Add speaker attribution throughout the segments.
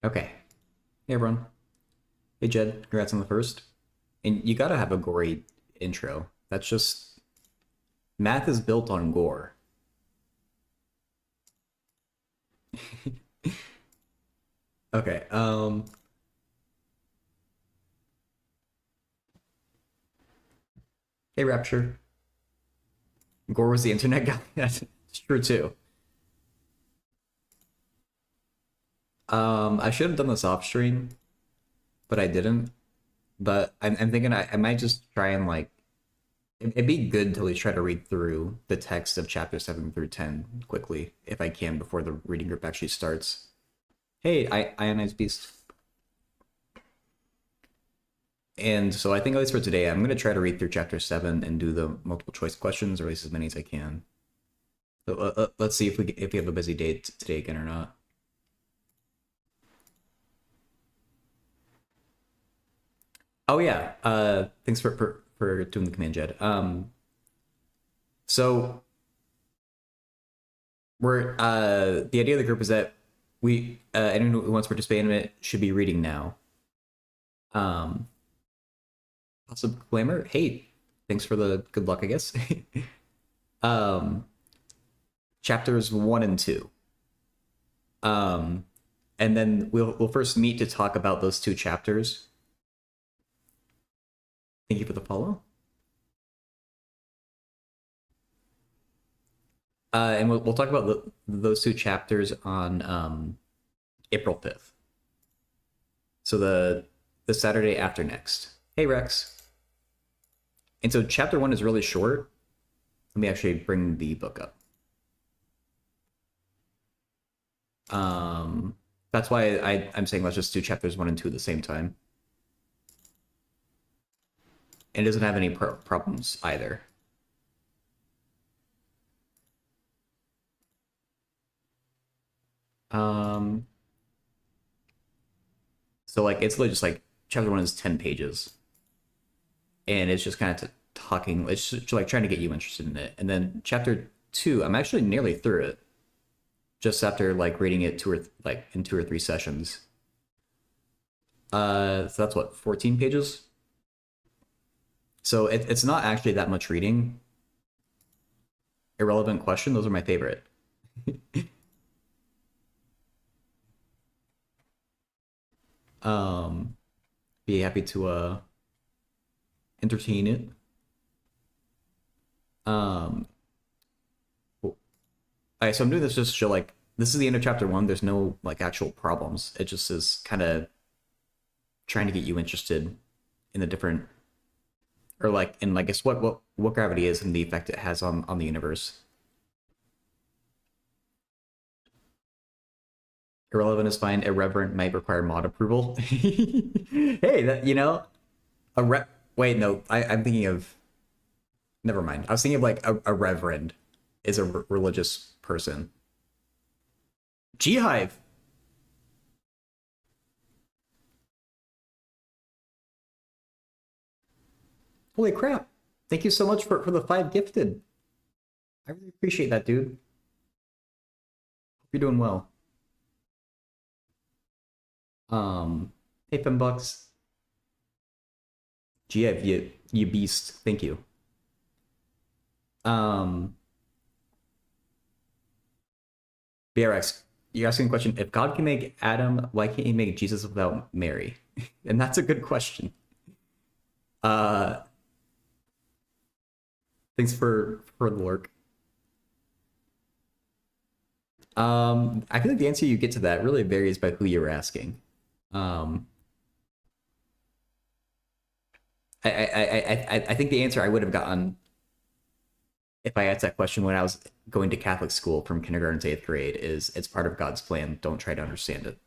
Speaker 1: Okay. Hey, everyone. Hey, Jed. Congrats on the first. And you gotta have a gory intro. That's just... Math is built on gore. Okay, Hey, Rapture. Gore was the internet guy. That's true, too. I should have done this off stream, but I didn't. But I'm thinking I might just try and, like... It'd be good to at least try to read through the text of chapter 7 through 10 quickly, if I can, before the reading group actually starts. Hey, Ionized Beast. And so I think at least for today, I'm going to try to read through chapter 7 and do the multiple choice questions, or at least as many as I can. So, let's see if we have a busy day today again or not. Oh yeah, thanks for doing the command, Jed. So we're the idea of the group is that we anyone who wants to participate in it should be reading now. Awesome glamour. Hey, thanks for the good luck, I guess. um, chapters 1 and 2. And then we'll first meet to talk about those two chapters. Thank you for the follow. And we'll talk about those two chapters on April 5th. So the Saturday after next. Hey, Rex. And so chapter 1 is really short. Let me actually bring the book up. That's why I'm saying let's just do chapters 1 and 2 at the same time. And it doesn't have any problems either. So like it's literally just like chapter 1 is 10 pages. And it's just kind of talking, it's just like trying to get you interested in it. And then chapter 2, I'm actually nearly through it. Just after like reading it in 2 or 3 sessions. So that's what, 14 pages? So it's not actually that much reading. Irrelevant question, those are my favorite. Be happy to entertain it. Alright, so I'm doing this just to show like this is the end of chapter 1. There's no like actual problems. It just is kind of trying to get you interested in the different, or like in I guess what gravity is and the effect it has on the universe. Irrelevant is fine. Irreverent might require mod approval. Hey, that wait, no, I'm thinking of, never mind. I was thinking of like a reverend is a religious person. G-Hive. Holy crap. Thank you so much for the 5 gifted. I really appreciate that, dude. Hope you're doing well. Hey, $10. G-Hive, you beast. Thank you. BRX, you're asking a question. If God can make Adam, why can't he make Jesus without Mary? And that's a good question. Thanks for the work. I feel like the answer you get to that really varies by who you're asking. I think the answer I would have gotten if I asked that question when I was going to Catholic school from kindergarten to 8th grade is it's part of God's plan. Don't try to understand it.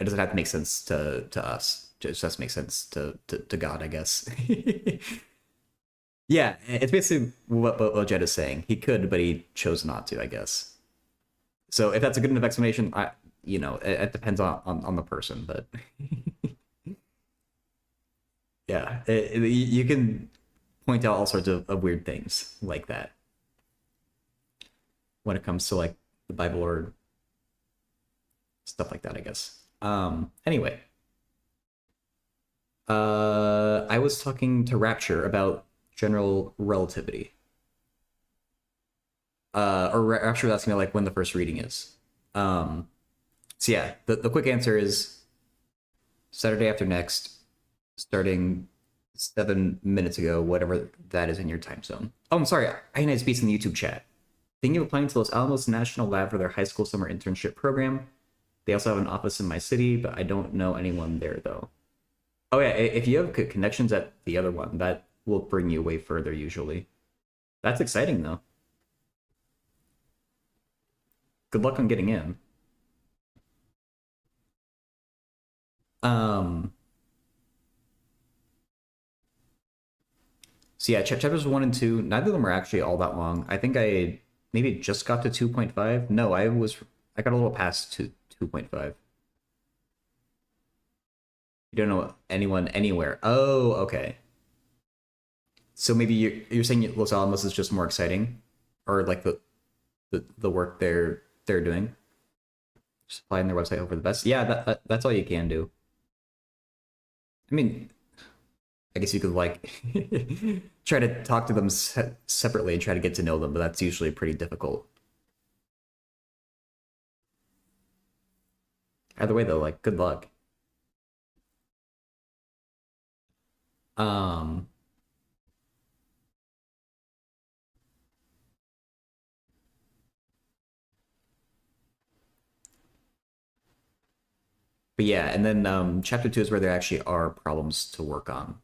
Speaker 1: It doesn't have to make sense to us. It just makes sense to God, I guess. Yeah, it's basically what Jed is saying. He could, but he chose not to, I guess. So if that's a good enough explanation, it depends on the person, but yeah, you can point out all sorts of weird things like that when it comes to like the Bible or stuff like that, I guess. Anyway, I was talking to Rapture about general relativity. Or Rapture was asking me like when the first reading is. Um, so yeah, the quick answer is Saturday after next, starting 7 minutes ago, whatever that is in your time zone. Oh, I'm sorry. I need to speak in the YouTube chat. Thinking of applying to Los Alamos National Lab for their high school summer internship program. They also have an office in my city, but I don't know anyone there though. Oh yeah, if you have connections at the other one, that will bring you way further usually. That's exciting though. Good luck on getting in. Um, so yeah, chapters 1 and 2, neither of them are actually all that long. I think I maybe just got to 2.5. No, I got a little past 2.5. You don't know anyone anywhere. Oh, okay. So maybe you're saying Los Alamos is just more exciting, or like the work they're doing, just applying their website over the best. Yeah, that's all you can do. I mean, I guess you could like try to talk to them separately and try to get to know them, but that's usually pretty difficult. Either way, though, like good luck. Um, but yeah, and then chapter 2 is where there actually are problems to work on.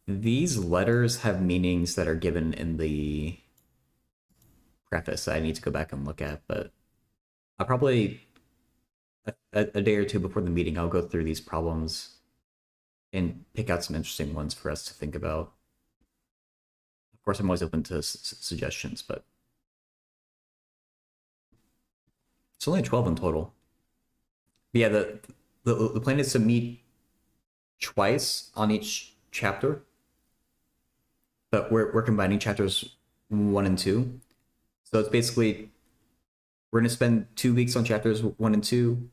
Speaker 1: These letters have meanings that are given in the preface that I need to go back and look at, but I'll probably a day or two before the meeting, I'll go through these problems and pick out some interesting ones for us to think about. Of course, I'm always open to suggestions, but it's only 12 in total. But yeah, the plan is to meet twice on each chapter, but we're combining chapters 1 and 2. So it's basically we're gonna spend 2 weeks on chapters 1 and 2,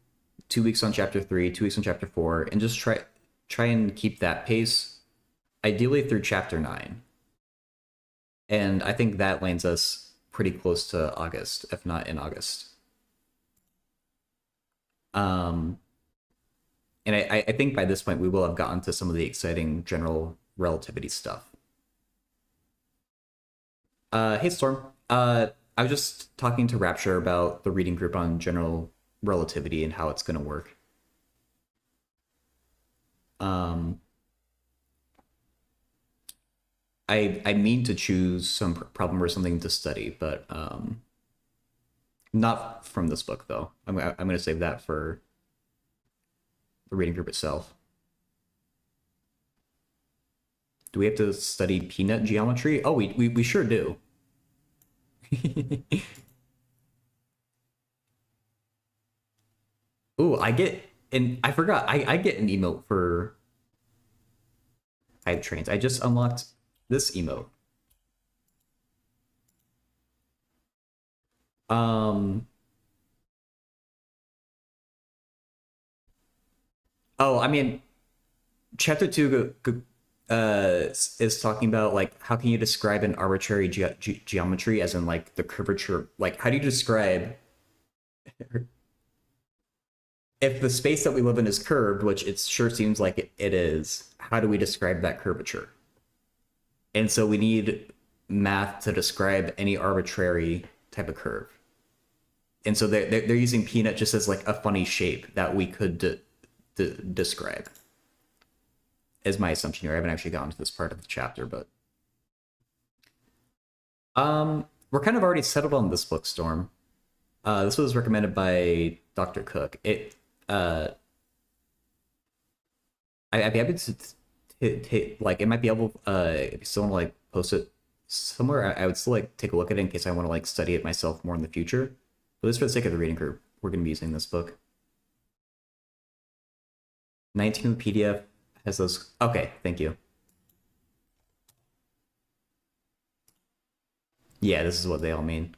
Speaker 1: 2 weeks on chapter 3, 2 weeks on chapter 4, and just try and keep that pace, ideally through chapter 9. And I think that lands us pretty close to August, if not in August. Um, and I think by this point we will have gotten to some of the exciting general relativity stuff. Hey Storm. I was just talking to Rapture about the reading group on general relativity and how it's going to work. Um, I mean to choose some problem or something to study, but not from this book though. I'm going to save that for the reading group itself. Do we have to study peanut geometry? Oh, we sure do. Ooh, I forgot, I get an emote for hype trains. I just unlocked this emote. Um, oh, I mean, chapter 2 is talking about like how can you describe an arbitrary geometry, as in like the curvature, like how do you describe if the space that we live in is curved, which it sure seems like it is, how do we describe that curvature? And so we need math to describe any arbitrary type of curve. And so they're using peanut just as like a funny shape that we could describe, is my assumption here. I haven't actually gotten to this part of the chapter, but we're kind of already settled on this book, Storm. This was recommended by Dr. Cook. I'd be happy to like, it might be able, if someone like post it somewhere, I would still like take a look at it in case I want to like study it myself more in the future. But just for the sake of the reading group, we're going to be using this book. 19 PDF has those. Okay, thank you. Yeah, this is what they all mean.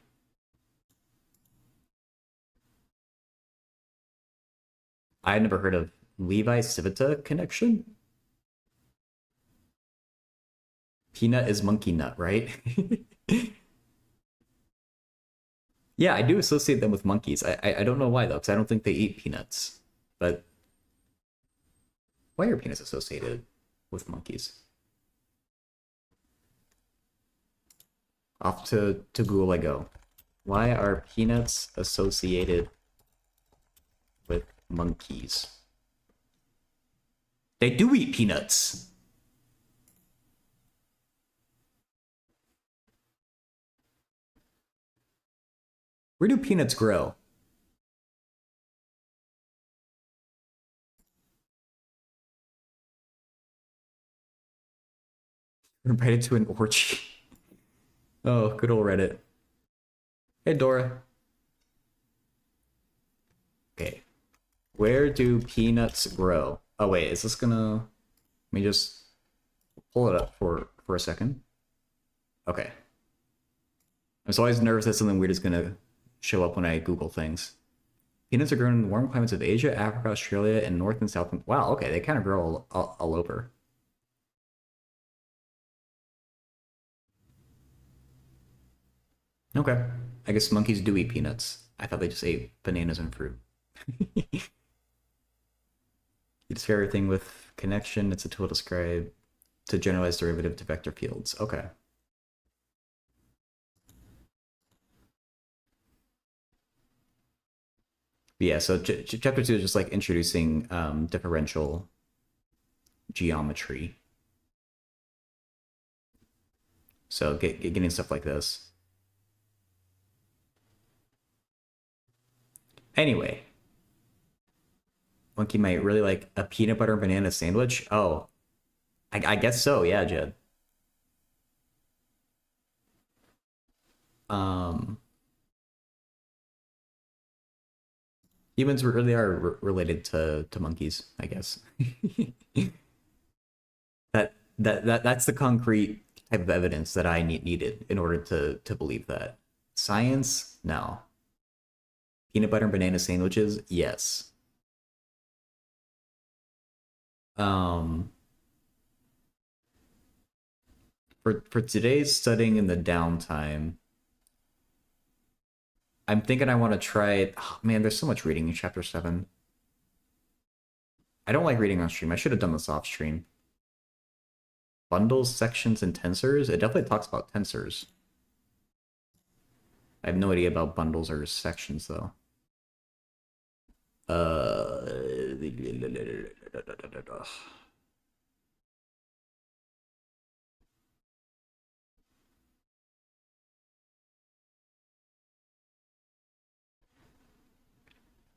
Speaker 1: I never heard of Levi-Civita connection. Peanut is monkey nut, right? Yeah, I do associate them with monkeys. I don't know why though, because I don't think they eat peanuts. But why are peanuts associated with monkeys? Off to Google I go. Why are peanuts associated with monkeys? They do eat peanuts. Where do peanuts grow? We're invited to an orgy. Oh, good old Reddit. Hey, Dora. Okay. Where do peanuts grow? Oh, wait, is this gonna... Let me just pull it up for a second. Okay. I'm always nervous that something weird is gonna show up when I Google things. Peanuts are grown in warm climates of Asia, Africa, Australia, and North and South. Wow, okay, they kind of grow all over. Okay. I guess monkeys do eat peanuts. I thought they just ate bananas and fruit. You describe everything with connection. It's a tool to describe to generalize derivative to vector fields. Okay. Yeah, so chapter 2 is just like introducing differential geometry. So getting stuff like this. Anyway, monkey might really like a peanut butter and banana sandwich. Oh, I guess so. Yeah, Jed. Um, Humans really are related to monkeys, I guess. That's the concrete type of evidence that I needed in order to believe that. Science, no. Peanut butter and banana sandwiches, yes. Um, for today's studying in the downtime, I'm thinking I want to try it. Oh, man, there's so much reading in chapter 7. I don't like reading on stream. I should have done this off stream. Bundles, sections, and tensors. It definitely talks about tensors. I have no idea about bundles or sections though.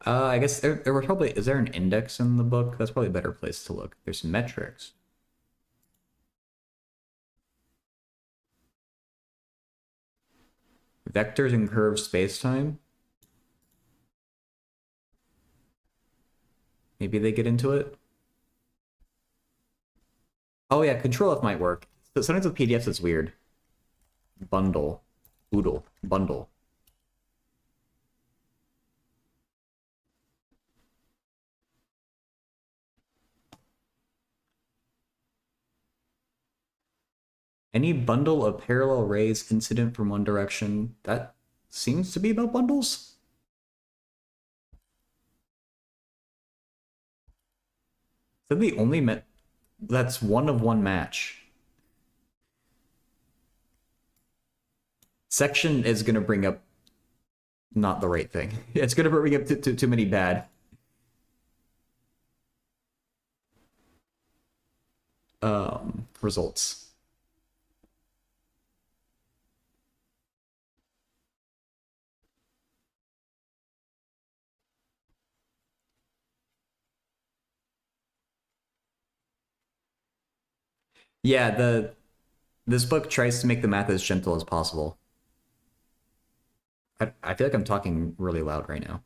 Speaker 1: I guess there were probably, is there an index in the book? That's probably a better place to look. There's metrics. Vectors and curved spacetime. Maybe they get into it. Oh yeah, Control F might work. So sometimes with PDFs it's weird. Bundle. Boodle. Bundle. Any bundle of parallel rays incident from one direction. That seems to be about bundles. Is that the only that's one of one match. Section is gonna bring up not the right thing. It's gonna bring up too many bad. Results. Yeah, this book tries to make the math as gentle as possible. I feel like I'm talking really loud right now.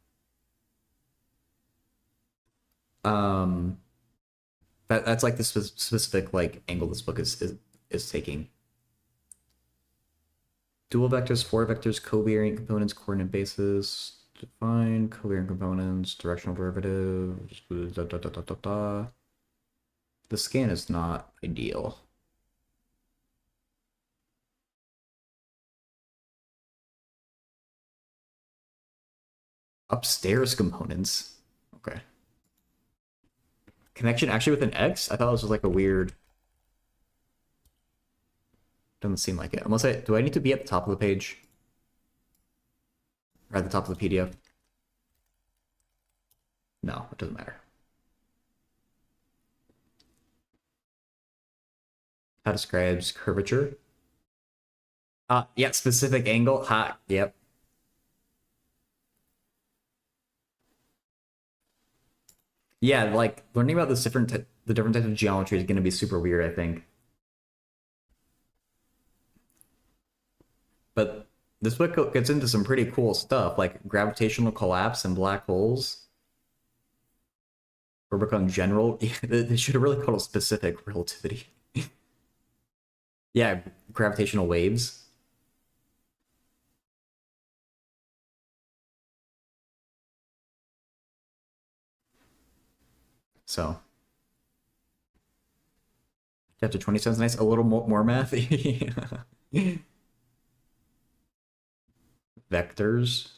Speaker 1: Um, that's like the specific like angle this book is taking. Dual vectors, four vectors, covariant components, coordinate bases. Define coherent components, directional derivatives, The scan is not ideal. Upstairs components. Okay. Connection actually with an X? I thought it was just like a weird. Doesn't seem like it. Unless do I need to be at the top of the page? Or at the top of the PDF? No, it doesn't matter. How describes curvature? Yeah, specific angle. Ha, yep. Yeah, like learning about this the different types of geometry is going to be super weird, I think. But this book gets into some pretty cool stuff, like gravitational collapse and black holes. Or book on general. They should have really called it specific relativity. Yeah, gravitational waves. So chapter 20 sounds nice. A little more math. Vectors.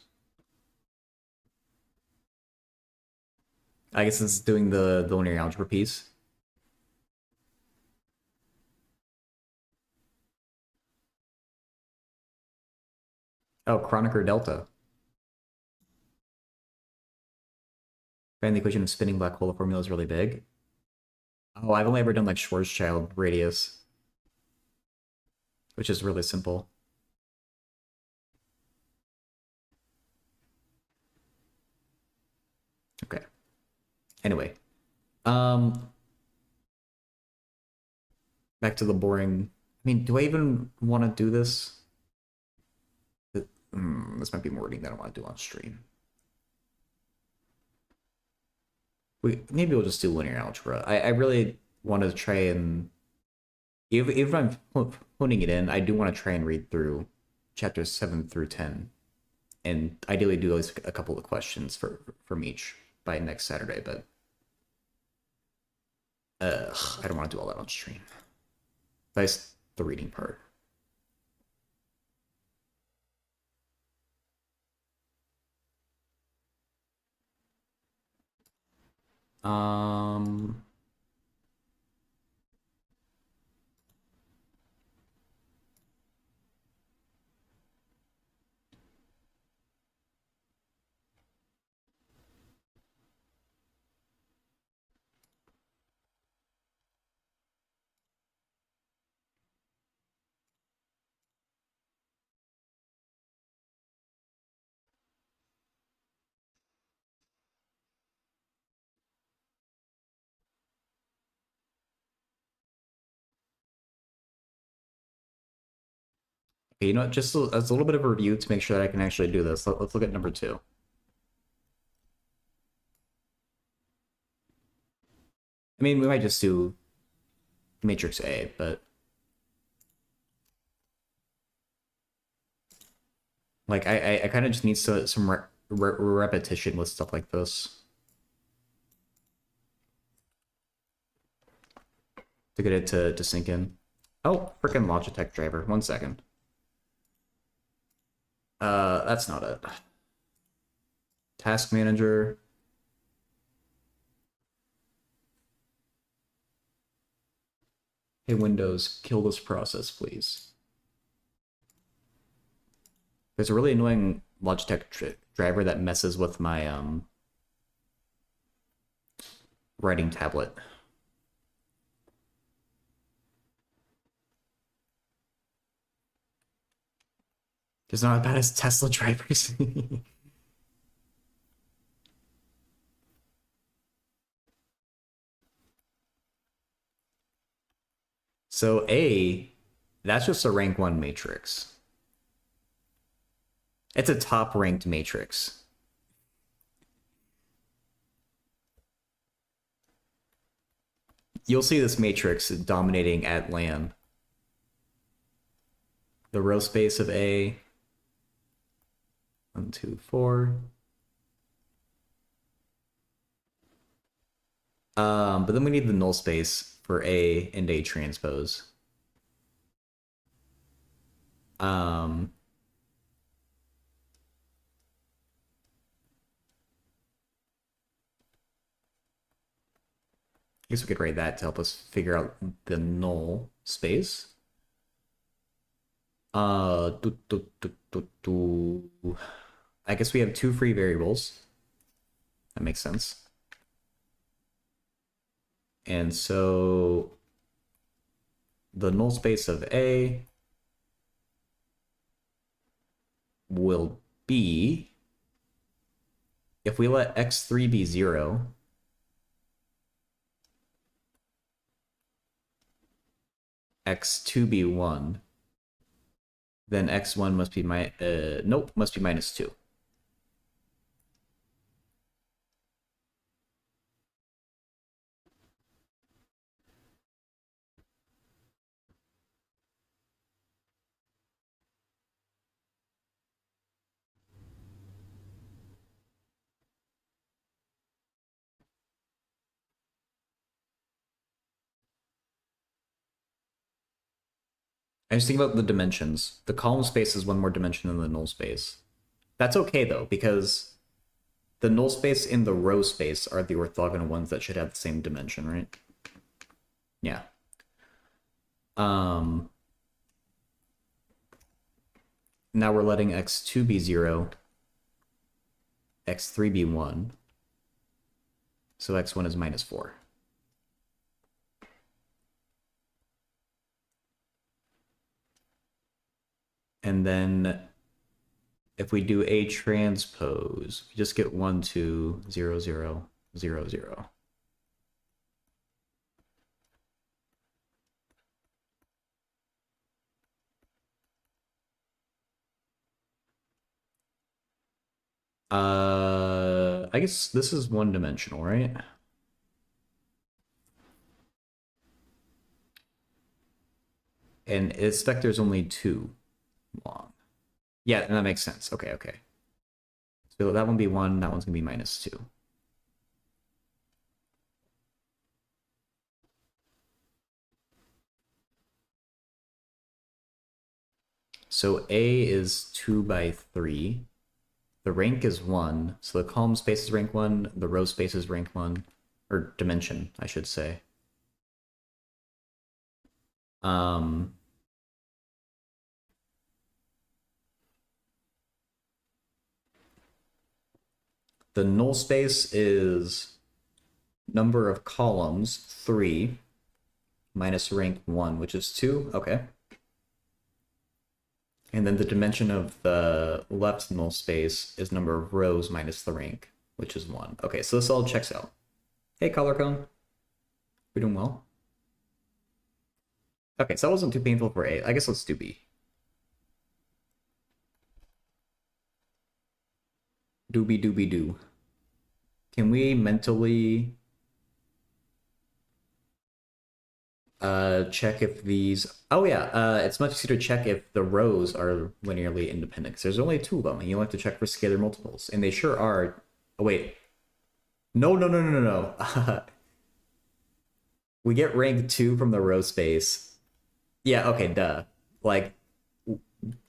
Speaker 1: I guess this is doing the linear algebra piece. Oh, Kronecker delta. Find the equation of spinning black hole. The formula is really big. Oh, I've only ever done like Schwarzschild radius, which is really simple. Okay. Anyway, um, back to the boring. I mean, do I even want to do this? This might be more reading than I want to do on stream. Maybe we'll just do linear algebra. I really want to try and even if I'm honing it in, I do want to try and read through chapters 7 through 10, and ideally do at least a couple of questions from each by next Saturday. But I don't want to do all that on stream. That's the reading part. Um, okay, you know, just as a little bit of a review to make sure that I can actually do this. Let's look at number 2. I mean, we might just do matrix A, but like I kind of just need some repetition with stuff like this to get it to sink in. Oh, freaking Logitech driver. 1 second. That's not it. Task manager. Hey, Windows, kill this process, please. There's a really annoying Logitech driver that messes with my writing tablet. It's not as bad as Tesla drivers. So A, that's just a rank 1 matrix. It's a top ranked matrix. You'll see this matrix dominating at LAN. The row space of A. 1, 2, 4. But then we need the null space for A and A transpose. I guess we could write that to help us figure out the null space. I guess we have two free variables. That makes sense. And so the null space of A will be, if we let x3 be 0, x2 be 1, then x1 must be must be minus 2. I just think about the dimensions. The column space is one more dimension than the null space. That's okay though, because the null space and the row space are the orthogonal ones that should have the same dimension, right? Yeah. Now we're letting x2 be 0, x3 be 1, so x1 is minus 4. And then if we do A transpose, we just get 1, 2, 0, 0, 0, 0. I guess this is one dimensional, right? And its vector is only 2 long. Yeah, and that makes sense. Okay, okay. So that one be 1, that one's gonna be minus 2. So A is 2 by 3. The rank is 1. So the column space is rank 1. The row space is rank 1. Or dimension, I should say. The null space is number of columns, 3, minus rank 1, which is 2. Okay. And then the dimension of the left null space is number of rows minus the rank, which is 1. Okay, so this all checks out. Hey, color cone. We're doing well. Okay, so that wasn't too painful for A. I guess let's do B. Doobie doobie doo. Can we mentally check if these... Oh yeah, it's much easier to check if the rows are linearly independent, because there's only 2 of them, and you like to check for scalar multiples, and they sure are. Oh wait. No, no, no, no, no, no. We get rank 2 from the row space. Yeah, okay, duh. Like,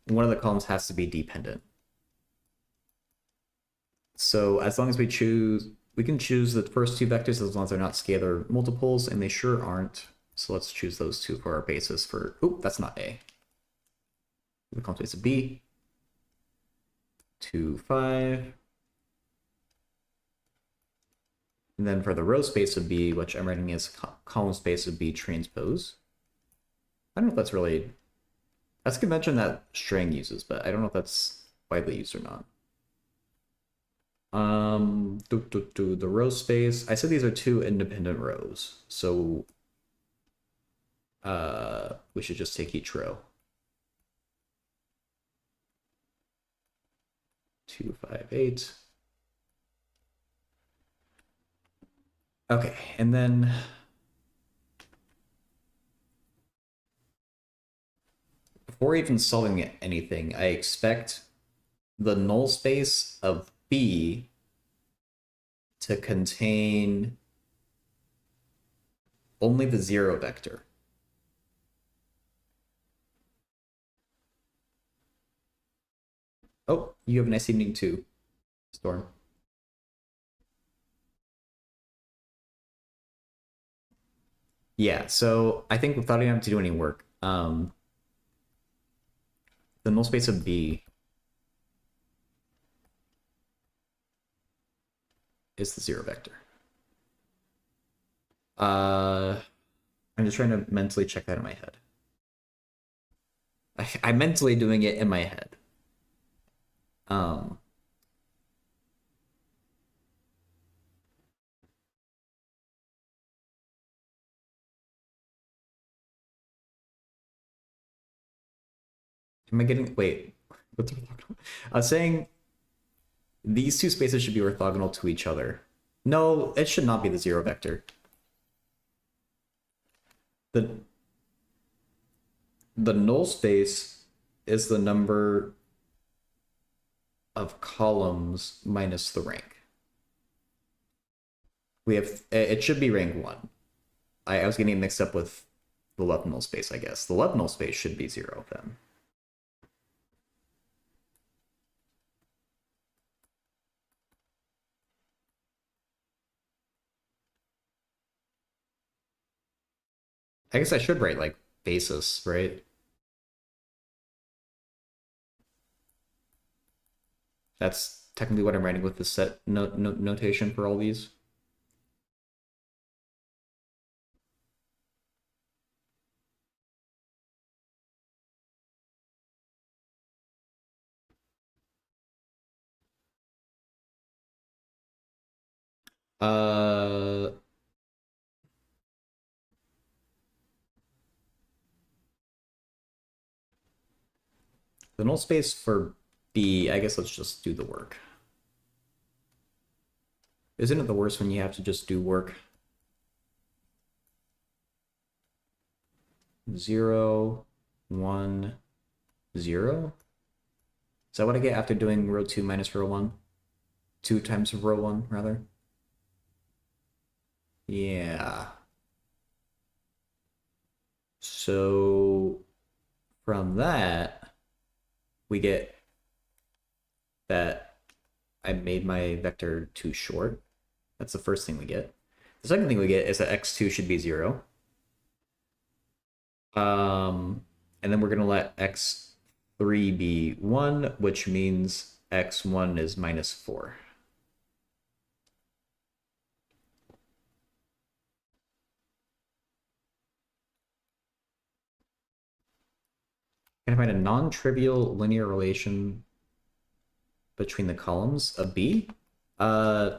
Speaker 1: one of the columns has to be dependent. So as long as we can choose the first 2 vectors as long as they're not scalar multiples, and they sure aren't. So let's choose those 2 for our basis for, oop, that's not A. The column space of B. 2, 5. And then for the row space of B, which I'm writing as column space of B transpose. I don't know if that's really... That's a convention that Strang uses, but I don't know if that's widely used or not. The row space. I said these are 2 independent rows, so we should just take each row. 2, 5, 8. Okay, and then before even solving anything, I expect the null space of B to contain only the zero vector. Oh, you have a nice evening too, Storm. Yeah, so I think without even having to do any work, the null space of B is the zero vector. I'm just trying to mentally check that in my head. I'm mentally doing it in my head. Um, am I getting, wait, what's orthogonal? I was saying these two spaces should be orthogonal to each other. No, it should not be the zero vector. The the null space is the number of columns minus the rank. We have, it should be rank 1. I was getting mixed up with the left null space, I guess. The left null space should be 0 then. I guess I should write like basis, right? That's technically what I'm writing with the set notation for all these. Uh, the null space for B, I guess let's just do the work. Isn't it the worst when you have to just do work? 0, 1, 0? Is that what I get after doing row 2 minus row 1? 2 times row 1, rather? Yeah. So from that, we get that I made my vector too short. That's the first thing we get. The second thing we get is that x2 should be 0. And then we're going to let x3 be 1, which means x1 is minus 4. Can I find a non-trivial linear relation between the columns of B? Is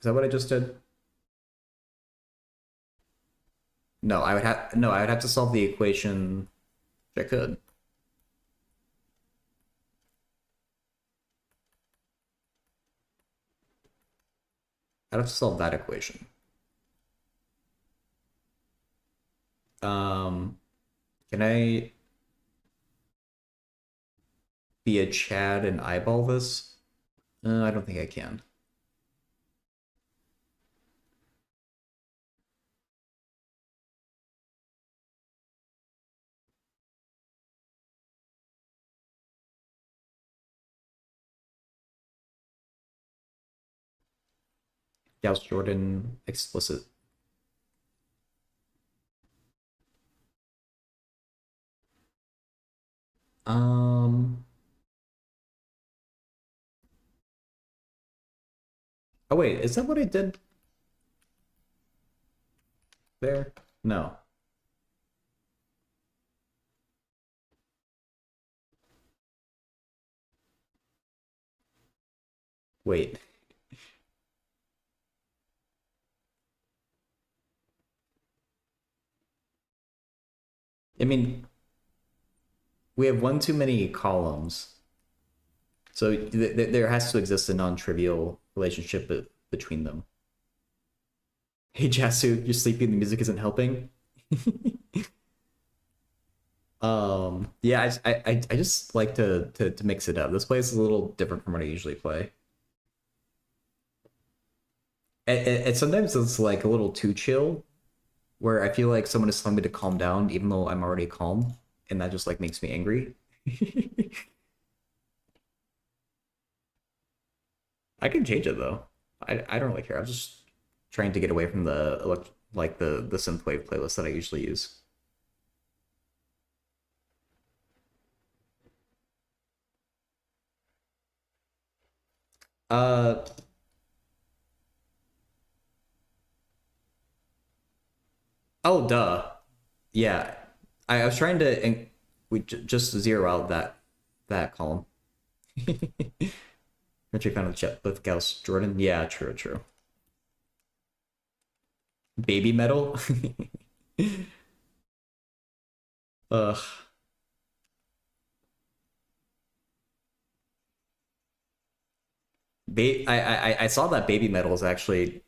Speaker 1: that what I just did? No, I would have to solve the equation. I could. I'd have to solve that equation. Can I be a Chad and eyeball this? I don't think I can. Gauss-Jordan explicit. Oh wait, is that what I did there? No. Wait. I mean, we have one too many columns. So there has to exist a non-trivial relationship between them. Hey Jasu, you're sleeping, the music isn't helping. Yeah, I just like to mix it up. This plays a little different from what I usually play. Sometimes it's like a little too chill, where I feel like someone is telling me to calm down, even though I'm already calm, and that just like makes me angry. I can change it though. I don't really care. I'm just trying to get away from like the synthwave playlist that I usually use. Uh oh, duh. Yeah, I was trying to just zero out that column. Richard found the chat with Gauss Jordan. Yeah, true, true. Baby metal. Ugh. I saw that baby metal is actually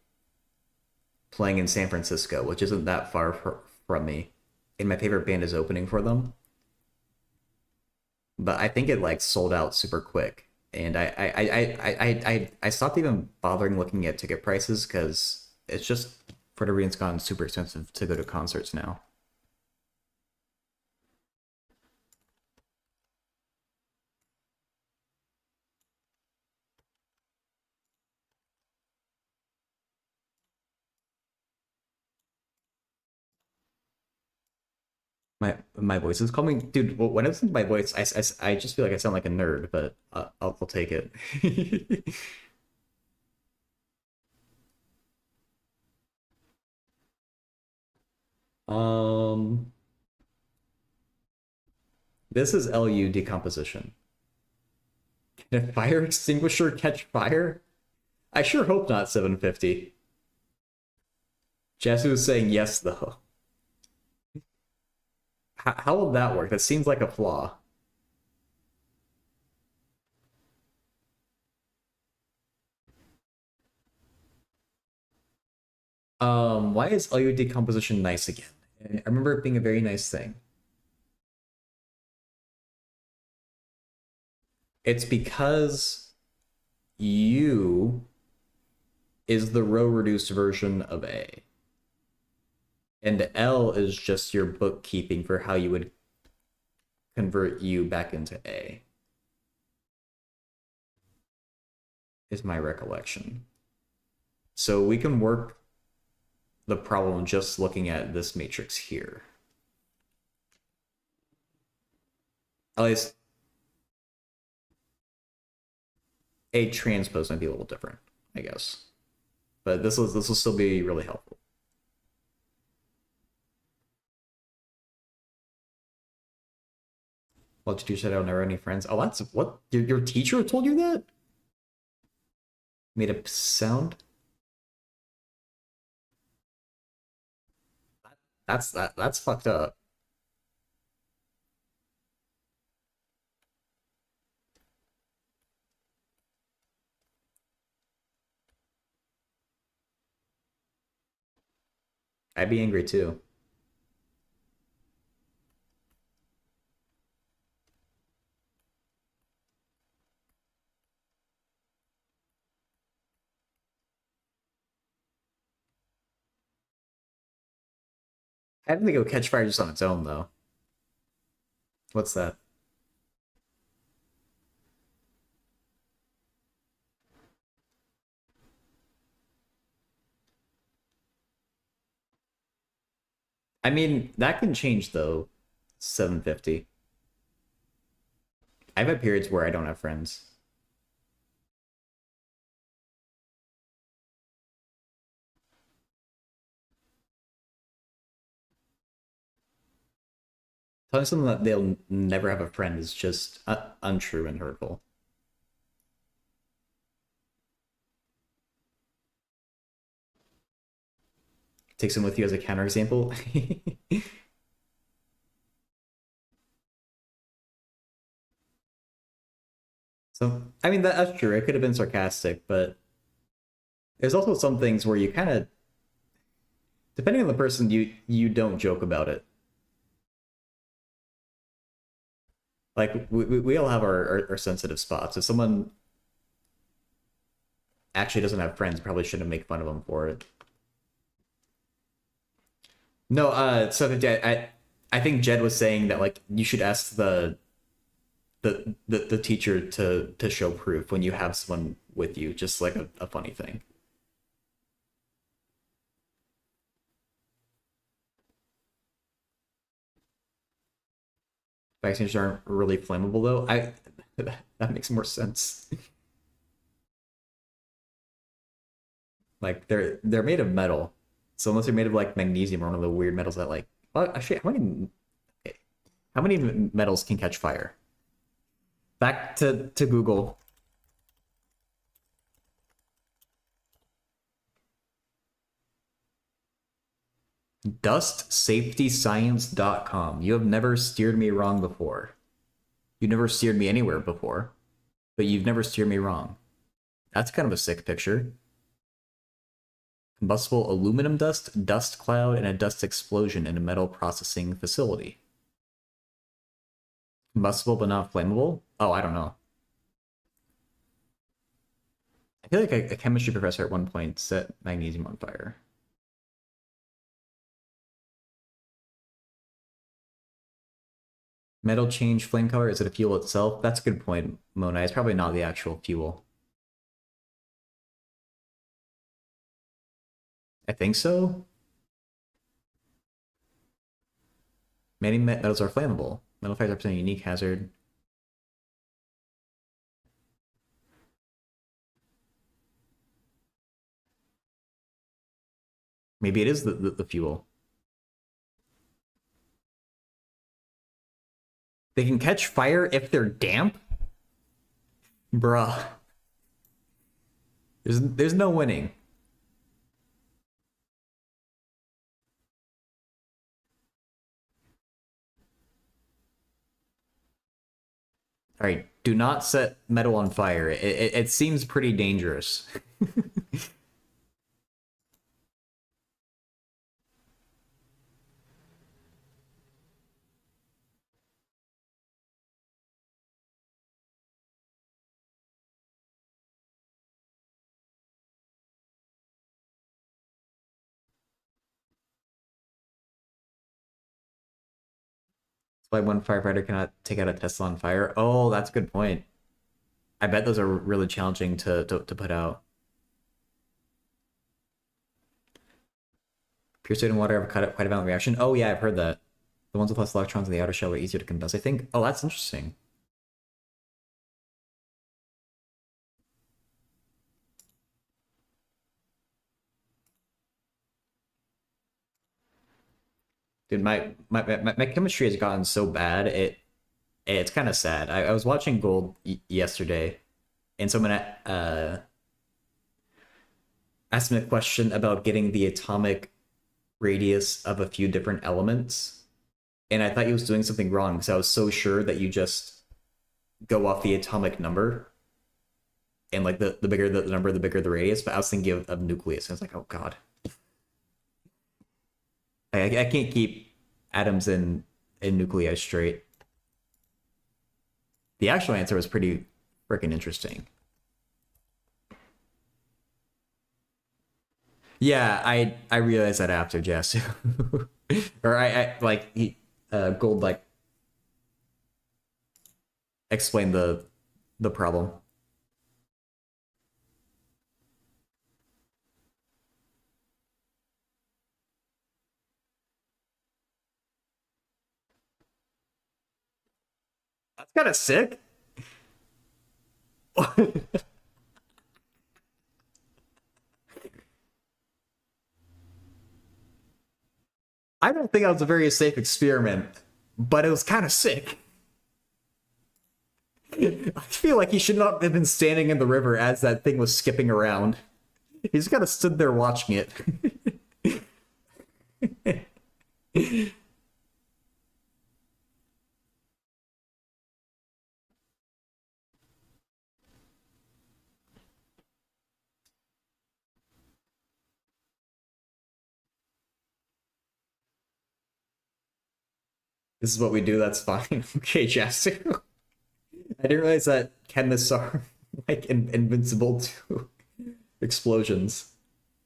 Speaker 1: playing in San Francisco, which isn't that far from me. And my favorite band is opening for them. But I think it like sold out super quick. And I stopped even bothering looking at ticket prices because it's just Puerto Rican's gone super expensive to go to concerts now. My voice is coming, dude. When I listen to my voice, I just feel like I sound like a nerd, but I'll take it. um, this is LU decomposition. Can a fire extinguisher catch fire? I sure hope not. 750. Jasu is saying yes though. How will that work? That seems like a flaw. Why is LU decomposition nice again? I remember it being a very nice thing. It's because U is the row reduced version of A. And L is just your bookkeeping for how you would convert U back into A, is my recollection. So we can work the problem just looking at this matrix here. At least A transpose might be a little different, I guess. But this will still be really helpful. What did you say? I don't know any friends. Oh, that's what your teacher told you that? Made a sound? That's fucked up. I'd be angry too. I don't think it'll catch fire just on its own though. What's that? I mean, that can change though. 750. I've had periods where I don't have friends. Telling someone that they'll never have a friend is just untrue and hurtful. Take someone with you as a counterexample. So, I mean, that's true. It could have been sarcastic, but there's also some things where you kind of, depending on the person, you don't joke about it. Like we all have our sensitive spots. If someone actually doesn't have friends, probably shouldn't make fun of him for it. No, so I think Jed was saying that like you should ask the teacher to show proof when you have someone with you, just like a funny thing. Vaccines aren't really flammable though. I that makes more sense. Like they're made of metal, so unless they're made of like magnesium or one of the weird metals that like, well, actually, how many metals can catch fire? Back to Google. DustSafetyScience.com. You have never steered me wrong before. You never steered me anywhere before, but you've never steered me wrong. That's kind of a sick picture. Combustible aluminum dust, dust cloud, and a dust explosion in a metal processing facility. Combustible but not flammable? Oh, I don't know. I feel like a chemistry professor at one point set magnesium on fire. Metal change flame color? Is it a fuel itself? That's a good point, Mona. It's probably not the actual fuel. I think so. Many metals are flammable. Metal fires represent a unique hazard. Maybe it is the fuel. They can catch fire if they're damp? Bruh. There's no winning. All right, do not set metal on fire. It seems pretty dangerous. That's why one firefighter cannot take out a Tesla on fire. Oh, that's a good point. I bet those are really challenging to put out. Pure sodium water have quite a violent reaction. Oh yeah, I've heard that. The ones with less electrons in the outer shell are easier to combust, I think. Oh, that's interesting. Dude, my chemistry has gotten so bad, it's kind of sad. I was watching Gold yesterday, and someone asked me a question about getting the atomic radius of a few different elements, and I thought he was doing something wrong because I was so sure that you just go off the atomic number, and like the bigger the number, the bigger the radius. But I was thinking of nucleus, and I was like, oh god, I can't keep atoms in nuclei straight. The actual answer was pretty freaking interesting. Yeah, I realized that after Jess, or I like he Gold like explained the problem. That's kind of sick. I don't think that was a very safe experiment, but it was kind of sick. I feel like he should not have been standing in the river as that thing was skipping around. He just kind of stood there watching it. This is what we do, that's fine. Okay, Jasu. I didn't realize that chemists are like invincible too. Explosions.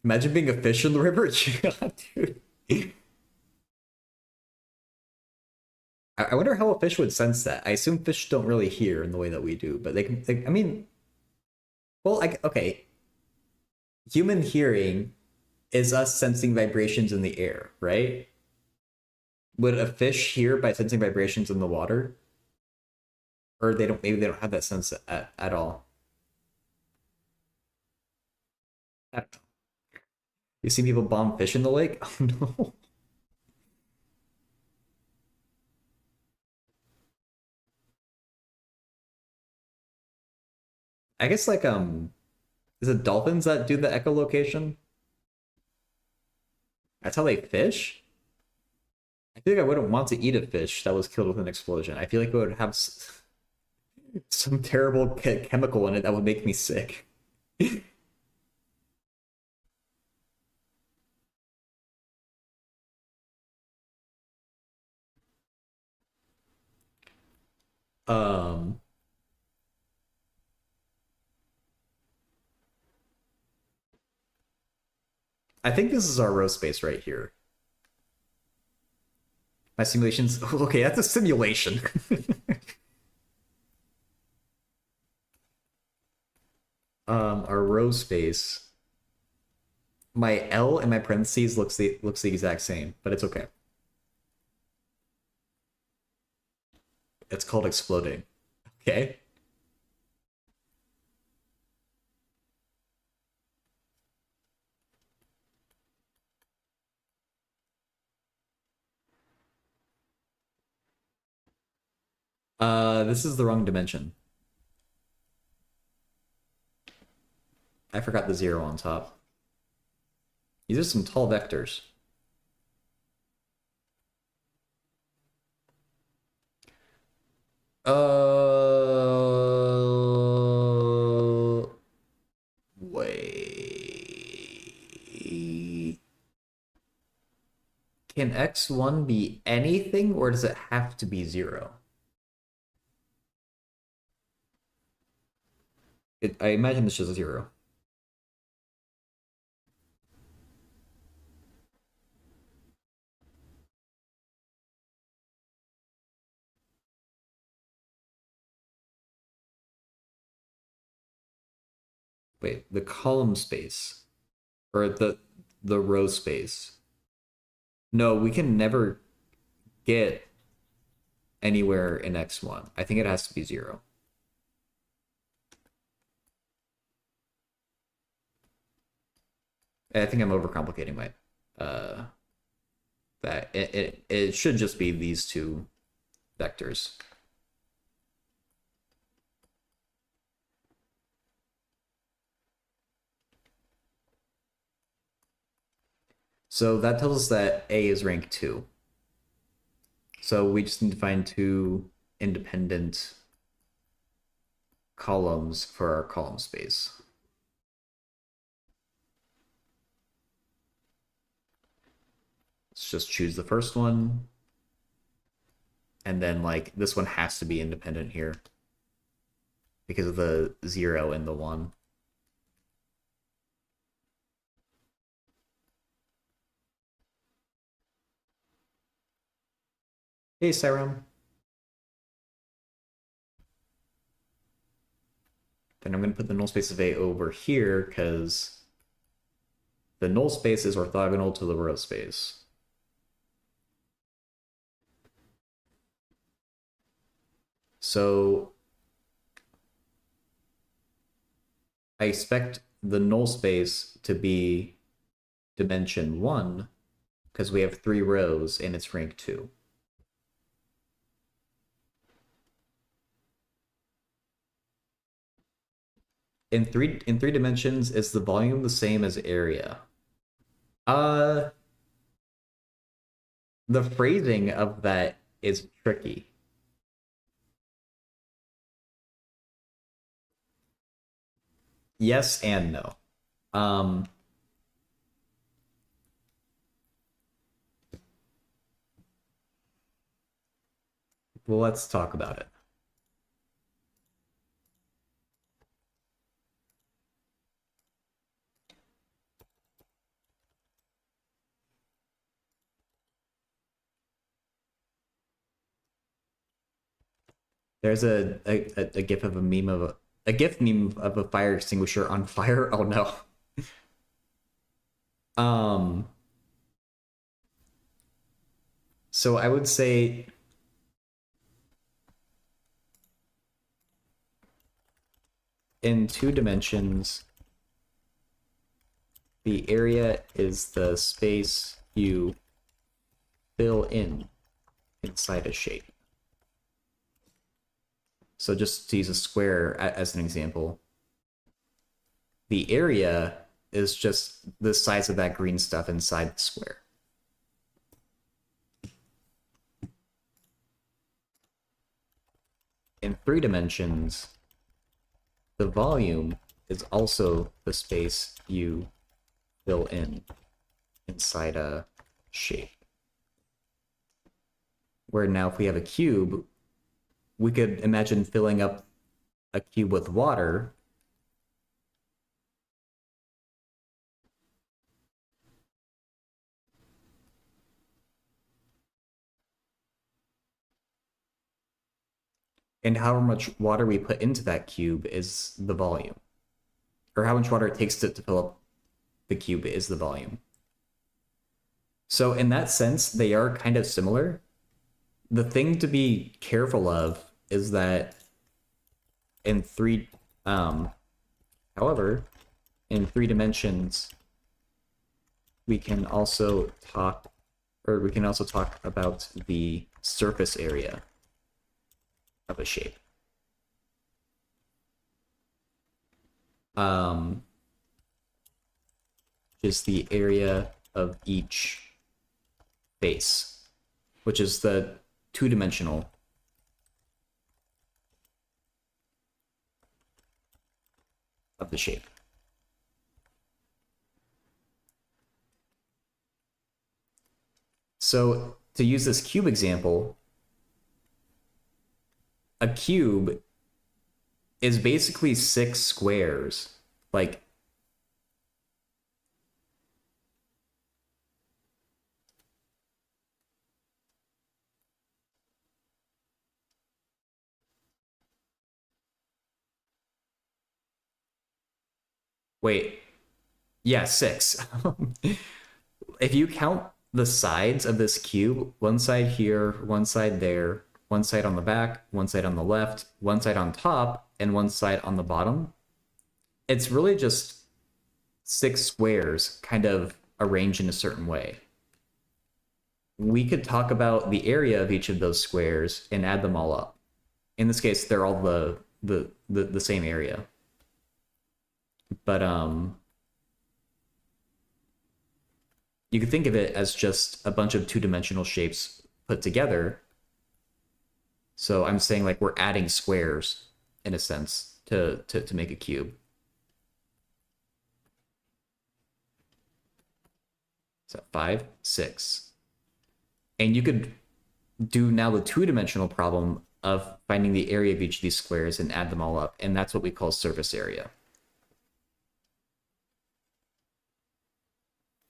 Speaker 1: Imagine being a fish in the river. Yeah, dude. I wonder how a fish would sense that. I assume fish don't really hear in the way that we do, but they can. I mean, well, okay. Human hearing is us sensing vibrations in the air, right? Would a fish hear by sensing vibrations in the water? Or they don't, maybe they don't have that sense at all. I don't know. You see people bomb fish in the lake? Oh no. I guess like is it dolphins that do the echolocation? That's how they fish? I feel like I wouldn't want to eat a fish that was killed with an explosion. I feel like it would have some terrible chemical in it that would make me sick. Um, I think this is our row space right here. My simulations. Okay, that's a simulation. Our row space. My L in my parentheses looks the exact same, but it's okay. It's called exploding. Okay. This is the wrong dimension. I forgot the 0 on top. These are some tall vectors. Wait. Can x1 be anything, or does it have to be 0? I imagine it's just a 0. Wait, the column space or the row space. No, we can never get anywhere in x1. I think it has to be 0. I think I'm overcomplicating my that it should just be these two vectors. So that tells us that A is rank 2. So we just need to find two independent columns for our column space. Let's just choose the first one. And then like this one has to be independent here because of the 0 and the 1. Hey, Sarum. Then I'm going to put the null space of A over here because the null space is orthogonal to the row space. So I expect the null space to be dimension 1 because we have 3 rows and it's rank 2. In three dimensions, is the volume the same as area? Uh the phrasing of that is tricky. Yes and no. Um well, let's talk about it. There's a gif of a meme of a gif meme of a fire extinguisher on fire. Oh no. Um, so I would say in 2 dimensions, the area is the space you fill in inside a shape. So just to use a square as an example, the area is just the size of that green stuff inside the square. In 3 dimensions, the volume is also the space you fill in inside a shape. Where now if we have a cube, we could imagine filling up a cube with water. And however much water we put into that cube is the volume. Or how much water it takes to fill up the cube is the volume. So in that sense, they are kind of similar. The thing to be careful of is that in however, in 3 dimensions, we can also talk about the surface area of a shape. Just the area of each face, which is the 2-dimensional of the shape. So to use this cube example, a cube is basically 6 squares. Like, wait, yeah, 6. If you count the sides of this cube, one side here, one side there, one side on the back, one side on the left, one side on top, and one side on the bottom, it's really just 6 squares kind of arranged in a certain way. We could talk about the area of each of those squares and add them all up. In this case, they're all the same area. But you could think of it as just a bunch of 2-dimensional shapes put together. So I'm saying like we're adding squares in a sense to make a cube. So 5, 6. And you could do now the 2-dimensional problem of finding the area of each of these squares and add them all up. And that's what we call surface area.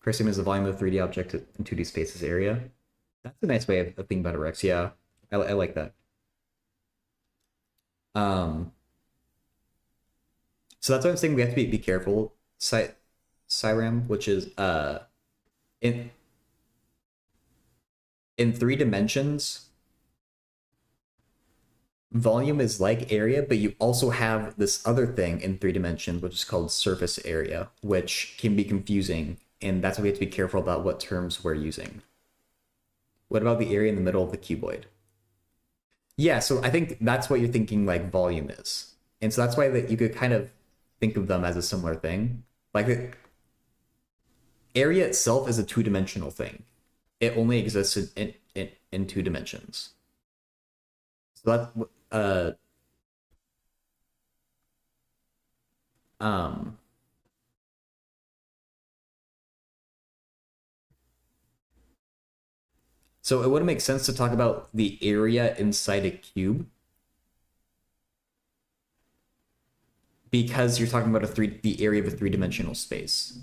Speaker 1: Christian is the volume of a 3D object in 2D space's area. That's a nice way of thinking about it, Rex. Yeah, I like that. So that's why I'm saying we have to be careful, Cyram, which is in 3 dimensions, volume is like area, but you also have this other thing in 3 dimensions, which is called surface area, which can be confusing, and that's why we have to be careful about what terms we're using. What about the area in the middle of the cuboid? Yeah, so I think that's what you're thinking like volume is. And so that's why that you could kind of think of them as a similar thing. Like the area itself is a 2-dimensional thing. It only exists in 2 dimensions. So that's so it wouldn't make sense to talk about the area inside a cube because you're talking about the area of a 3-dimensional space.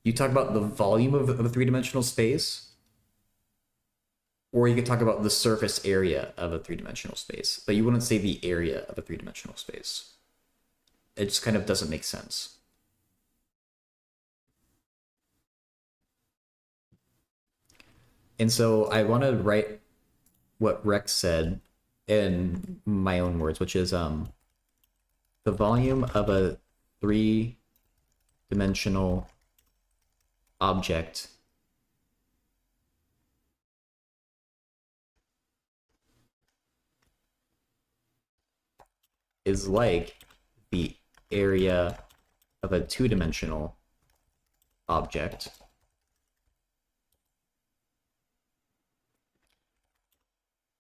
Speaker 1: You talk about the volume of a 3-dimensional space Or you could talk about the surface area of a three-dimensional space, but you wouldn't say the area of a three-dimensional space. It just kind of doesn't make sense. And so I want to write what Rex said in my own words, which is the volume of a three-dimensional object is like the area of a two-dimensional object,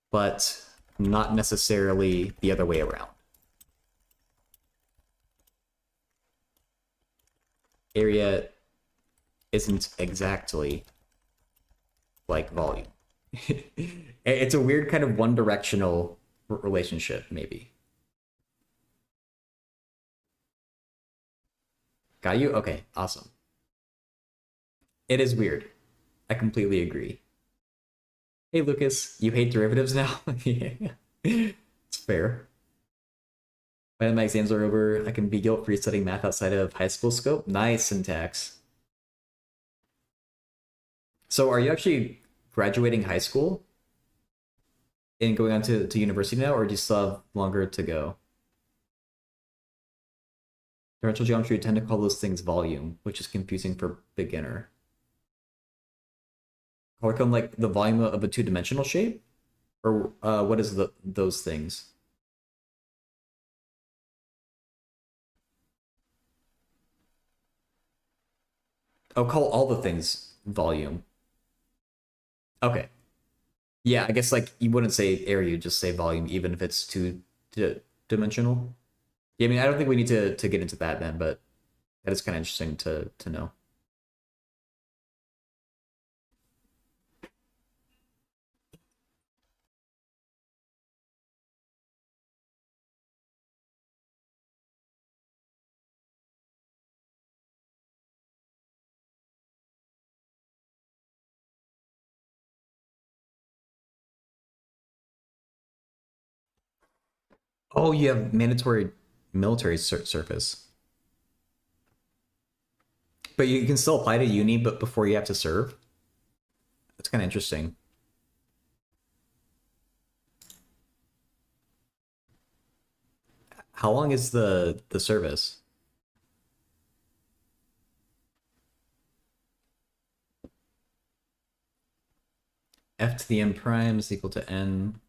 Speaker 1: but not necessarily the other way around. Area isn't exactly like volume. It's a weird kind of one-directional relationship, maybe. Got you? Okay, awesome. It is weird. I completely agree. Hey, Lucas, you hate derivatives now? Yeah, it's fair. By the time my exams are over, I can be guilt-free studying math outside of high school scope. Nice syntax. So are you actually graduating high school and going on to university now, or do you still have longer to go? Differential geometry, tend to call those things volume, which is confusing for beginner. Call them like the volume of a two-dimensional shape? Or what is those things? Oh, call all the things volume. Okay. Yeah, I guess like you wouldn't say area, you just say volume, even if it's two-dimensional. Yeah, I mean, I don't think we need to get into that then, but that is kind of interesting to know. Oh, you have mandatory military service, but you can still apply to uni, but before you have to serve. That's kind of interesting. How long is the service? F to the n prime is equal to n.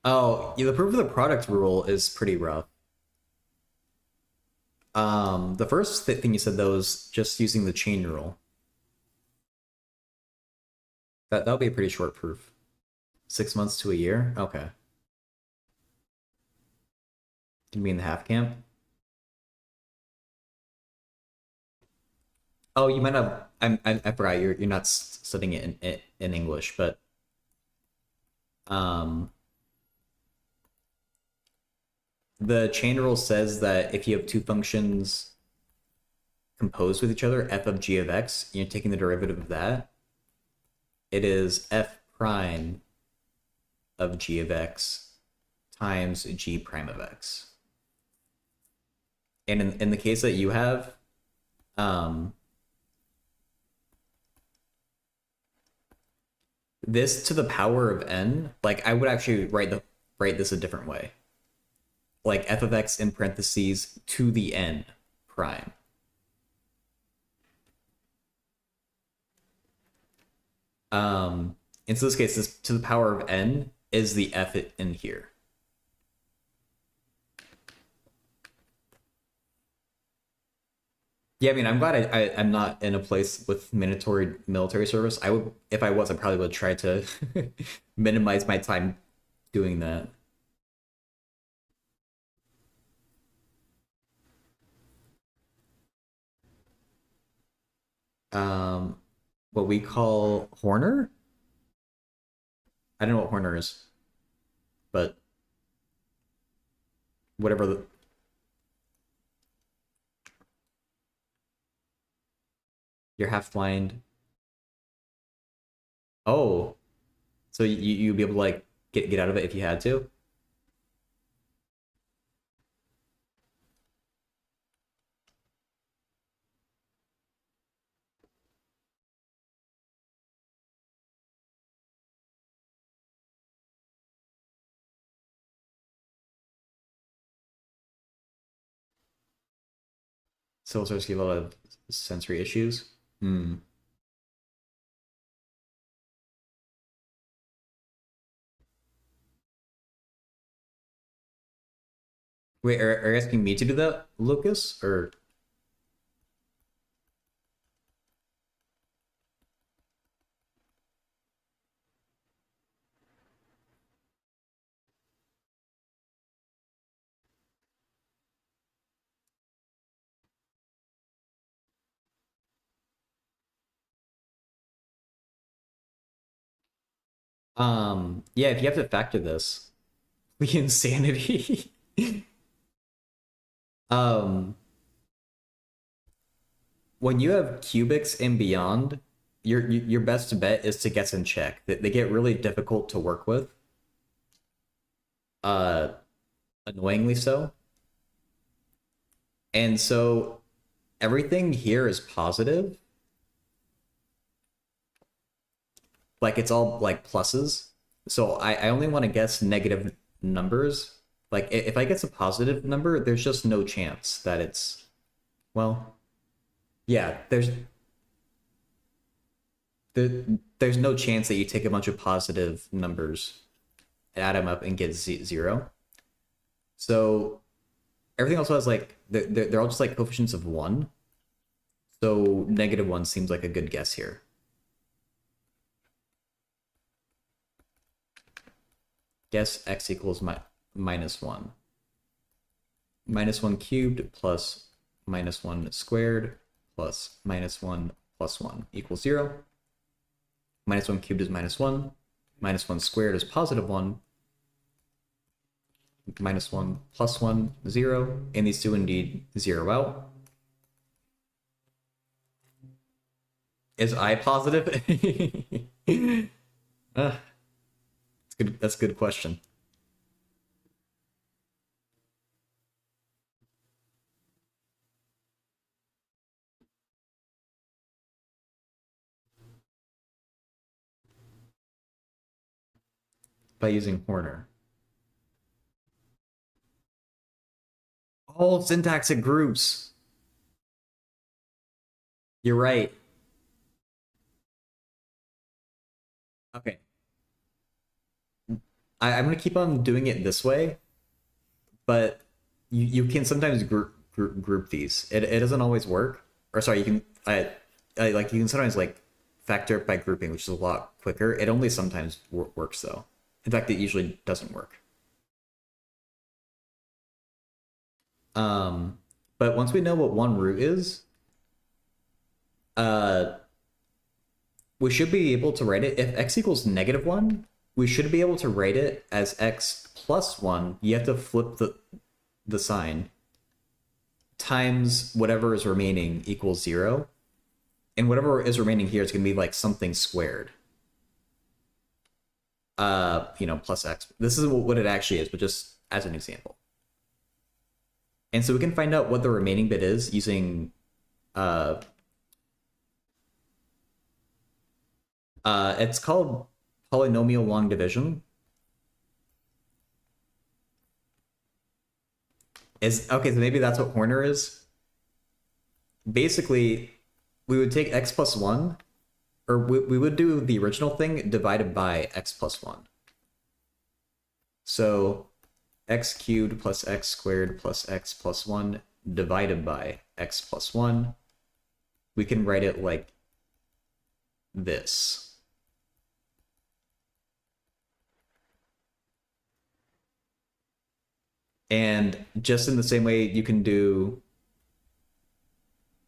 Speaker 1: Oh, yeah, the proof of the product rule is pretty rough. The first thing you said though was just using the chain rule. That'll be a pretty short proof. 6 months to a year. Okay, can be in the half camp. Oh, you might have. I forgot you're not studying it in English, but um, the chain rule says that if you have two functions composed with each other, f of g of x, you're taking the derivative of that. It is f prime of g of x times g prime of x. And in the case that you have, um, this to the power of n, like I would actually write this a different way. Like f of x in parentheses to the n prime. In this case, this to the power of n is the f in here. Yeah, I mean, I'm glad I'm not in a place with mandatory military service. I would, if I was, I probably would try to minimize my time doing that. Um, what we call Horner? I don't know what Horner is, but whatever. You're half blind. Oh, so you'd be able to like get out of it if you had to? So it starts to get a lot of sensory issues. Hmm. Wait, are you asking me to do that, Lucas? Or yeah, if you have to factor this, the insanity. um, when you have cubics and beyond, your best bet is to guess in check. They get really difficult to work with. Uh, Annoyingly so. And so everything here is positive. Like it's all like pluses. So I only want to guess negative numbers. Like if I guess a positive number, there's just no chance that it's, well, yeah, there's no chance that you take a bunch of positive numbers, add them up, and get zero. So everything else has like they're all just like coefficients of one. So -1 seems like a good guess here. Guess x equals -1. -1 cubed plus -1 squared plus -1 plus 1 equals 0. -1 cubed is -1. -1 squared is +1. -1 plus 1, 0. And these two indeed zero out. Is I positive? That's good. That's a good question. By using Horner. All syntactic groups. You're right. Okay. I'm gonna keep on doing it this way, but you can sometimes group these. It doesn't always work. Or sorry, you can I like you can sometimes like factor it by grouping, which is a lot quicker. It only sometimes works though. In fact, it usually doesn't work. Um, but once we know what one root is, uh, we should be able to write it. If x equals -1, we should be able to write it as x plus 1. You have to flip the sign times whatever is remaining equals 0. And whatever is remaining here is going to be like something squared. Plus x. This is what it actually is, but just as an example. And so we can find out what the remaining bit is using it's called polynomial long division. Is okay, so maybe that's what Horner is. Basically, we would take x plus 1, or we would do the original thing divided by x plus 1. So x cubed plus x squared plus x plus 1 divided by x plus 1. We can write it like this. And just in the same way you can do,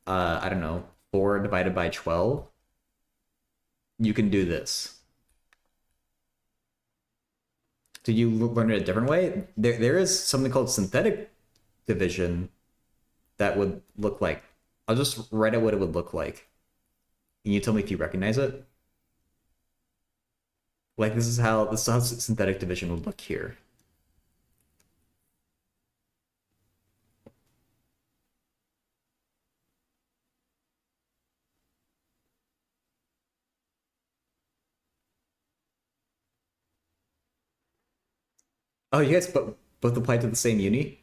Speaker 1: I don't know, 4 divided by 12, you can do this. Did you learn it a different way? There is something called synthetic division that would look like, I'll just write out what it would look like. Can you tell me if you recognize it? Like this is how synthetic division would look here. Oh, you guys both applied to the same uni?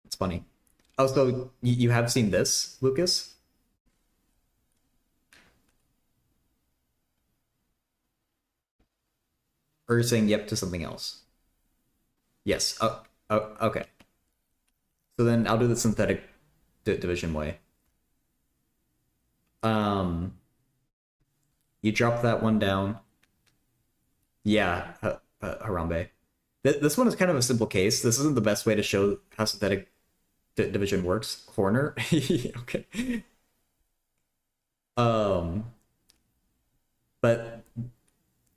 Speaker 1: It's funny. Oh, so you have seen this, Lucas? Or you're saying yep to something else? Yes. Oh, okay. So then I'll do the synthetic division way. Um, you drop that one down. Yeah, Harambe. This one is kind of a simple case. This isn't the best way to show how synthetic division works. Corner. Okay. Um, but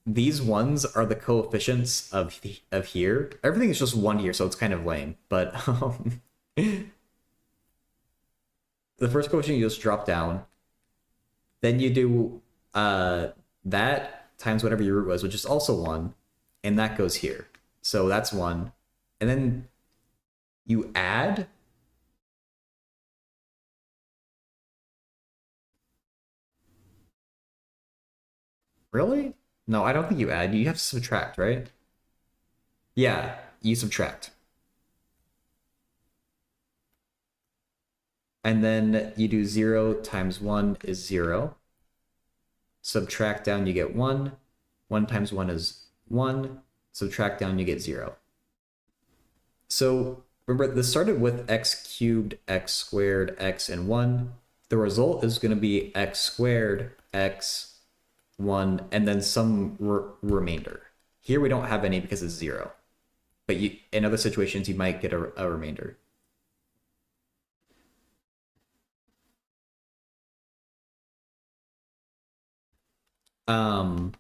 Speaker 1: these ones are the coefficients of here. Everything is just one here, so it's kind of lame. But the first coefficient you just drop down. Then you do that times whatever your root was, which is also one, and that goes here. So that's one. And then you add. Really? No, I don't think you add. You have to subtract, right? Yeah, you subtract. And then you do 0 times 1 is 0. Subtract down, you get 1. 1 times 1 is 1. Subtract down, you get 0. So remember, this started with x cubed, x squared, x, and 1. The result is going to be x squared, x, 1, and then some remainder. Here we don't have any because it's 0. But in other situations, you might get a remainder. Um,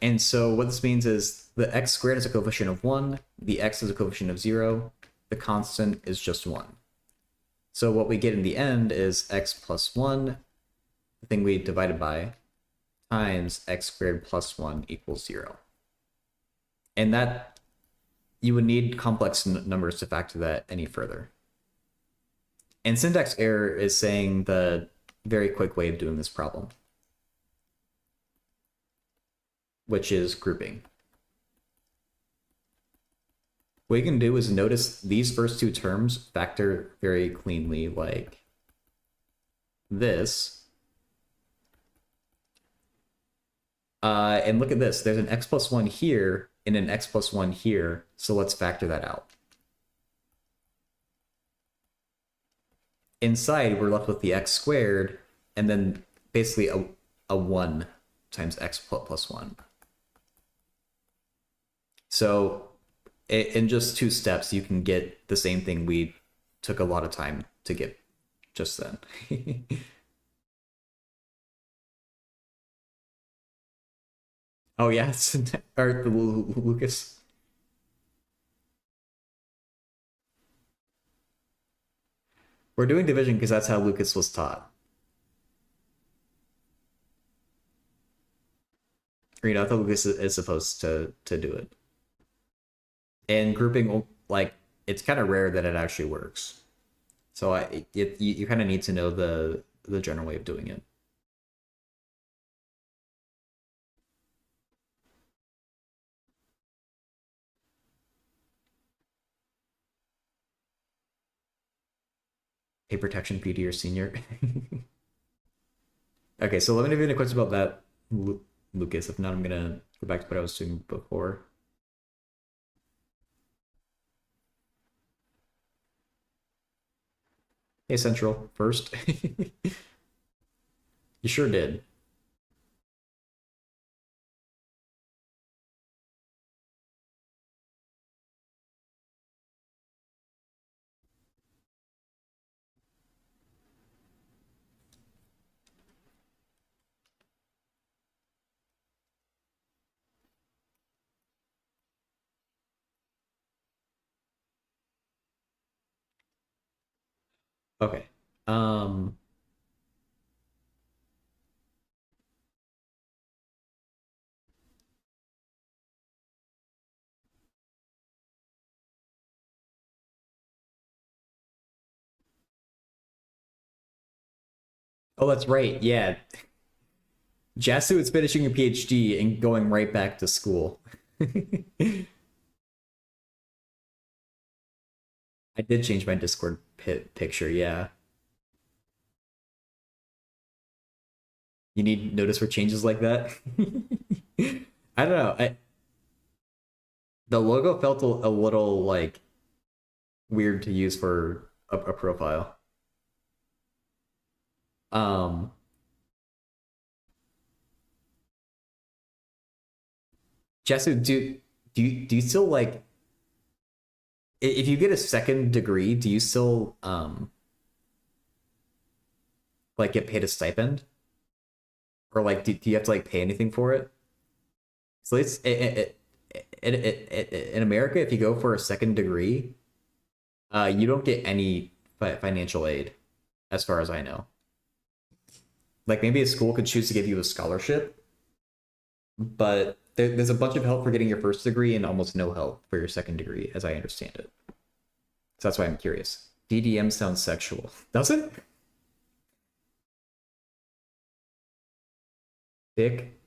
Speaker 1: and so what this means is the x squared is a coefficient of 1, the x is a coefficient of 0, the constant is just 1. So what we get in the end is x plus 1, the thing we divided by, times x squared plus 1 equals 0. And that, you would need complex numbers to factor that any further. And syntax error is saying the very quick way of doing this problem, which is grouping. What you can do is notice these first two terms factor very cleanly like this. And look at this. There's an x plus 1 here and an x plus 1 here. So let's factor that out. Inside, we're left with the x squared and then basically a 1 times x plus 1. So in just 2 steps, you can get the same thing we took a lot of time to get just then. Oh, yeah, or Lucas. We're doing division because that's how Lucas was taught. Or, I thought Lucas is supposed to do it. And grouping, like, it's kind of rare that it actually works. So you kind of need to know the general way of doing it. Pay protection fee to your senior. Okay, so let me know if you have any questions about that, Lucas. If not, I'm gonna go back to what I was doing before. Hey, Central, first. You sure did. Okay. Um, oh, that's right. Yeah. Jasu is finishing a PhD and going right back to school. I did change my Discord picture, yeah. You need notice for changes like that? I don't know. The logo felt a little like weird to use for a profile. Um, Jesu, do you still like if you get a second degree, do you still like get paid a stipend? Or like do you have to like pay anything for it? So in America, if you go for a second degree, you don't get any financial aid, as far as I know. Like maybe a school could choose to give you a scholarship, but there's a bunch of help for getting your first degree and almost no help for your second degree, as I understand it. So that's why I'm curious. DDM sounds sexual, does it? Dick,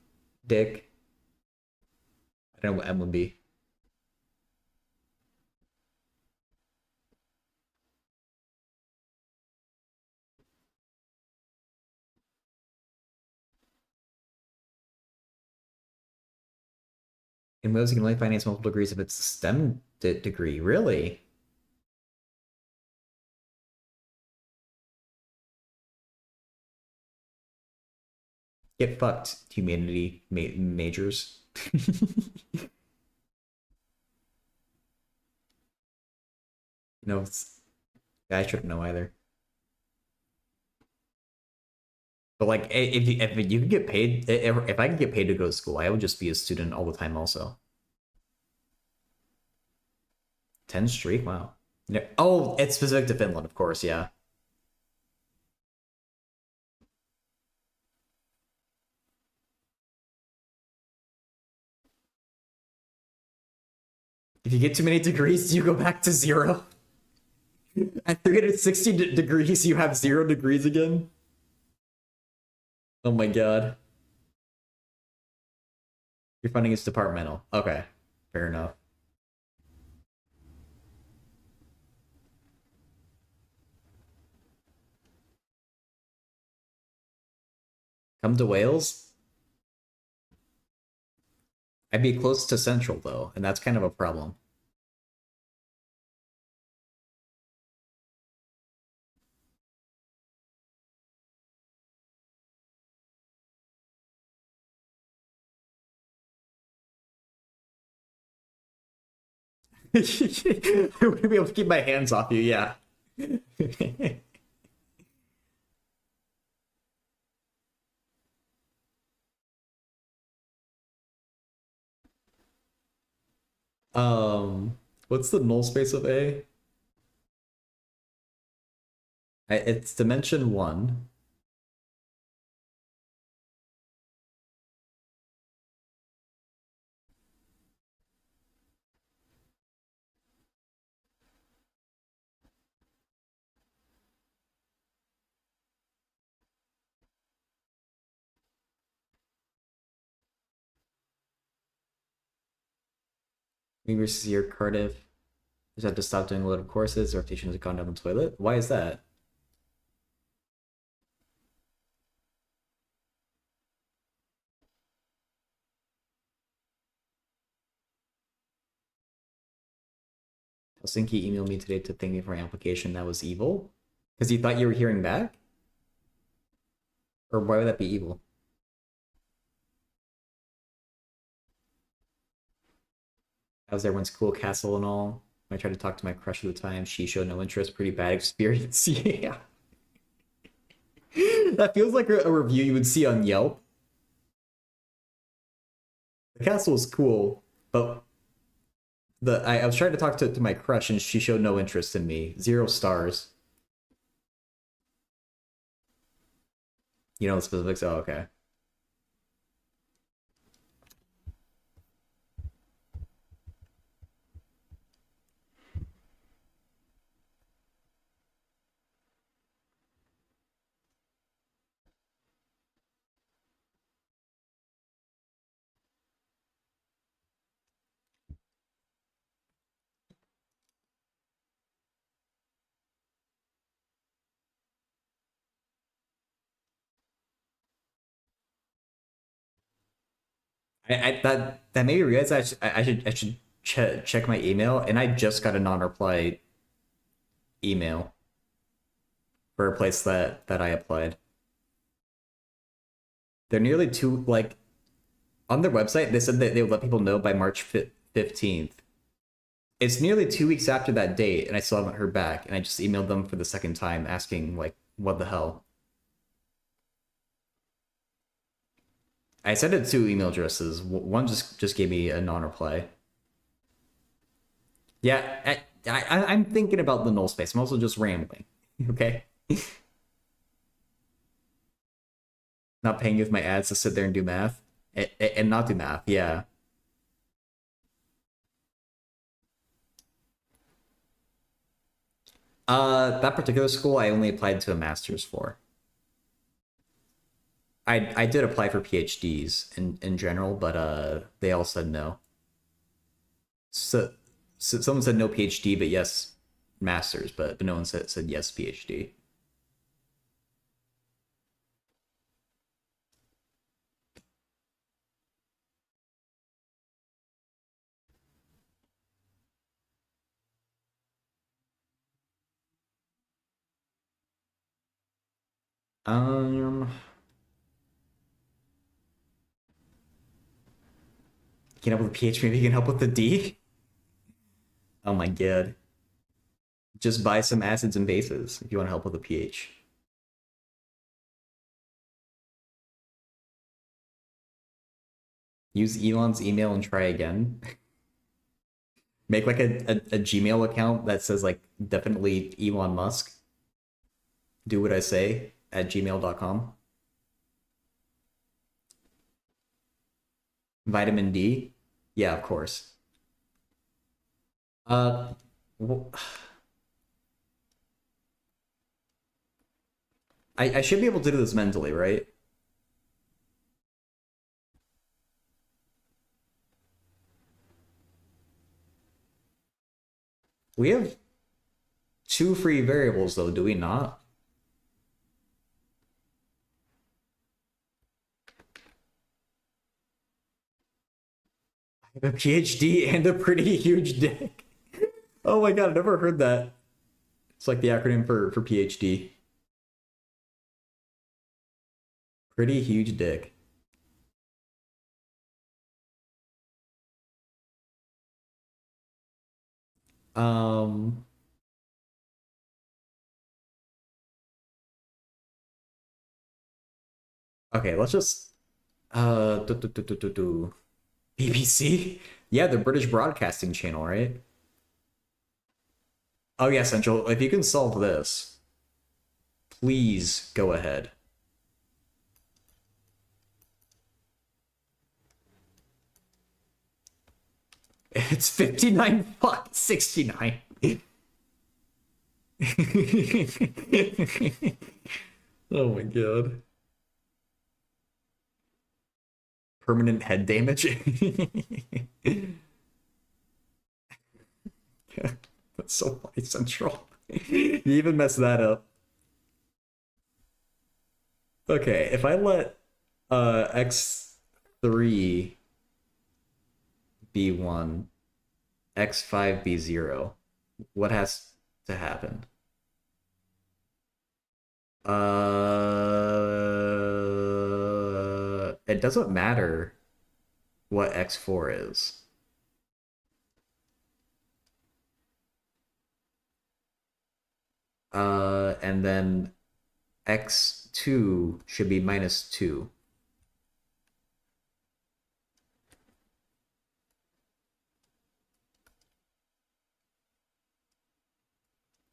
Speaker 1: dick. I don't know what M would be. In Wales, you can only finance multiple degrees if it's a STEM degree. Really? Get fucked, humanity majors. No, I shouldn't know either. But like, if you could get paid, if I could get paid to go to school, I would just be a student all the time. Also, 10 streak. Wow. No, oh, it's specific to Finland, of course. Yeah. If you get too many degrees, you go back to zero. At 360 degrees, you have 0 degrees again. Oh my god. Your funding is departmental. Okay, fair enough. Come to Wales. I'd be close to Central though, and that's kind of a problem. I wouldn't be able to keep my hands off you. Yeah. What's the null space of A? It's dimension one. Me versus your Cardiff. Just have to stop doing a lot of courses. Rotation has gone down the toilet. Why is that? Helsinki emailed me today to thank me for my application. That was evil. Because you thought you were hearing back? Or why would that be evil? I was there once, cool castle and all. I tried to talk to my crush at the time. She showed no interest. Pretty bad experience. Yeah. That feels like a review you would see on Yelp. The castle is cool, but I was trying to talk to my crush and she showed no interest in me. 0 stars. You know the specifics? Oh, okay. That made me realize I should check my email, and I just got a non-reply email for a place that I applied. They're nearly two like on their website. They said that they would let people know by March 15th. It's nearly 2 weeks after that date, and I still haven't heard back. And I just emailed them for the second time, asking like, "What the hell?" I sent it to email addresses. One just gave me a non-reply. Yeah, I'm thinking about the null space. I'm also just rambling. Okay, not paying you with my ads to sit there and do math and not do math. Yeah. That particular school I only applied to a master's for. I did apply for PhDs in general, but they all said no. So, so someone said no PhD, but yes masters, but no one said yes PhD. Um, you can help with the PH, maybe you can help with the D. Oh my god. Just buy some acids and bases if you want to help with the pH. Use Elon's email and try again. Make like a Gmail account that says like definitely Elon Musk. Do what I say at gmail.com. Vitamin D. Yeah, of course. Uh, I should be able to do this mentally, right? We have two free variables though, do we not? I have a PhD and a pretty huge dick. Oh my god, I never heard that. It's like the acronym for PhD. Pretty huge dick. Um. Okay, let's just BBC. Yeah, the British Broadcasting Channel, right? Oh yeah, Central. If you can solve this, please go ahead. It's 59 fuck 69. Oh my god. Permanent head damage. That's so funny, Central. You even messed that up. Okay, if I let x3 be 1, x5 be 0, what has to happen? It doesn't matter what x4 is. And then x2 should be -2.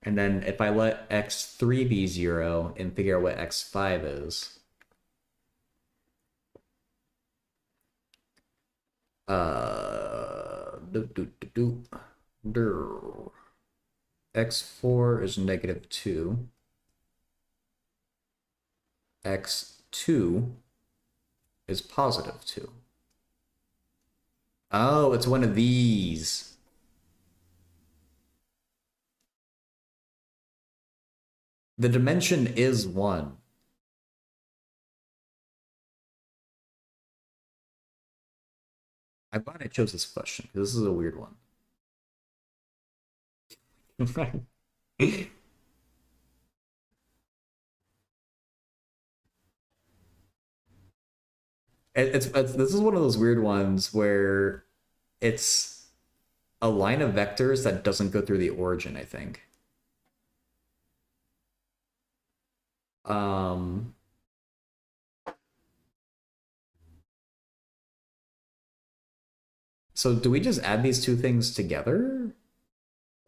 Speaker 1: And then if I let x3 be 0 and figure out what x5 is, Do, do, do, do. Do. X4 is -2. X2 is +2. Oh, it's one of these. The dimension is 1. I'm glad I chose this question because this is a weird one. It's this is one of those weird ones where it's a line of vectors that doesn't go through the origin, I think. Um, so do we just add these two things together?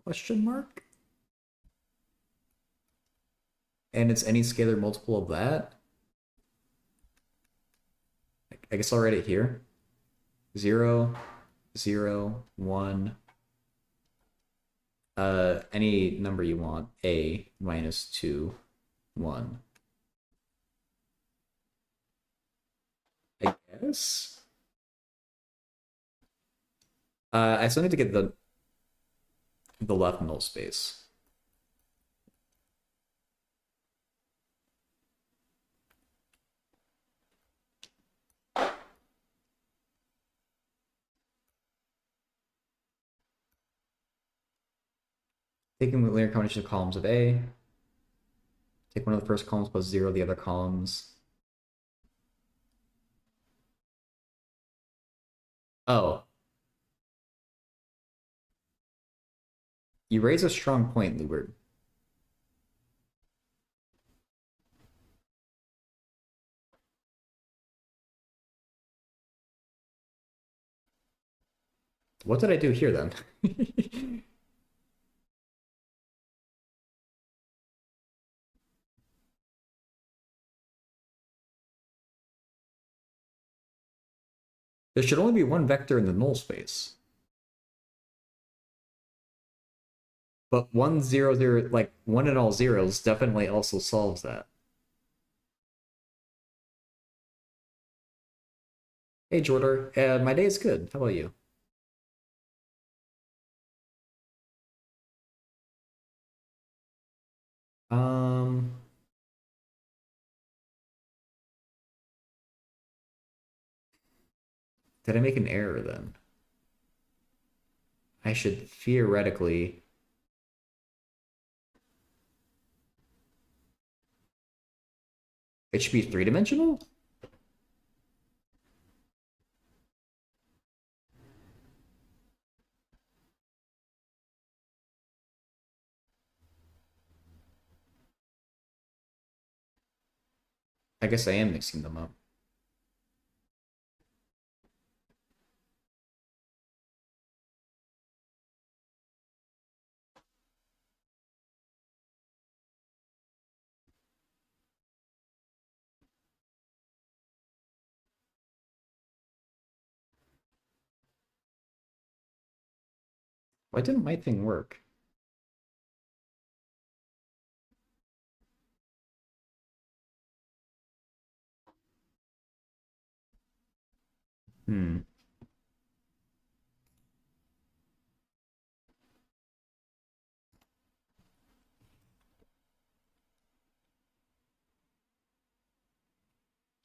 Speaker 1: Question mark? And it's any scalar multiple of that? I guess I'll write it here. 0, 0, 1. Any number you want. A -2, 1. I guess. I still need to get the left null space. Taking the linear combination of columns of A. Take one of the first columns plus 0 of the other columns. Oh. You raise a strong point, Lubert. What did I do here then? There should only be one vector in the null space. But 1, 0, 0, like 1 and all zeros definitely also solves that. Hey, Jordan. My day is good. How about you? Um, did I make an error then? I should theoretically. It should be three-dimensional? I guess I am mixing them up. Why didn't my thing work? Hmm.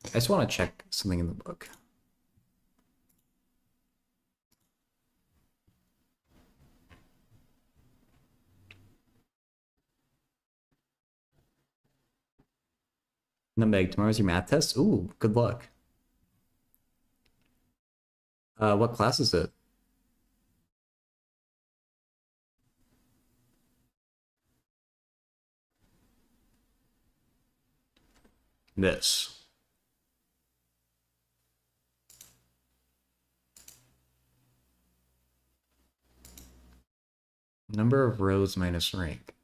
Speaker 1: I just want to check something in the book. Meg, tomorrow's your math test? Ooh, good luck. What class is it? This. Number of rows minus rank.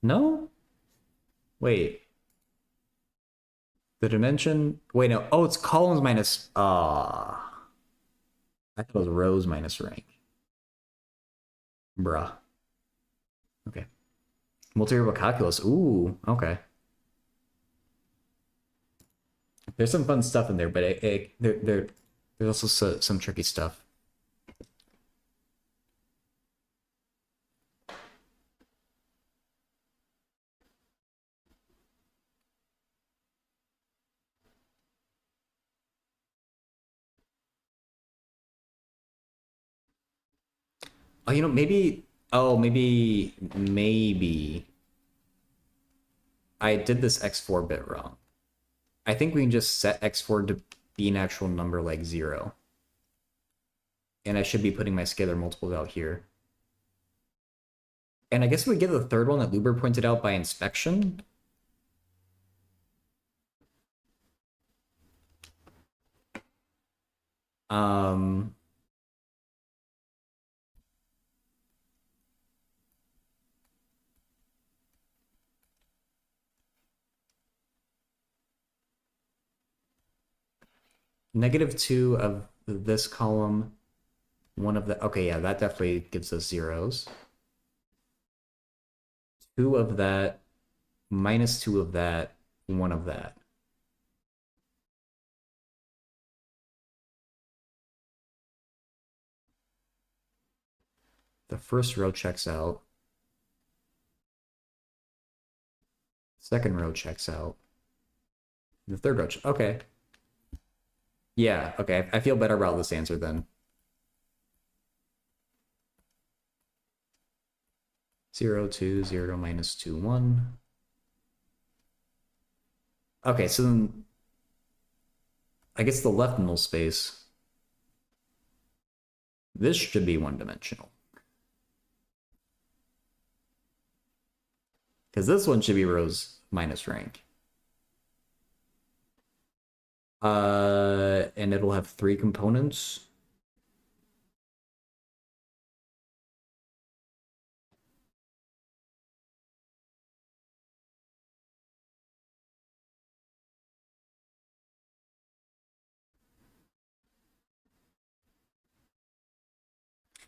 Speaker 1: No? Wait. The dimension. Wait, no. Oh, it's columns minus. Ah. I thought it was rows minus rank. Bruh. Okay. Multivariable calculus. Ooh, okay. There's some fun stuff in there, but there's also some tricky stuff. Oh, maybe. Oh, maybe I did this x4 bit wrong. I think we can just set x4 to be an actual number like 0. And I should be putting my scalar multiples out here. And I guess we get the third one that Luber pointed out by inspection. Um, -2 of this column, one of the, okay, yeah, that definitely gives us zeros. 2 of that, -2 of that, 1 of that. The first row checks out. Second row checks out. The third row, okay. Yeah, okay, I feel better about this answer then. 0, 2, 0, -2, 1. Okay, so then I guess the left null space, this should be one-dimensional. Because this one should be rows minus rank. And it'll have 3 components.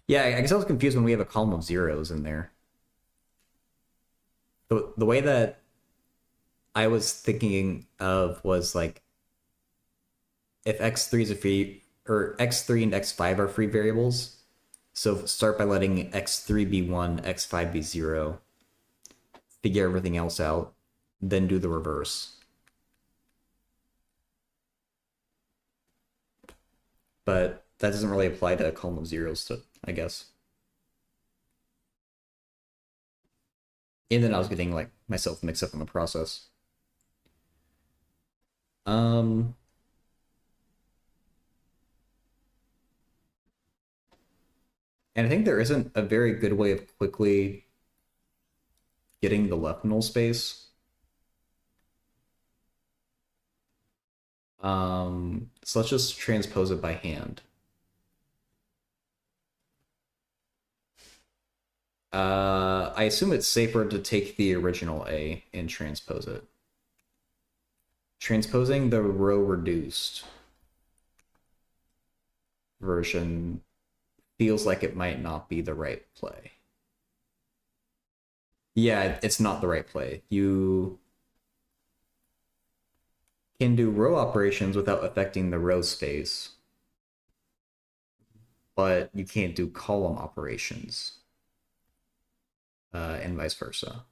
Speaker 1: Yeah, I guess I was confused when we have a column of zeros in there. The way that I was thinking of was like if x3 is a free, or x3 and x5 are free variables, so start by letting x3 be 1, x5 be 0, figure everything else out, then do the reverse. But that doesn't really apply to a column of zeros, I guess. And then I was getting like myself mixed up in the process. Um, and I think there isn't a very good way of quickly getting the left null space. So let's just transpose it by hand. I assume it's safer to take the original A and transpose it. Transposing the row reduced version feels like it might not be the right play. Yeah, it's not the right play. You can do row operations without affecting the row space, but you can't do column operations, and vice versa.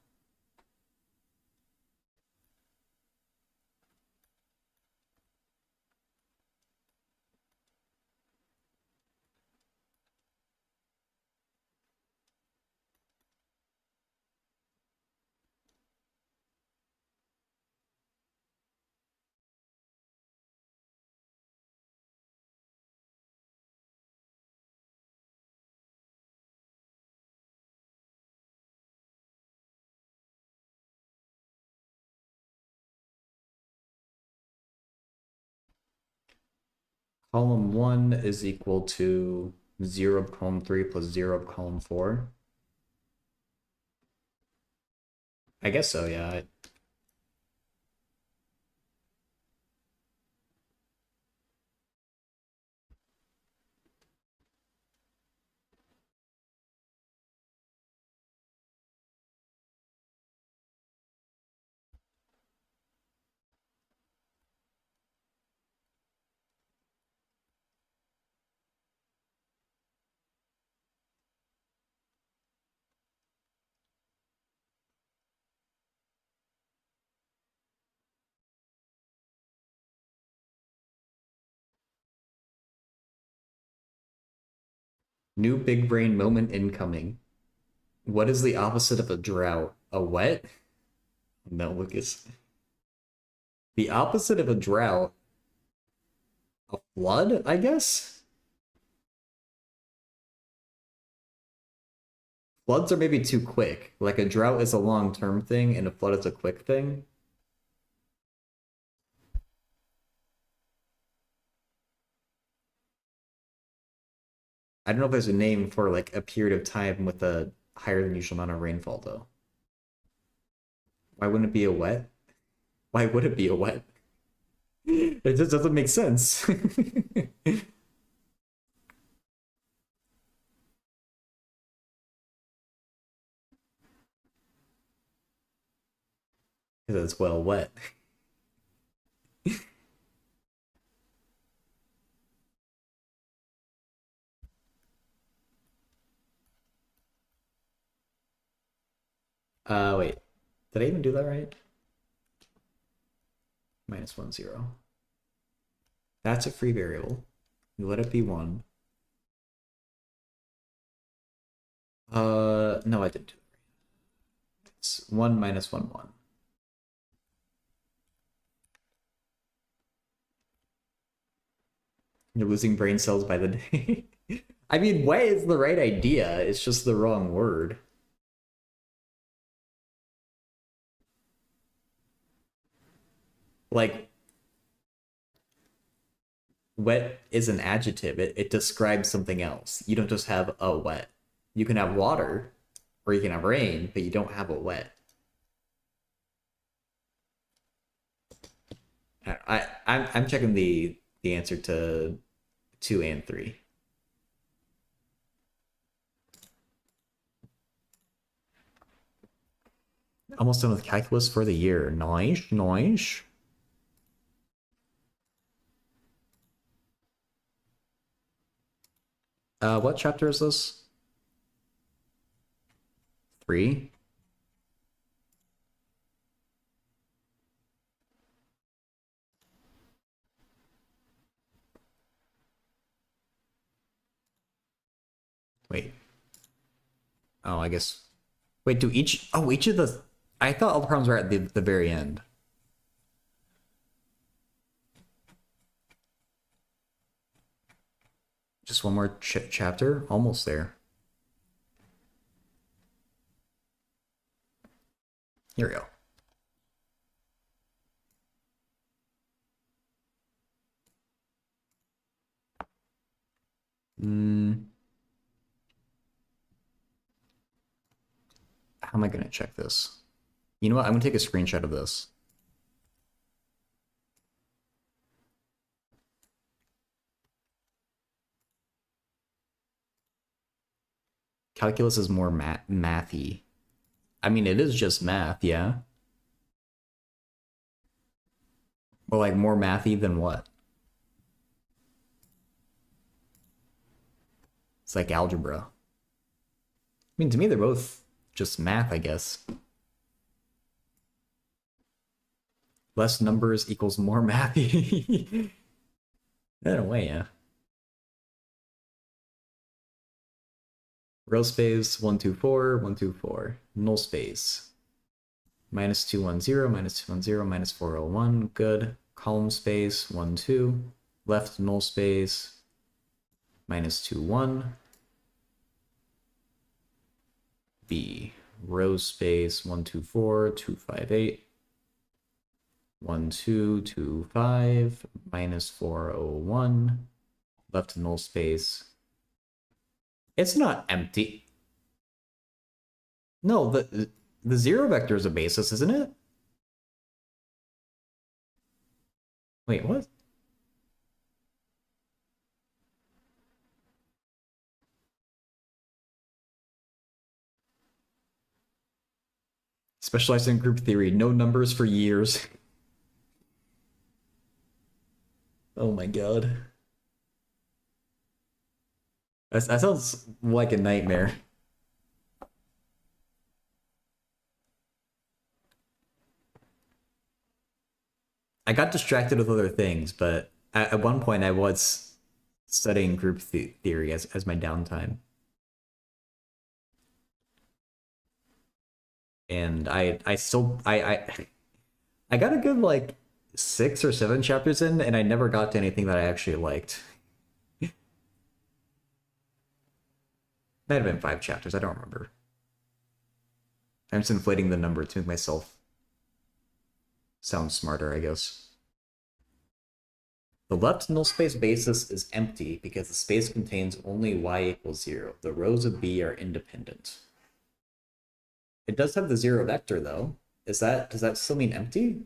Speaker 1: Column 1 is equal to 0 of column 3 plus 0 of column 4. I guess so, yeah. New big brain moment incoming. What is the opposite of a drought? A wet? No, Lucas. The opposite of a drought? A flood, I guess? Floods are maybe too quick. Like a drought is a long-term thing and a flood is a quick thing. I don't know if there's a name for like a period of time with a higher than usual amount of rainfall though. Why wouldn't it be a wet? Why would it be a wet? It just doesn't make sense. Because it's well wet. Wait. Did I even do that right? -1, 0. That's a free variable. You let it be 1. No, I didn't do it right. It's 1 minus 1, 1. You're losing brain cells by the day. I mean, wet is the right idea. It's just the wrong word. Like, wet is an adjective. It describes something else. You don't just have a wet. You can have water, or you can have rain, but you don't have a wet. I'm checking the answer to 2 and 3. Almost done with calculus for the year. Nice, nice. What chapter is this? 3? Wait. Oh, I guess. Wait, do each... Oh, each of the... I thought all the problems were at the very end. Just one more chapter? Almost there. Here we go. How am I going to check this? You know what? I'm going to take a screenshot of this. Calculus is more mathy. I mean, it is just math, yeah. Or like more mathy than what? It's like algebra. I mean, to me, they're both just math, I guess. Less numbers equals more mathy. In a way, yeah. Row space 1, 2, 4, 1, 2, 4. Null space. -2, 1, 0, -2, 1, 0, -4, 0, 1. Good. Column space 1, 2. Left null space -2, 1. B. Row space 1, 2, 4, 2, 5, 8. 1, 2, 2, 5, -4, 0, 1. Left null space. It's not empty. No, the zero vector is a basis, isn't it? Wait, what? Specialized in group theory, no numbers for years. Oh my god. That sounds like a nightmare. I got distracted with other things, but at one point I was studying group theory as my downtime. and I got a good like 6 or 7 chapters in, and I never got to anything that I actually liked. Might have been 5 chapters. I don't remember. I'm just inflating the number to make myself sound smarter, I guess. The left null space basis is empty because the space contains only y equals 0. The rows of B are independent. It does have the 0 vector though. Does that still mean empty?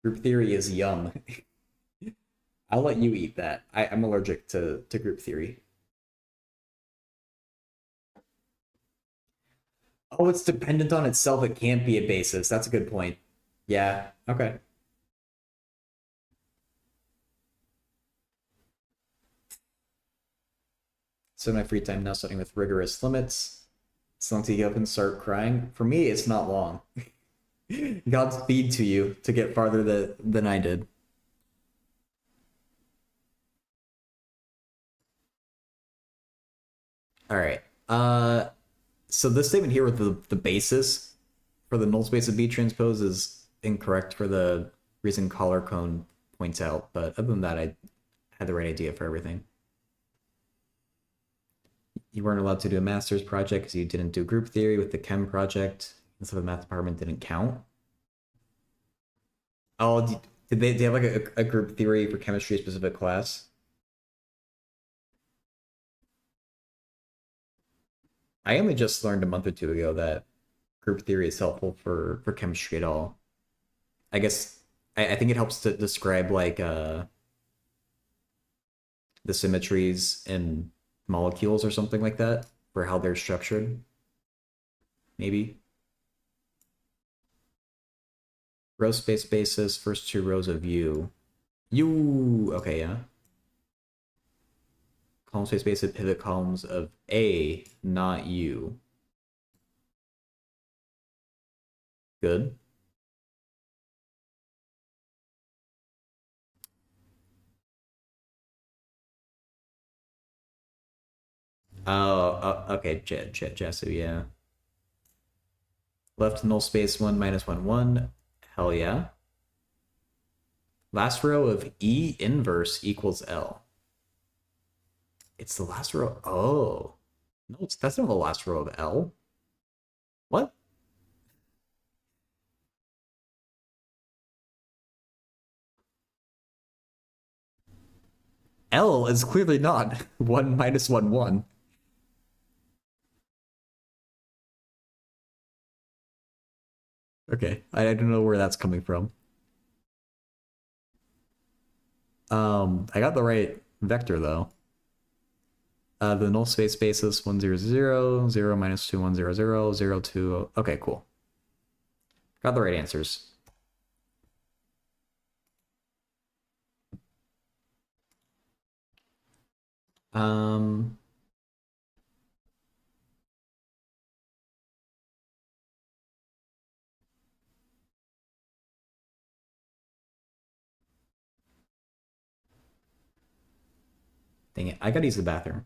Speaker 1: Group theory is yum. I'll let you eat that. I'm allergic to group theory. Oh, it's dependent on itself. It can't be a basis. That's a good point. Yeah. Okay. So my free time now starting with rigorous limits. As long as you get up and start crying. For me, it's not long. Godspeed to you to get farther than I did. All right. So this statement here with the basis for the null space of B transpose is incorrect for the reason collar cone points out, but other than that, I had the right idea for everything. You weren't allowed to do a master's project because you didn't do group theory with the chem project, and so the math department didn't count. Oh, did they have like a group theory for chemistry specific class? I only just learned a month or two ago that group theory is helpful for chemistry at all. I guess I think it helps to describe like the symmetries in molecules or something like that for how they're structured. Maybe row space basis, first 2 rows of U. U. Okay, yeah. Column space basis, pivot columns of A, not U. Good. Oh, okay, Jesu, yeah. Left null space 1 minus 1 1. Hell yeah. Last row of E inverse equals L. It's the last row. Oh. No, that's not the last row of L. What? L is clearly not 1 minus 1 1. Okay, I don't know where that's coming from. I got the right vector though. The null space basis 1 0 0 0 minus 2 1 0 0 0 2. Okay, cool. Got the right answers. Um, Dang it, I gotta use the bathroom.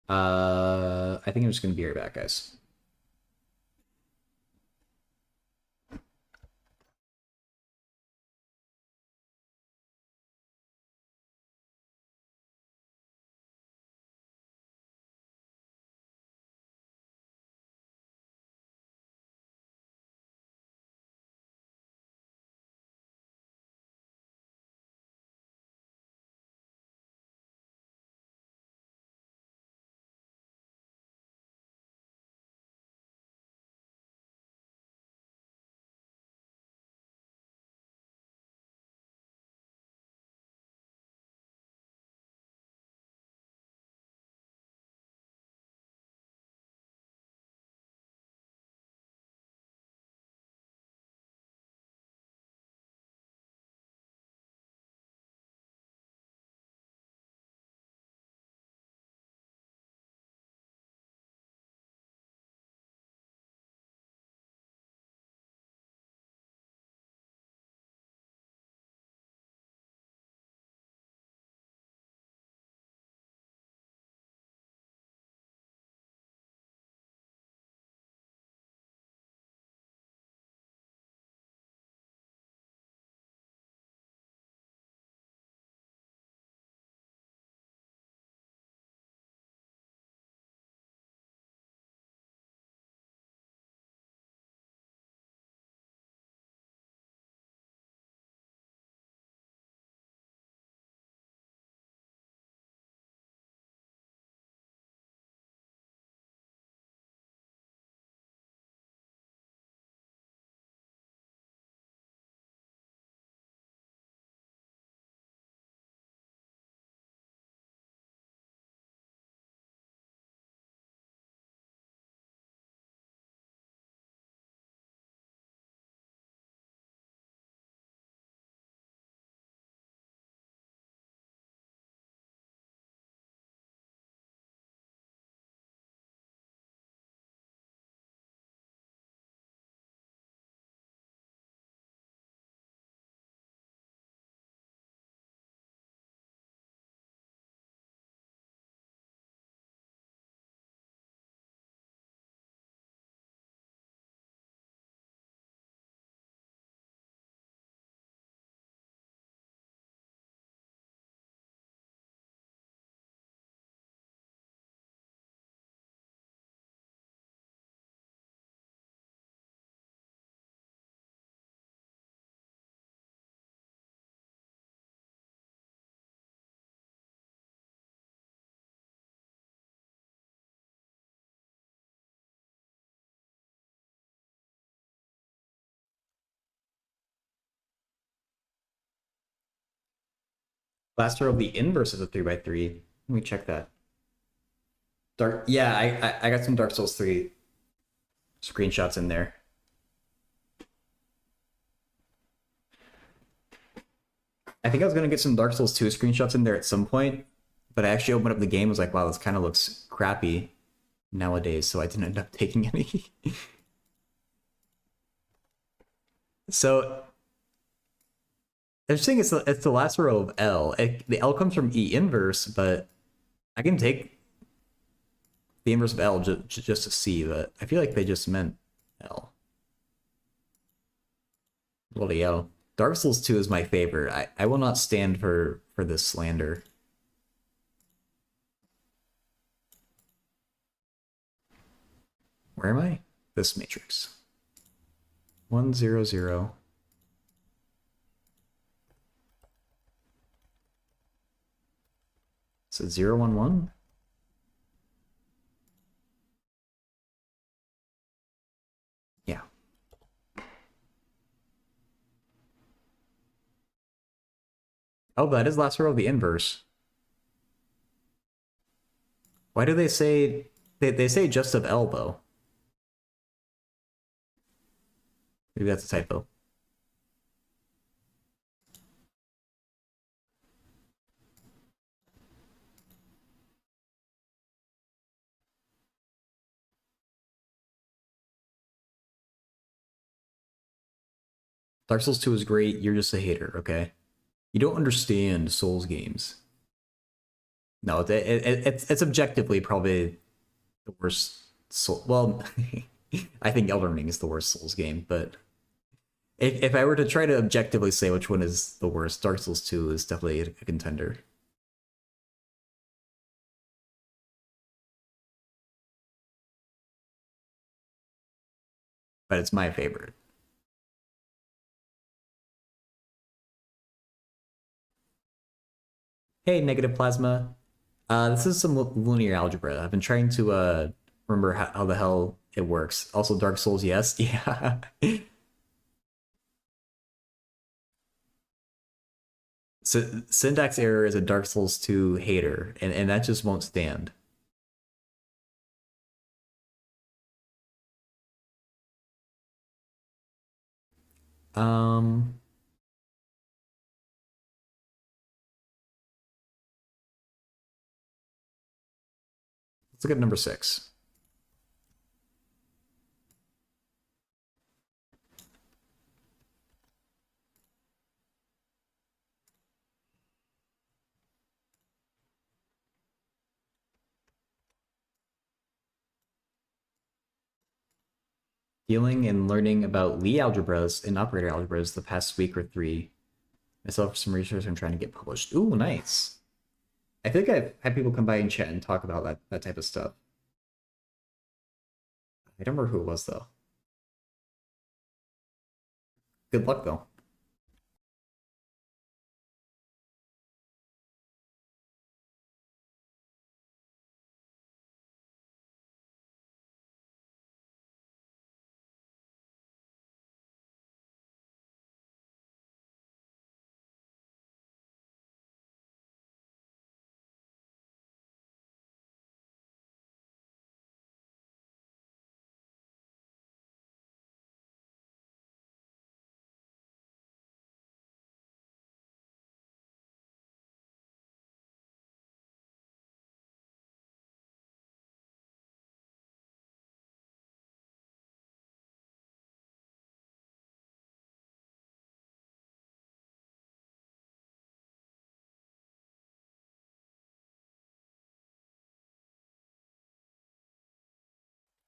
Speaker 1: I think I'm just gonna be right back, guys. Last row of the inverse is a 3x3. Let me check that. Dark. Yeah, I got some Dark Souls 3 screenshots in there. I think I was gonna get some Dark Souls 2 screenshots in there at some point, but I actually opened up the game and was like, wow, this kind of looks crappy nowadays, so I didn't end up taking any. So interesting, it's the last row of L. The L comes from E inverse, but I can take the inverse of L just to see, but I feel like they just meant L. Bloody hell. Dark Souls 2 is my favorite. I will not stand for this slander. Where am I? This matrix. 1, 0, 0. So 0, 1, 1? Yeah. Oh, that is last row of the inverse. Why do they say... They say just of L, though. Maybe that's a typo. Dark Souls 2 is great. You're just a hater, okay? You don't understand Souls games. No, it's objectively probably the worst Soul. Well, I think Elden Ring is the worst Souls game, but if I were to try to objectively say which one is the worst, Dark Souls 2 is definitely a contender. But it's my favorite. Hey, Negative Plasma. This is some linear algebra. I've been trying to remember how the hell it works. Also, Dark Souls, yes. Yeah. So, syntax error is a Dark Souls 2 hater, and that just won't stand. Um, let's look at number 6. Dealing and learning about Lie algebras and operator algebras the past week or 3. Myself for some research I'm trying to get published. Ooh, nice. I think I've had people come by and chat and talk about that type of stuff. I don't remember who it was though. Good luck though.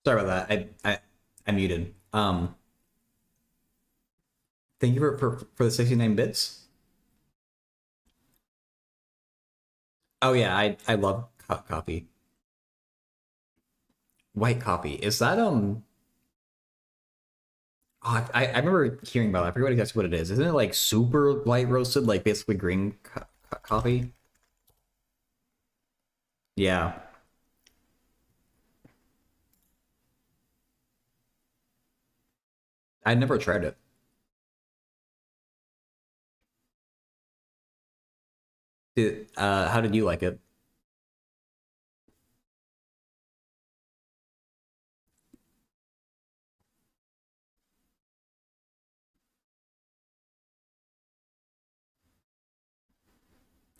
Speaker 1: Sorry about that. I muted. Thank you for the 69 bits. Oh yeah, I love coffee. White coffee. Is that oh, I remember hearing about it. I forget exactly what it is. Isn't it like super light roasted, like basically green coffee? Yeah. I never tried it. How did you like it?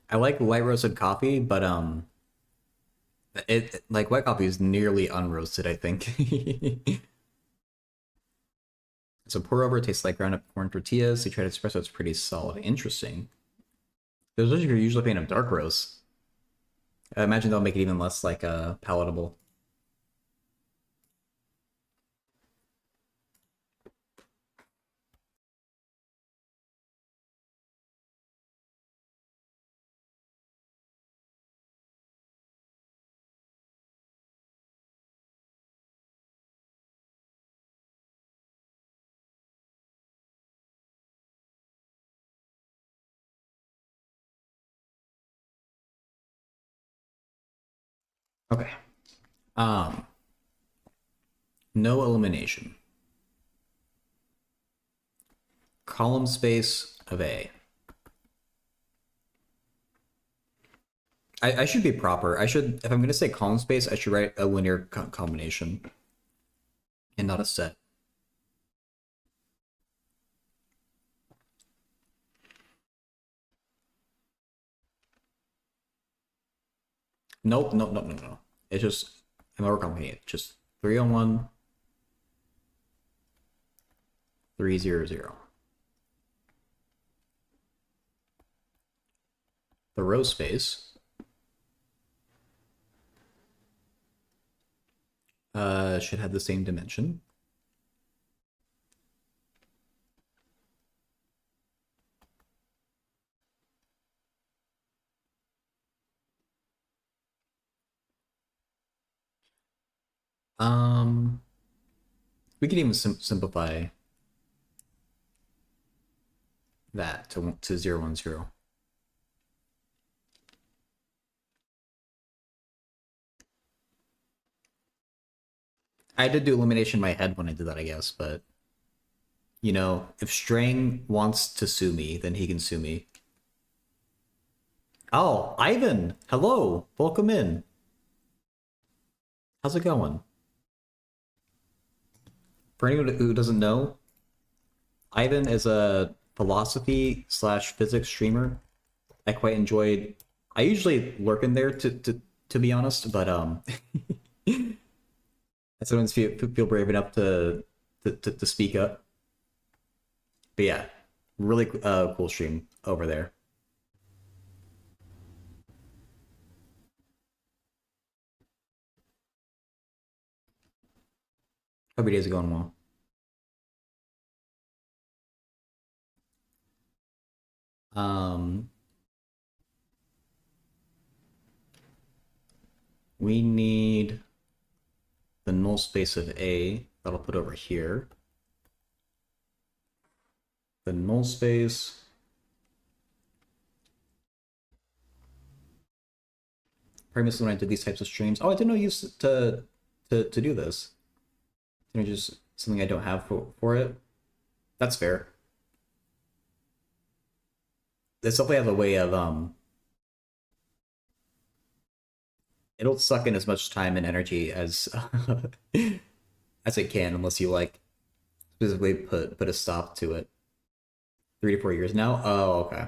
Speaker 1: I like light roasted coffee, but like white coffee is nearly unroasted, I think. So pour over tastes like ground up corn tortillas. They tried espresso, it's pretty solid. Interesting. Those are you're usually a fan of dark roast. I imagine they'll make it even less like palatable. Okay. Um, no elimination. Column space of A. I should be proper. I should, if I'm going to say column space, I should write a linear combination and not a set. Nope, nope, nope, no, no. It's just, I'm overcomplicating it. Just 301, 300. The row space should have the same dimension. Um, we can even simplify that to 010. I did do elimination in my head when I did that, I guess, but you know, if Strang wants to sue me, then he can sue me. Oh, Ivan, hello, welcome in. How's it going? For anyone who doesn't know, Ivan is a philosophy slash physics streamer. I quite enjoyed. I usually lurk in there to be honest, but I sometimes feel brave enough to speak up. But yeah, really cool stream over there. Hope your days are going well. Um, we need the null space of A that'll put over here. The null space. Previously when I did these types of streams. Oh, I didn't know you used to do this. You know, just something I don't have for it. That's fair. They definitely have a way of it'll suck in as much time and energy as as it can unless you like specifically put a stop to it. 3 to 4 years now. Oh, okay.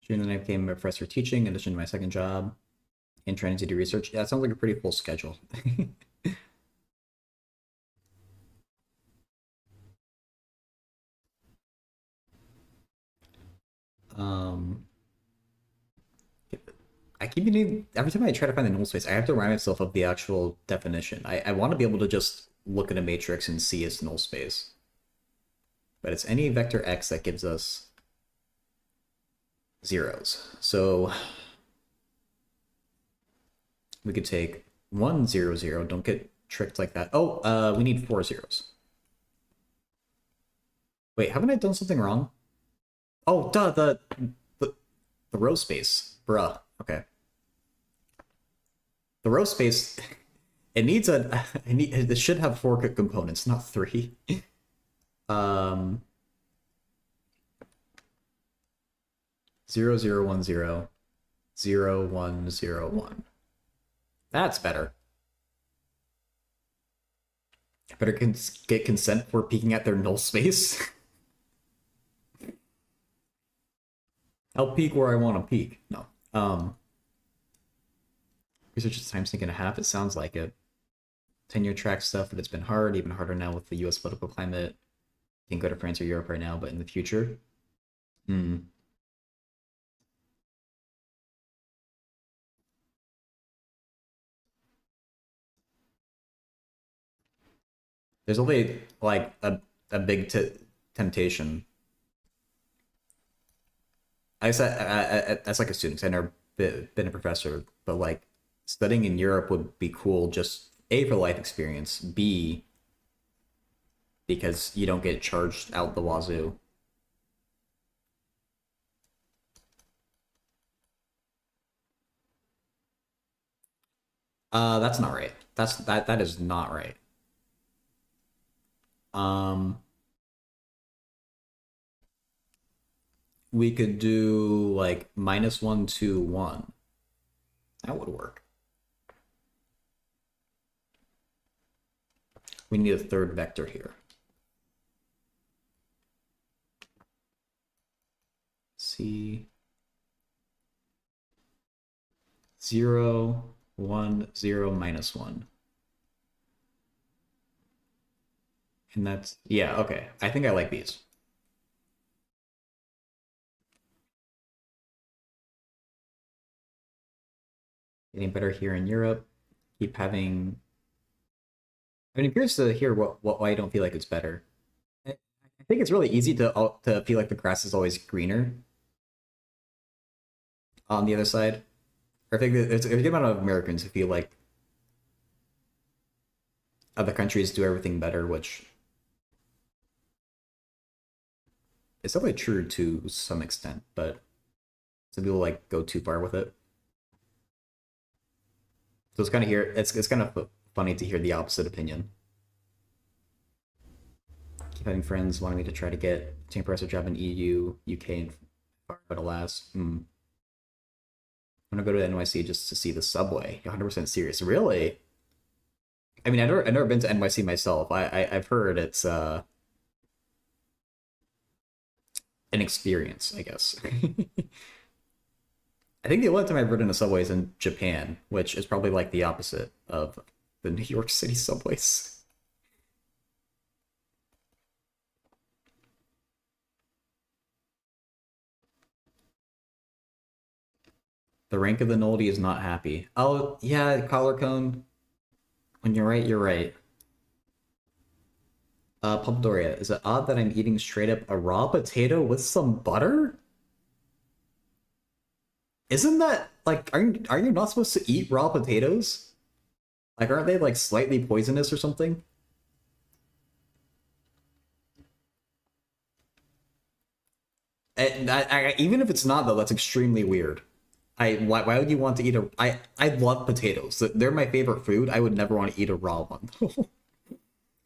Speaker 1: June then I became a professor teaching in addition to my second job and trying to do research. Yeah, that sounds like a pretty full schedule. um, I keep needing every time I try to find the null space, I have to remind myself of the actual definition. I want to be able to just look at a matrix and see its null space. But it's any vector x that gives us zeros. So we could take 1, 0, 0. Don't get tricked like that. Oh, we need 4 zeros. Wait, haven't I done something wrong? Oh, duh, the, the row space. Bruh. Okay. The row space It needs a it should have 4 components, not 3. Um 0 0 1 0 0 1 0 1. That's better. Better get consent for peeking at their null space. I'll peek where I want to peek. No. Research time sink and a half. It sounds like it. 10-year track stuff, but it's been hard, even harder now with the U.S. political climate. Can't go to France or Europe right now, but in the future. Hmm. There's only like a big temptation. I said that's like a student. 'Cause I've never been a professor, but like studying in Europe would be cool. Just A, for life experience. B, because you don't get charged out the wazoo. That's not right. That is not right. Um, we could do like -1 2 1. That would work. We need a third vector here. C 0 1 0 -1. And that's, yeah, okay. I think I like these. Getting better here in Europe. Keep having. I mean, I'm curious to hear why you don't feel like it's better. I think it's really easy to feel like the grass is always greener on the other side. Or I think that there's a good amount of Americans who feel like other countries do everything better, which is definitely true to some extent, but some people like go too far with it. So it's kind of here. It's kind of funny to hear the opposite opinion. Keep having friends wanting me to try to get team professor job in EU, UK, and far, but alas, I'm gonna go to NYC just to see the subway. 100% serious. Really? I mean, I've never been to NYC myself. I've heard it's an experience, I guess. I think the only time I've ridden a subway is in Japan, which is probably like the opposite of the New York City subways. The rank of the nullity is not happy. Oh, yeah, collar cone. When you're right, you're right. Pulpadoria, is it odd that I'm eating straight up a raw potato with some butter? Isn't that like are you not supposed to eat raw potatoes? Like aren't they like slightly poisonous or something? And even if it's not though, that's extremely weird. Why would you want to eat a I love potatoes. They're my favorite food. I would never want to eat a raw one.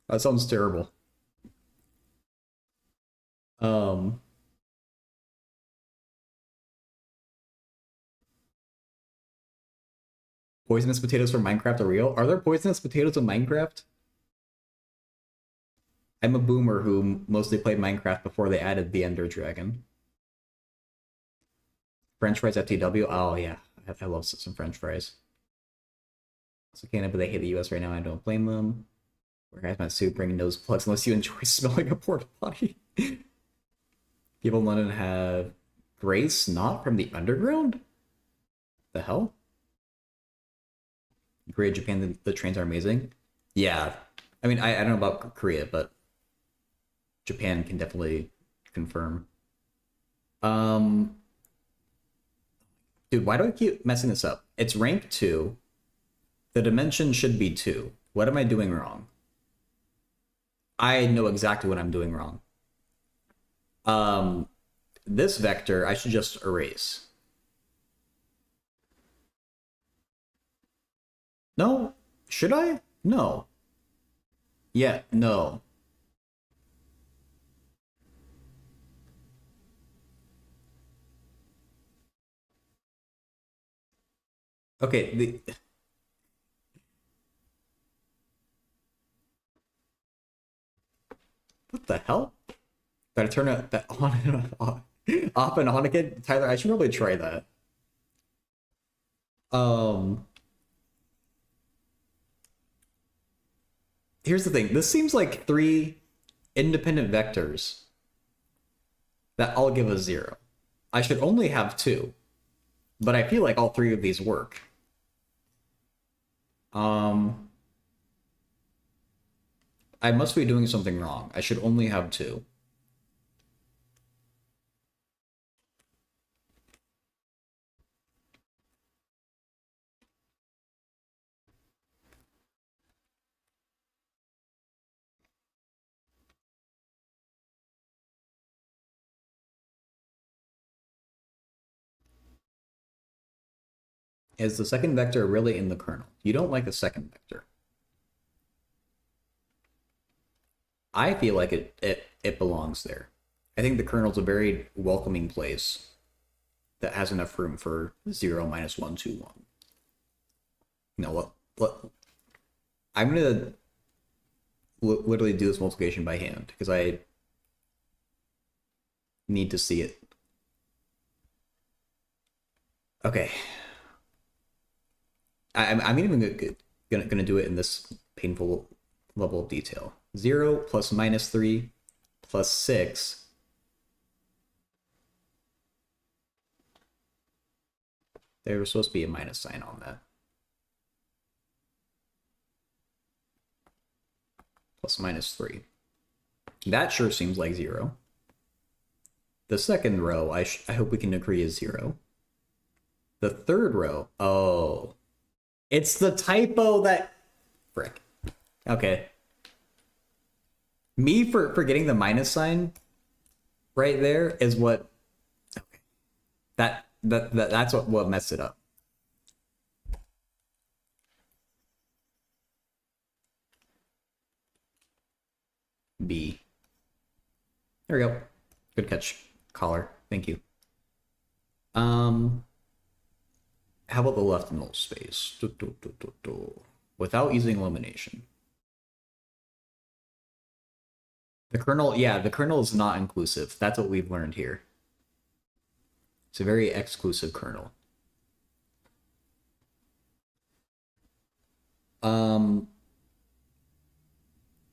Speaker 1: That sounds terrible. Um Poisonous potatoes from Minecraft are real? Are there poisonous potatoes in Minecraft? I'm a boomer who mostly played Minecraft before they added the Ender Dragon. French fries FTW? Oh yeah, I love some French fries. So Canada, but they hate the US right now. I don't blame them. Where guys my soup bring nose plugs unless you enjoy smelling a porta potty. People in London have Grace not from the underground? The hell? Korea, Japan, the trains are amazing. Yeah. I mean, I don't know about Korea, but Japan can definitely confirm. Um, Dude, why do I keep messing this up? It's rank 2. The dimension should be 2. What am I doing wrong? I know exactly what I'm doing wrong. Um, this vector I should just erase. No, Should I? No. Yeah, no. Okay, what the hell? Did I turn it that on and off and on again? Tyler, I should probably try that. Um, Here's the thing. This seems like three independent vectors that all give us 0. I should only have 2, but I feel like all 3 of these work. I must be doing something wrong. I should only have 2. Is the second vector really in the kernel? You don't like the second vector. I feel like it belongs there. I think the kernel's a very welcoming place that has enough room for 0, -1, 2, 1. You know what? I'm gonna literally do this multiplication by hand because I need to see it. Okay. I'm even gonna do it in this painful level of detail. 0 plus -3 plus 6. There was supposed to be a minus sign on that. Plus -3. That sure seems like 0. The second row, I hope we can agree, is 0. The third row, oh. It's the typo that... Frick. Okay. Me for getting the minus sign right there is what... Okay. That's what messed it up. B. There we go. Good catch, caller. Thank you. How about the left null space? Without using elimination. The kernel, yeah, the kernel is not inclusive. That's what we've learned here. It's a very exclusive kernel.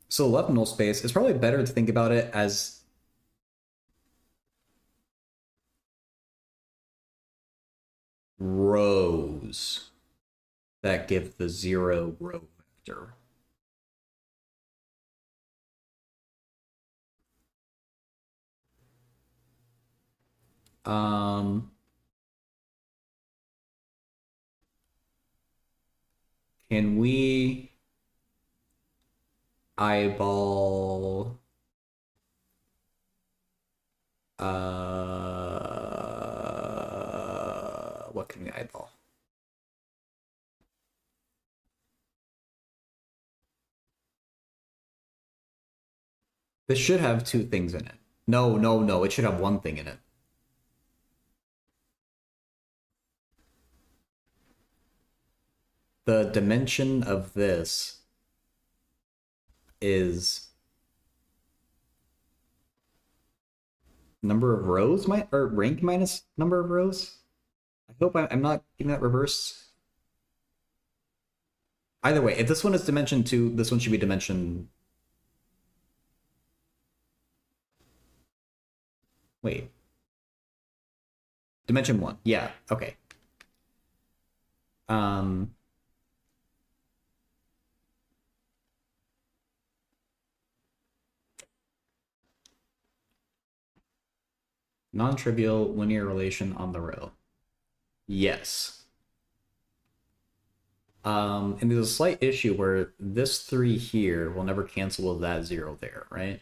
Speaker 1: So left null space, it's probably better to think about it as rows that give the 0 row vector. Can we eyeball what can we eyeball? This should have 2 things in it. No, it should have 1 thing in it. The dimension of this is number of rows, or rank minus number of rows. I hope I'm not getting that reversed. Either way, if this one is dimension 2, this one should be dimension... Wait. Dimension 1. Yeah, okay. Non-trivial linear relation on the row. Yes. And there's a slight issue where this 3 here will never cancel with that 0 there, right?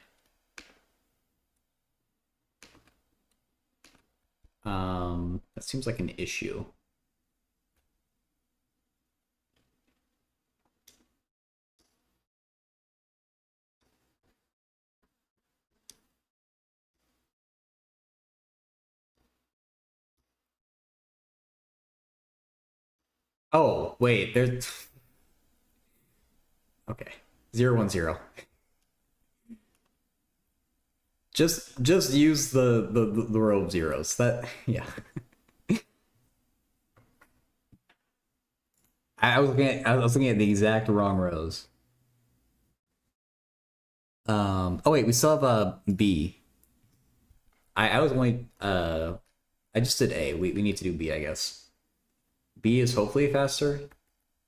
Speaker 1: That seems like an issue. Oh, wait, there's okay. 0, 1, 0. Just use the row of zeros. That yeah. I was looking at the exact wrong rows. Oh wait, we still have a B. I was only I just did A. We need to do B, I guess. B is hopefully faster.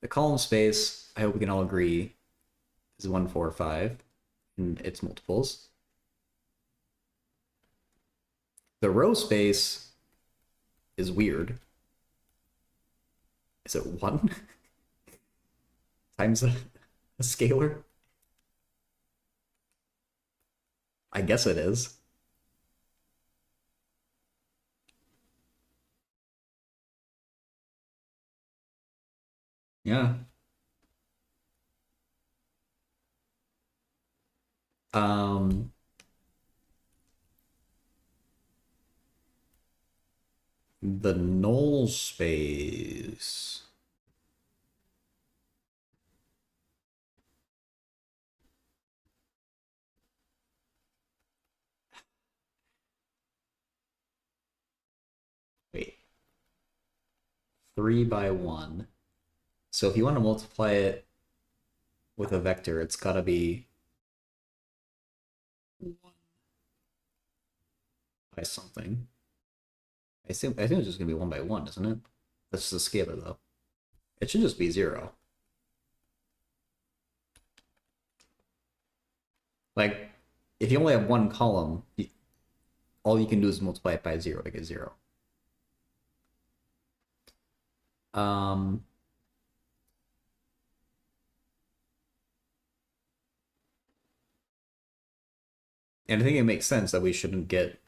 Speaker 1: The column space, I hope we can all agree, is 1, 4, 5, and its multiples. The row space is weird. Is it 1 times a scalar? I guess it is. Yeah. Um, the null space. Wait, 3 by 1. So if you want to multiply it with a vector, it's got to be 1 by something. I think it's just gonna be 1 by 1, isn't it? That's just a scalar though. It should just be 0. Like, if you only have one column, all you can do is multiply it by 0 to get 0. Um, and I think it makes sense that we shouldn't get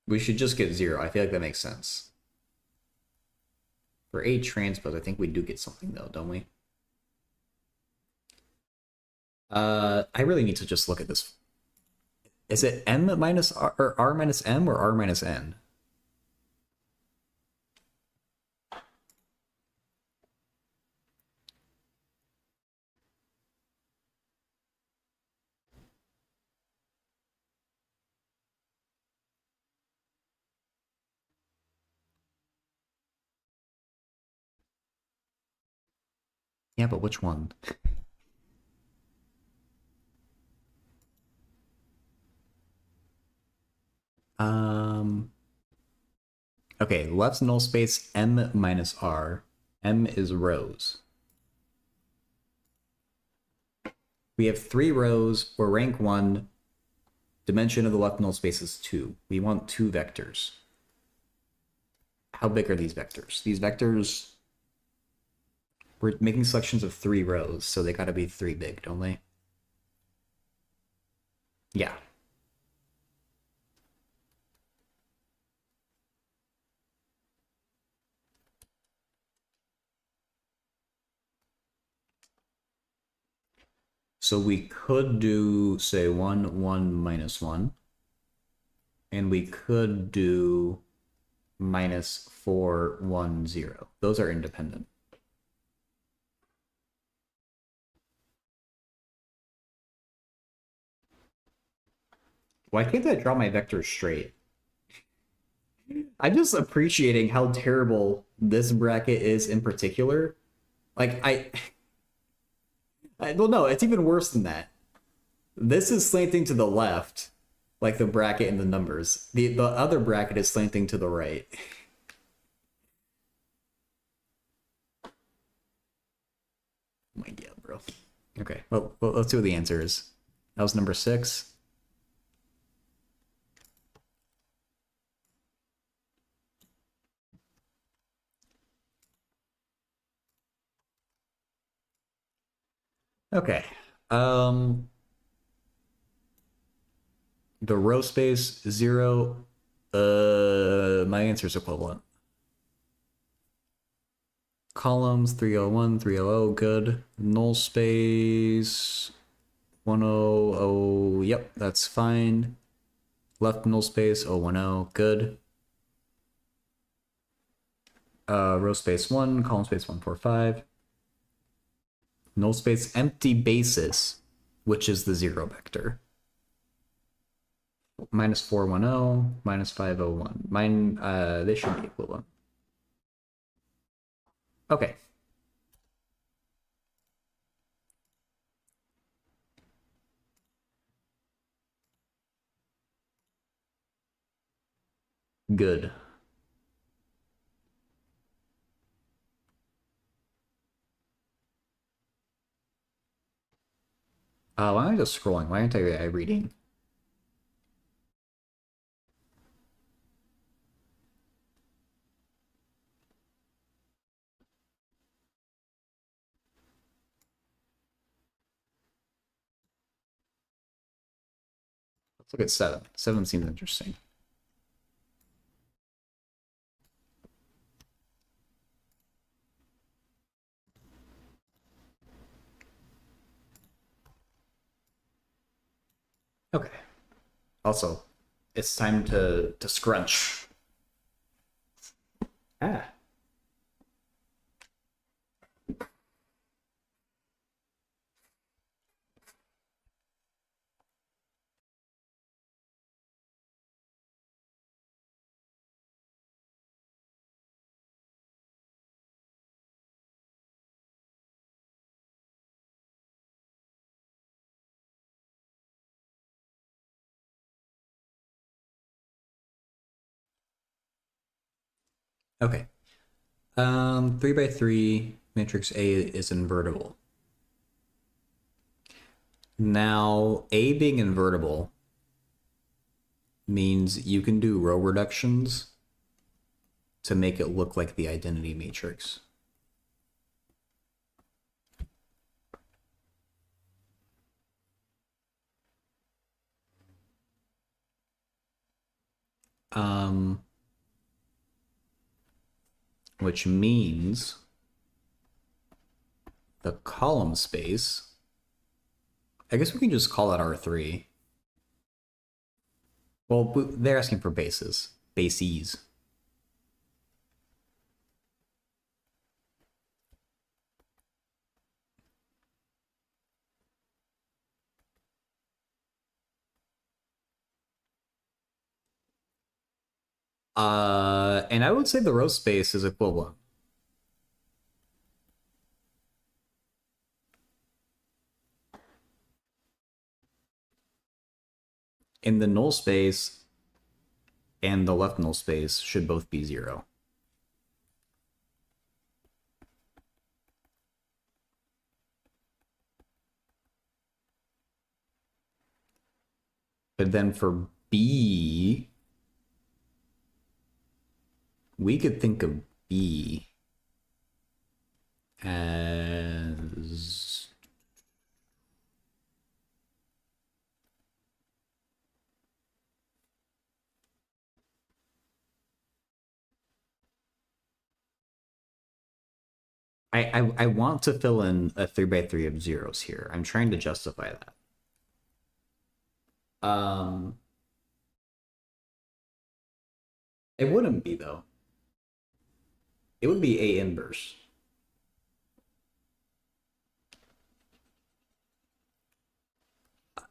Speaker 1: we should just get 0. I feel like that makes sense. For A transpose, I think we do get something though, don't we? I really need to just look at this. Is it m minus r, or r minus m, or r minus n? Yeah, but which one? Um, okay, left's null space m minus r. M is rows. We have 3 rows. We're rank 1. Dimension of the left null space is 2. We want 2 vectors. How big are these vectors? These vectors, we're making selections of 3 rows, so they gotta be 3 big, don't they? Yeah. So we could do, say, 1, 1, minus 1. And we could do minus 4, 1, 0. Those are independent. Why can't I draw my vectors straight? I'm just appreciating how terrible this bracket is in particular. Like, well, no, it's even worse than that. This is slanting to the left, like the bracket and the numbers. The other bracket is slanting to the right. Oh my god, bro. Okay, well, let's see what the answer is. That was number 6. Okay. The row space 0. My answer is equivalent. Columns 301, 300, good. Null space 100, yep, that's fine. Left null space, 010, good. Row space 1, column space 145. Null space empty basis, which is the 0 vector. Minus 410, minus 501. Mine, they should be equivalent. Okay. Good. Why am I just scrolling? Why aren't I reading? Let's look at 7. 7 seems interesting. Okay. Also, it's time to scrunch. Ah. Okay. 3 by 3 matrix A is invertible. Now, A being invertible means you can do row reductions to make it look like the identity matrix. Which means the column space, I guess we can just call it R3. Well, they're asking for bases. Bases. And I would say the row space is equivalent. In the null space and the left null space should both be 0. But then for B, we could think of B as I want to fill in a 3 by 3 of zeros here. I'm trying to justify that. It wouldn't be though. It would be A inverse.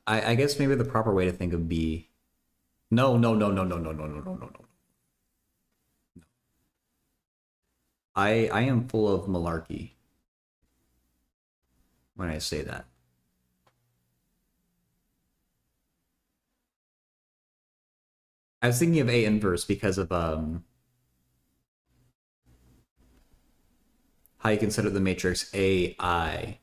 Speaker 1: I guess maybe the proper way to think of B. No. I am full of malarkey when I say that. I was thinking of A inverse because of how you can set up the matrix AI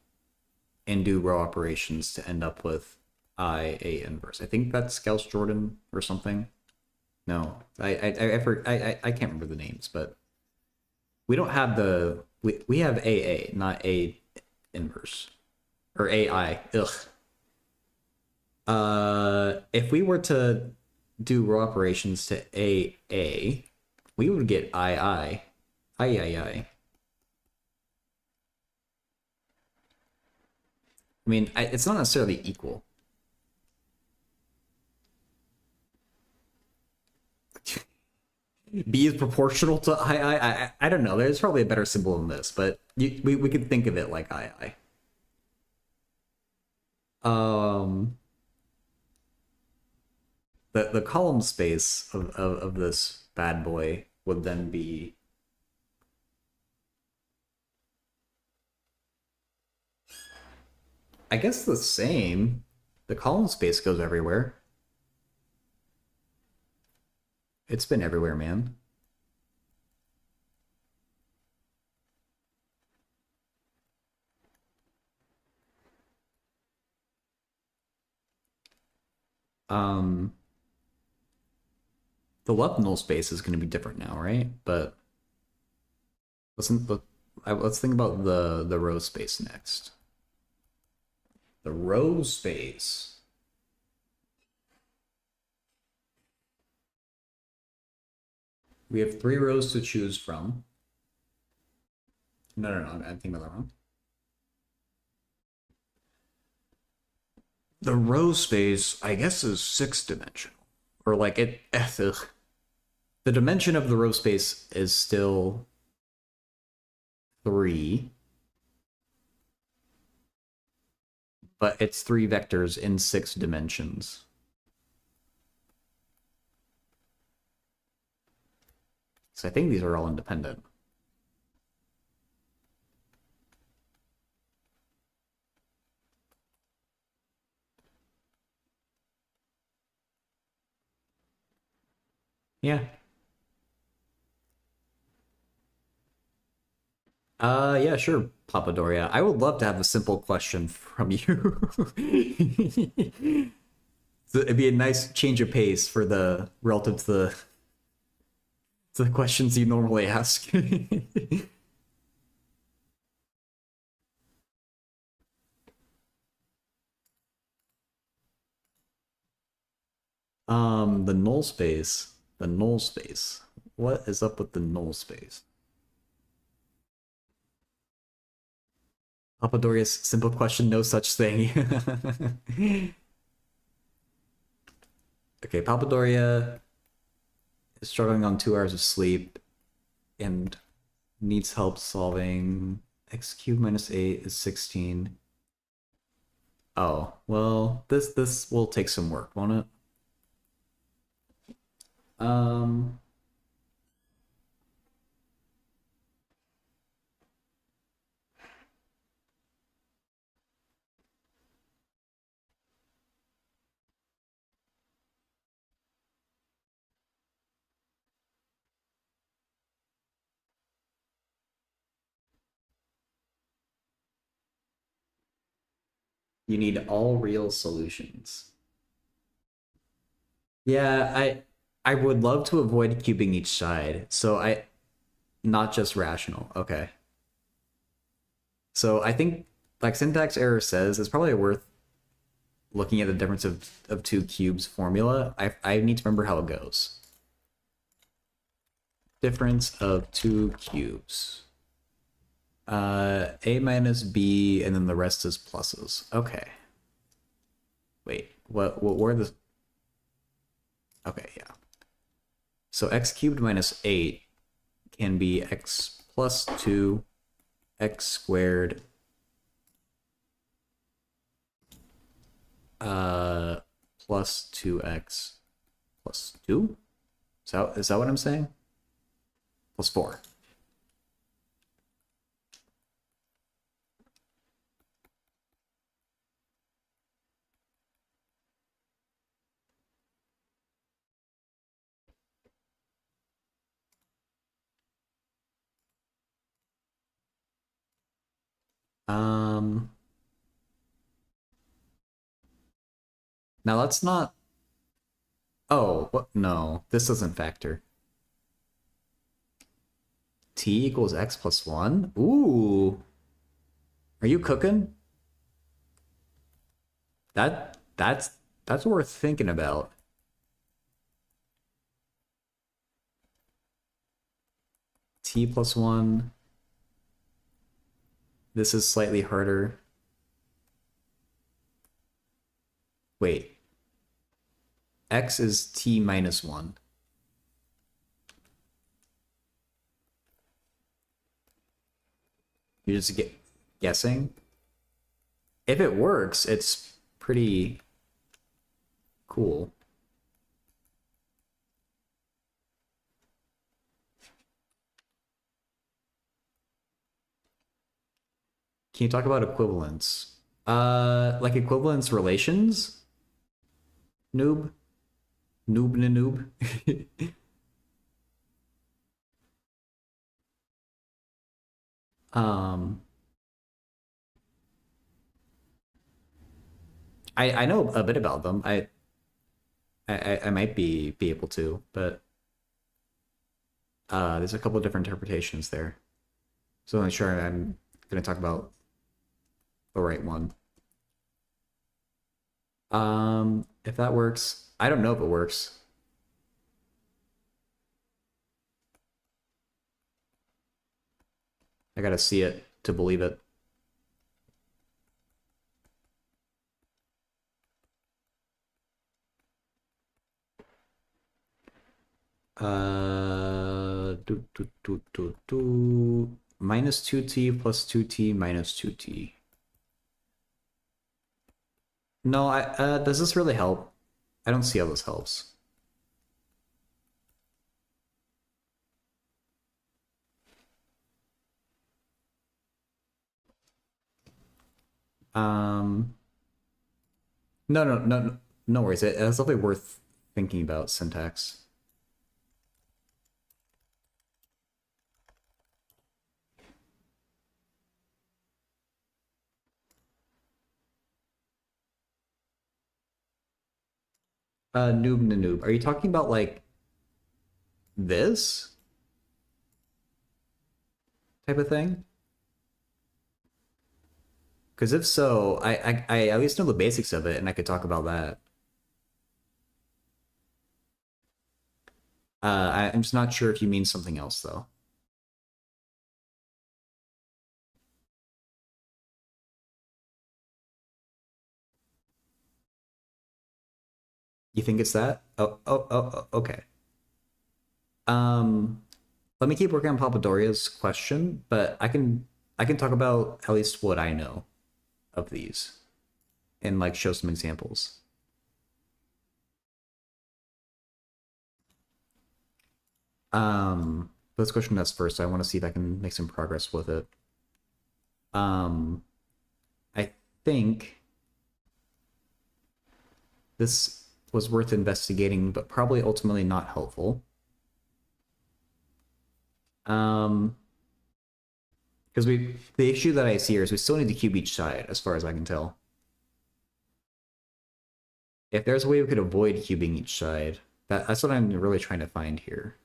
Speaker 1: and do row operations to end up with A inverse. I think that's Gauss-Jordan or something. No, I can't remember the names, but we don't have the we have AA, not A inverse or AI. Ugh. If we were to do row operations to AA, we would get II. I mean, it's not necessarily equal. B is proportional to I don't know. There's probably a better symbol than this, but we could think of it like I. The column space of this bad boy would then be, I guess, the same. The column space goes everywhere. It's been everywhere, man. Um, the left null space is going to be different now, right? But let's think about the row space next. The row space. We have 3 rows to choose from. No, I'm thinking about that wrong. The row space, I guess, is 6-dimensional. Or like it. Ugh. The dimension of the row space is still 3. But it's 3 vectors in 6 dimensions. So I think these are all independent. Yeah. Yeah, sure, Papadoria. I would love to have a simple question from you. So it'd be a nice change of pace for the relative to the questions you normally ask. The null space. The null space. What is up with the null space? Papadoria's simple question, no such thing. Okay, Papadoria is struggling on 2 hours of sleep and needs help solving x cubed minus 8 is 16. Oh, well, this will take some work, won't it? Um, you need all real solutions. Yeah, I would love to avoid cubing each side. So not just rational. Okay. So I think, like syntax error says, it's probably worth looking at the difference of 2 cubes formula. I need to remember how it goes. Difference of 2 cubes. A minus B, and then the rest is pluses. Okay. Wait, what were the... Okay, yeah. So x cubed minus 8 can be x plus 2, x squared, plus 2x plus 2? Is that what I'm saying? Plus 4. Now let's not... Oh, what? No, this doesn't factor. T equals x plus 1? Ooh. Are you cooking? That's worth thinking about. T plus 1. This is slightly harder. Wait, x is t minus 1. You're just guessing? If it works, it's pretty cool. Can you talk about equivalence? Like equivalence relations? Noob? Noob na noob? um, I know a bit about them. I might be able to, but there's a couple different interpretations there. So I'm sure I'm gonna talk about the right one. If that works, I don't know if it works. I gotta see it to believe it. Minus 2t plus 2t minus 2t. No, does this really help? I don't see how this helps. Um, no worries. It's definitely worth thinking about syntax. Noob na noob. Are you talking about like this type of thing? Because if so, I at least know the basics of it, and I could talk about that. I'm just not sure if you mean something else though. You think it's that? Okay. Um, Let me keep working on Papadoria's question, but I can talk about at least what I know of these and like show some examples. Let's question that's first. I want to see if I can make some progress with it. I think this was worth investigating, but probably ultimately not helpful. Because the issue that I see here is we still need to cube each side, as far as I can tell. If there's a way we could avoid cubing each side, that's what I'm really trying to find here.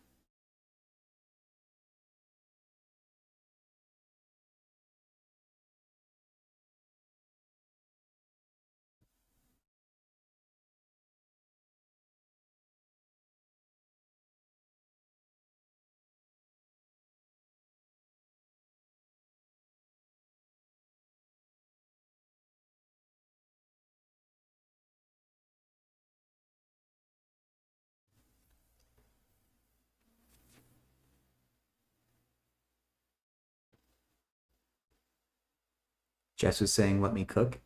Speaker 1: Jess was saying, let me cook.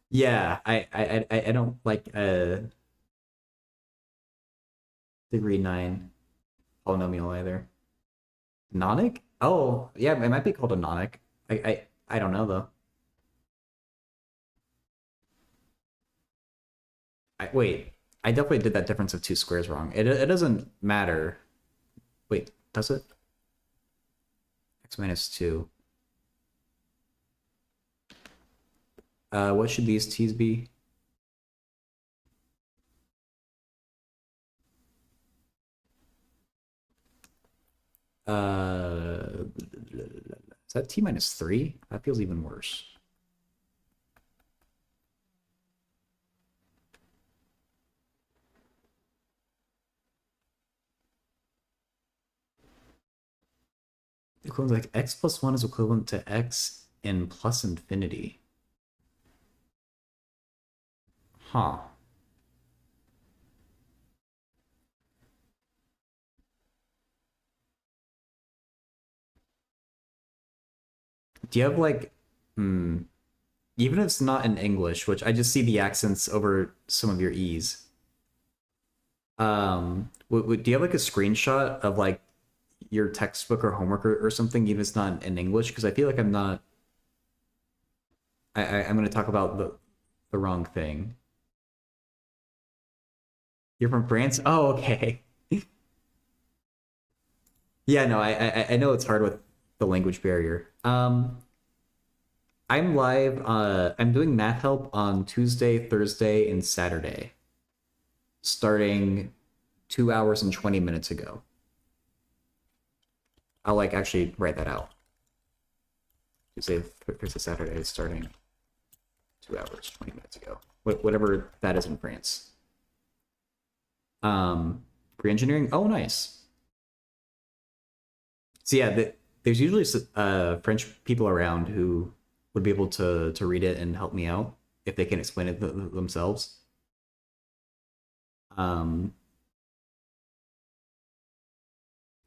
Speaker 1: Yeah, I don't like degree 9 polynomial either. Nonic? Oh, yeah, it might be called a nonic. I don't know though. Wait, I definitely did that difference of two squares wrong. It doesn't matter. Wait, does it? X minus 2. What should these t's be? Is that t minus 3? That feels even worse. Equivalent like x+1 is equivalent to x in plus infinity. Huh. Do you have like, even if it's not in English, which I just see the accents over some of your E's. Do you have like a screenshot of like your textbook or homework or something, even if it's not in English? Because I feel like I'm not. I'm going to talk about the wrong thing. You're from France? Oh, okay. Yeah, no, I know it's hard with the language barrier. I'm live. I'm doing math help on Tuesday, Thursday, and Saturday, starting 2 hours and 20 minutes ago. I'll like actually write that out. Tuesday, Thursday, Saturday, starting 2 hours, 20 minutes ago. Whatever that is in France. Pre-engineering. Oh, nice. So yeah, there's usually French people around who would be able to read it and help me out if they can explain it themselves. And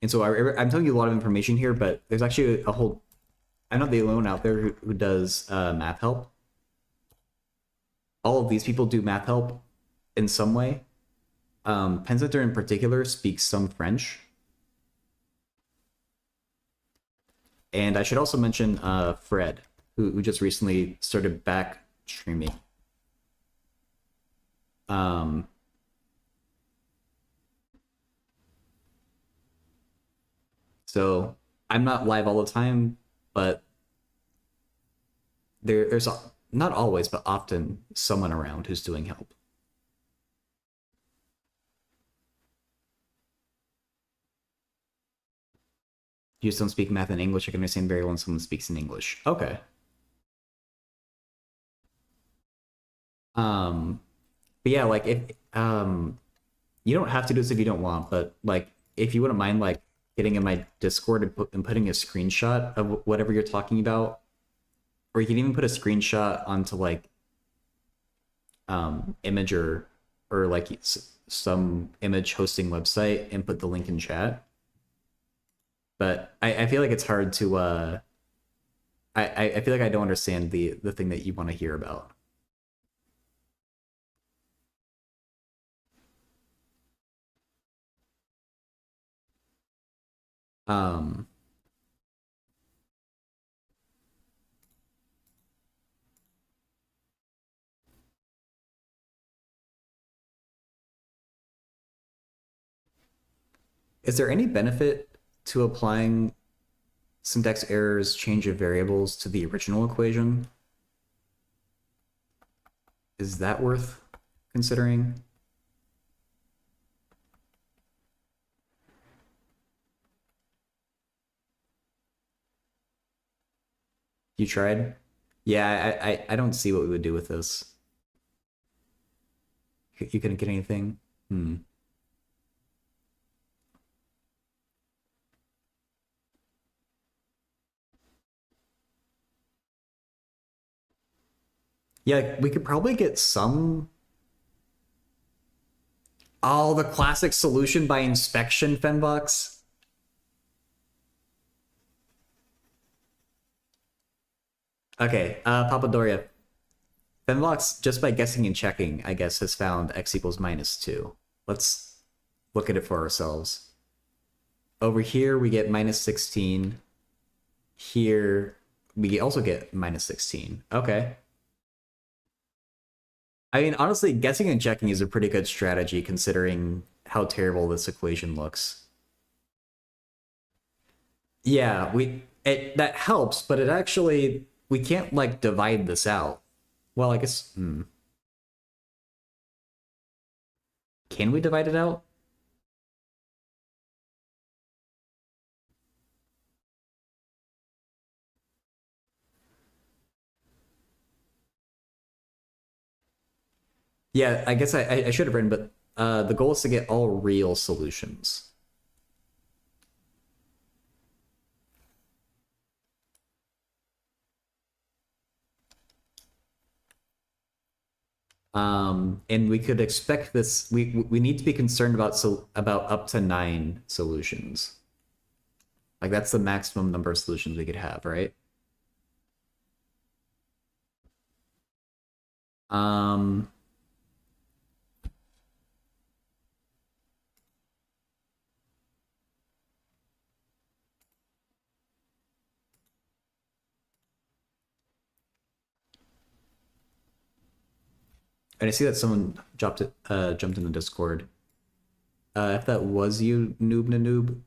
Speaker 1: so I'm telling you a lot of information here, but there's actually a whole. I'm not the alone out there who does math help. All of these people do math help in some way. Pensinger in particular speaks some French. And I should also mention Fred, who just recently started back streaming. So I'm not live all the time, but there's not always, but often someone around who's doing help. You just don't speak math in English. I can understand very well when someone speaks in English. Okay. But yeah, like if you don't have to do this if you don't want, but like if you wouldn't mind like getting in my Discord and putting a screenshot of whatever you're talking about, or you can even put a screenshot onto like image or like some image hosting website and put the link in chat. But I feel like it's hard to I feel like I don't understand the thing that you want to hear about. Um is there any benefit to applying syntax errors, change of variables to the original equation? Is that worth considering? You tried? Yeah, I don't see what we would do with this. You couldn't get anything? Hmm. Yeah, we could probably get some. Oh, the classic solution by inspection, Fenbox. Okay, Papadoria. Fenbox, just by guessing and checking, I guess, has found x equals -2. Let's look at it for ourselves. Over here, we get -16. Here, we also get -16. Okay. I mean, honestly, guessing and checking is a pretty good strategy considering how terrible this equation looks. Yeah, that helps, but it actually we can't like divide this out. Well, I guess can we divide it out? Yeah, I guess I should have written, but the goal is to get all real solutions. And we could expect this. We need to be concerned about up to 9 solutions. Like that's the maximum number of solutions we could have, right? Um, and I see that someone jumped in the Discord. If that was you, noob na noob,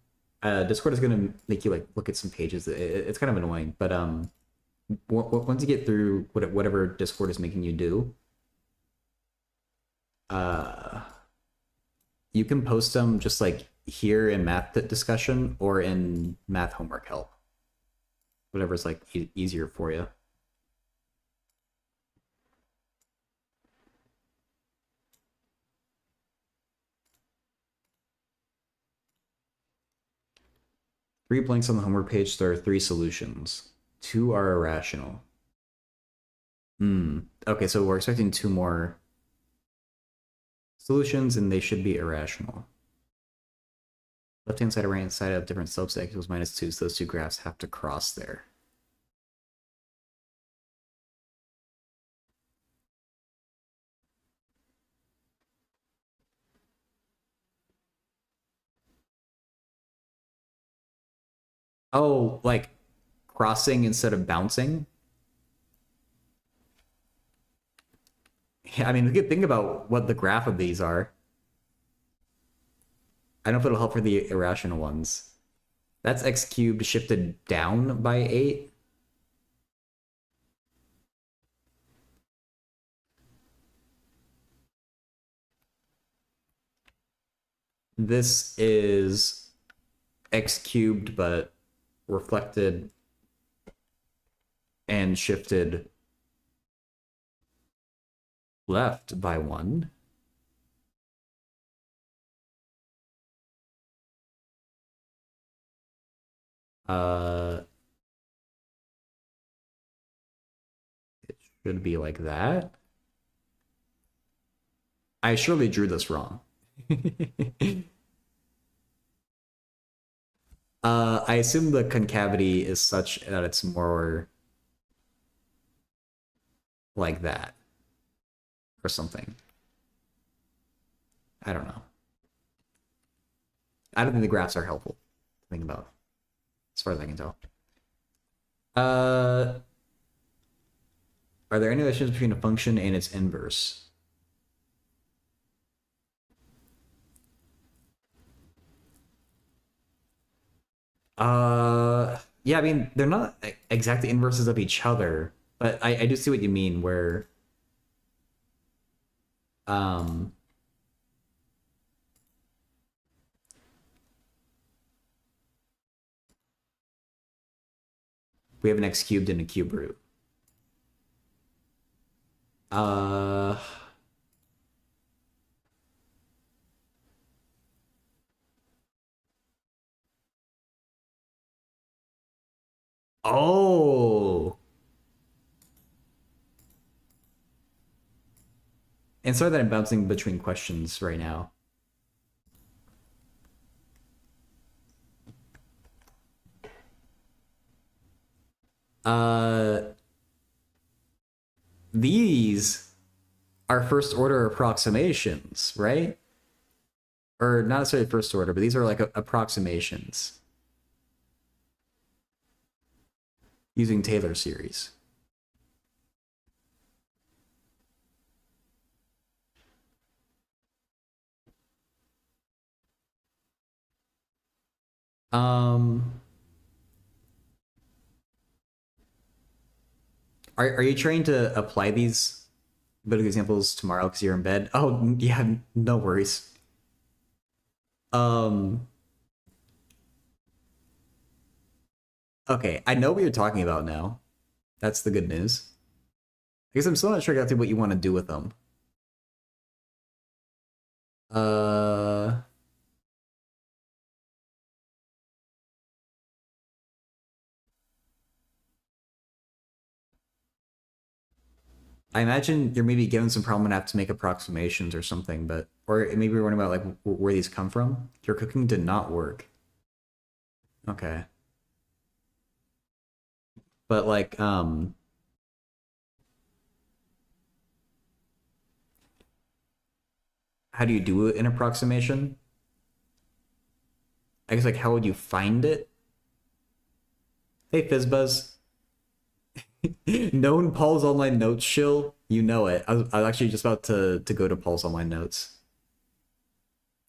Speaker 1: Discord is gonna make you like look at some pages. It's kind of annoying, but once you get through whatever Discord is making you do, uh, you can post them just like here in math discussion or in math homework help, whatever's like easier for you. Three blanks on the homework page. There are 3 solutions. 2 are irrational. Hmm. Okay, so we're expecting 2 more solutions, and they should be irrational. Left-hand side and right-hand side have different slopes. X equals -2, so those 2 graphs have to cross there. Oh, like crossing instead of bouncing? Yeah, I mean, we could think about what the graph of these are. I don't know if it'll help for the irrational ones. That's x cubed shifted down by 8. This is x cubed, but reflected and shifted left by 1. Uh, it should be like that. I surely drew this wrong. I assume the concavity is such that it's more like that or something. I don't know. I don't think the graphs are helpful to think about, as far as I can tell. Uh, are there any relations between a function and its inverse? Yeah, I mean, they're not exactly inverses of each other, but I do see what you mean where, um, we have an x cubed and a cube root. Uh, oh, and sorry that I'm bouncing between questions right now. Uh, these are first order approximations, right? Or not necessarily first order, but these are like approximations using Taylor series. Um, are you trying to apply these bit of examples tomorrow because you're in bed? Oh, yeah, no worries. Um, okay, I know what you're talking about now. That's the good news. I guess I'm still not sure exactly what you want to do with them. Uh, I imagine you're maybe given some problem and have to make approximations or something, but or maybe you're wondering about like where these come from. Your cooking did not work. Okay. But like how do you do an approximation? I guess like how would you find it? Hey Fizzbuzz. Known Paul's online notes shill. You know it. I was actually just about to go to Paul's online notes.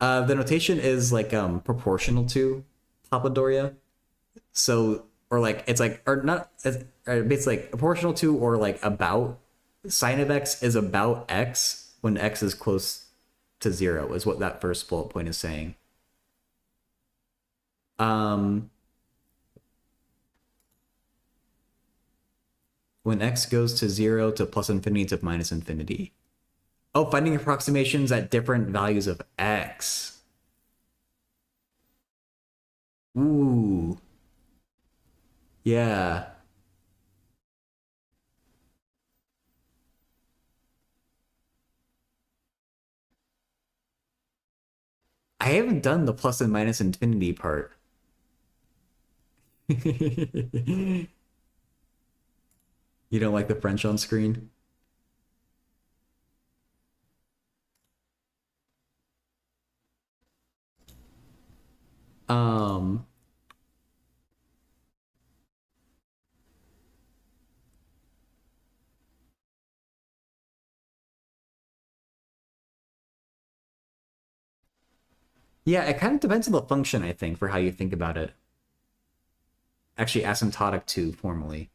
Speaker 1: The notation is like proportional to Papadoria. So or like it's like or not it's like proportional to or like about sine of x is about x when x is close to 0 is what that first bullet point is saying. Um when x goes to 0 to plus infinity to minus infinity. Oh, finding approximations at different values of x. Ooh. Yeah. I haven't done the plus and minus infinity part. You don't like the French on screen? Um, yeah, it kind of depends on the function, I think, for how you think about it. Actually, asymptotic too, formally.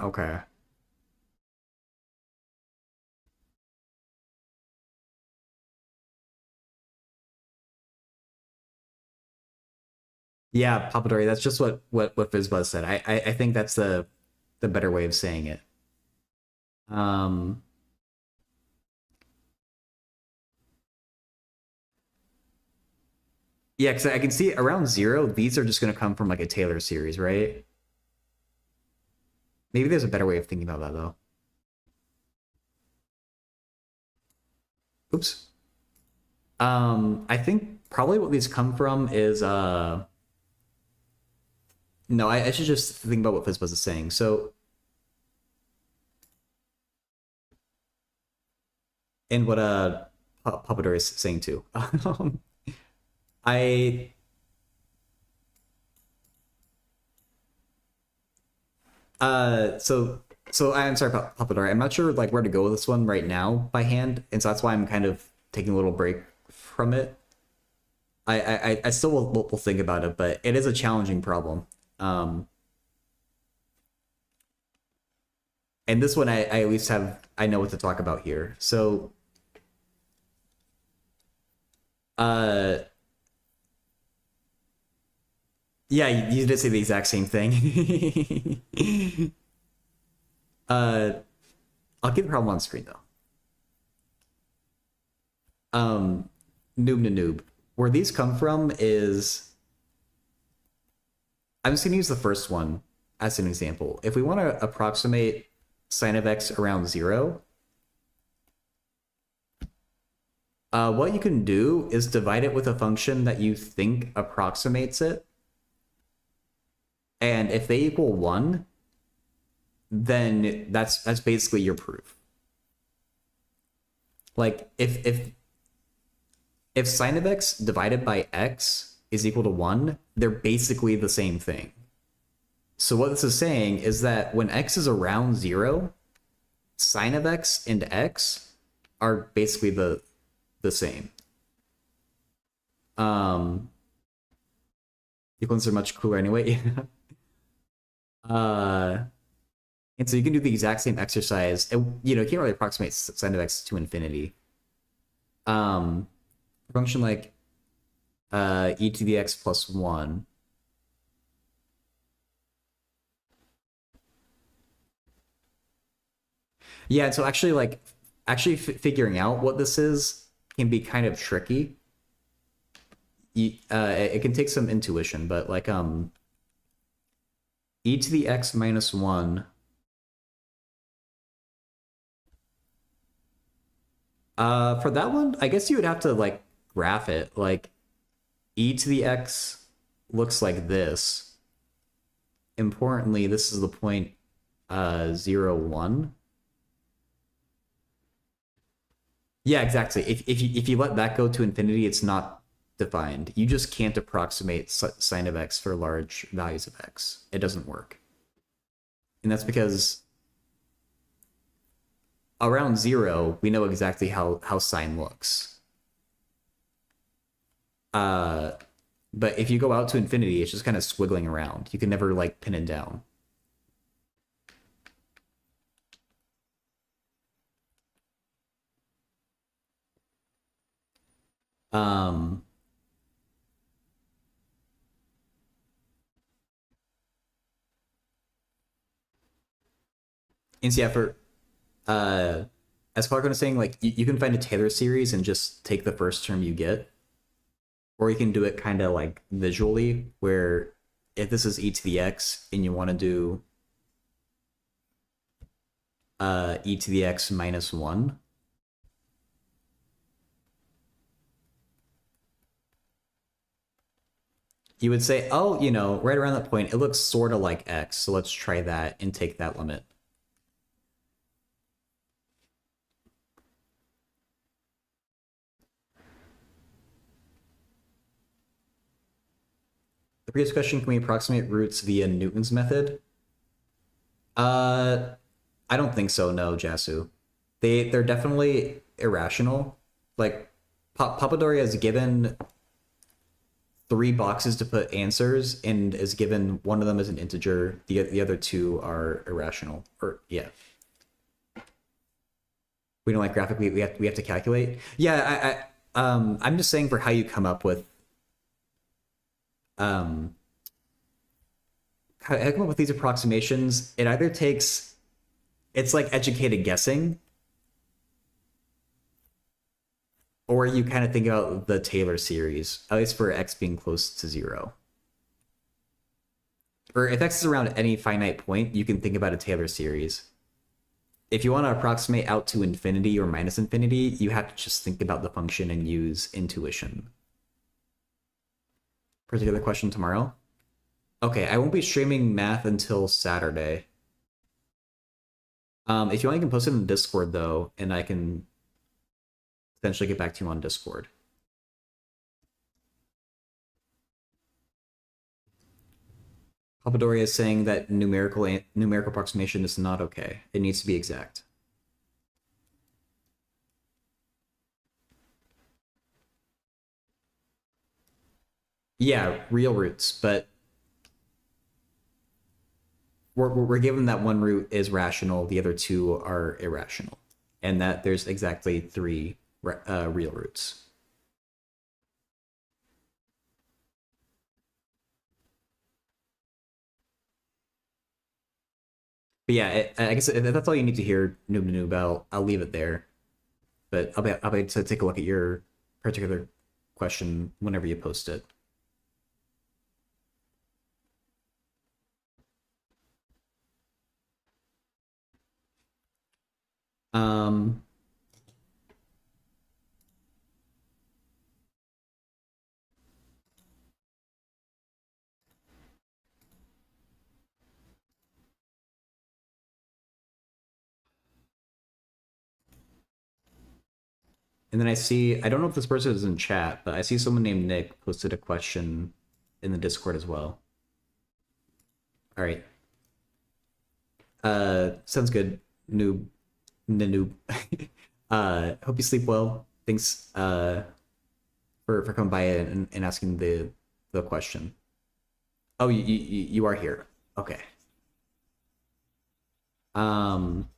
Speaker 1: Okay. Yeah, Papadori, that's just what Fizzbuzz said. I think that's the better way of saying it. Um, yeah, because I can see around 0, these are just going to come from like a Taylor series, right? Maybe there's a better way of thinking about that though. Oops. I think probably what these come from is no, I should just think about what Fizzbuzz is saying. So, and what Papador is saying too. I so I'm sorry, Papador. I'm not sure like where to go with this one right now by hand, and so that's why I'm kind of taking a little break from it. I still will think about it, but it is a challenging problem. Um, and this one I at least have I know what to talk about here. So uh yeah, you did say the exact same thing. uh I'll get the problem on screen though. Noob to noob. Where these come from is I'm just gonna use the first one as an example. If we want to approximate sine of x around 0, what you can do is divide it with a function that you think approximates it. And if they equal 1, then that's basically your proof. Like if sine of x divided by x is equal to 1, they're basically the same thing. So what this is saying is that when x is around 0, sine of x and x are basically the same. Equals are much cooler anyway. And so you can do the exact same exercise. And, you can't really approximate sine of x to infinity. Function like e to the x plus 1. Yeah, so actually, like, figuring out what this is can be kind of tricky. It can take some intuition, but like, e to the x minus 1 For that one, I guess you would have to like graph it. Like e to the x looks like this. Importantly, this is the point 0, 1. Yeah, exactly. If you let that go to infinity, it's not defined. You just can't approximate sine of x for large values of x. It doesn't work. And that's because around 0, we know exactly how sine looks. But if you go out to infinity, it's just kind of squiggling around. You can never like pin it down. Um, and so yeah, for as Clark was saying, like you can find a Taylor series and just take the first term you get, or you can do it kind of like visually, where if this is e to the x and you want to do e to the x minus 1, you would say, oh, right around that point, it looks sort of like x, so let's try that and take that limit. The previous question, can we approximate roots via Newton's method? I don't think so, no, Jasu. They're definitely irrational. Like Papadoria is given 3 boxes to put answers and is given one of them as an integer. The other 2 are irrational. Or yeah. We don't like graphic. We have to calculate. Yeah, I'm just saying for how you come up with how I come up with these approximations. It either takes, it's like educated guessing, or you kind of think about the Taylor series, at least for x being close to 0. Or if x is around any finite point, you can think about a Taylor series. If you want to approximate out to infinity or minus infinity, you have to just think about the function and use intuition. Particular question tomorrow? Okay, I won't be streaming math until Saturday. If you want, you can post it in Discord though, and I can potentially get back to you on Discord. Papadoria is saying that numerical approximation is not okay. It needs to be exact. Yeah, real roots, but we're given that one root is rational, the other 2 are irrational, and that there's exactly 3 real roots. But yeah, I guess if that's all you need to hear, noob, I'll leave it there. But I'll be to take a look at your particular question whenever you post it. Um, and then I don't know if this person is in chat, but I see someone named Nick posted a question in the Discord as well. All right. Sounds good. Noob. Hope you sleep well. Thanks for coming by and asking the question. Oh, you are here. Okay. Um,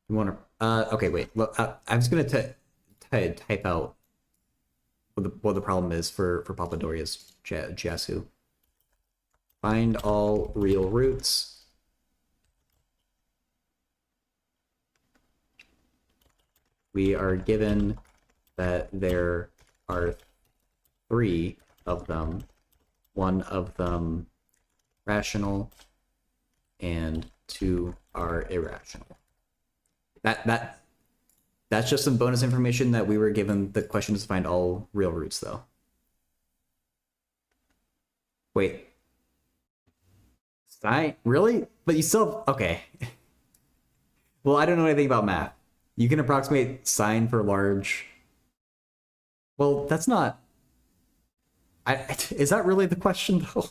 Speaker 1: you want to? Okay, wait. Look, I'm just gonna type out what the problem is for Papadoria's Jasu. Find all real roots. We are given that there are 3 of them, one of them rational and 2 are irrational. That's just some bonus information that we were given the question is to find all real roots, though. Wait. Sine? Really? But you still... Okay. Well, I don't know anything about math. You can approximate sine for large... Well, that's not... Is that really the question, though?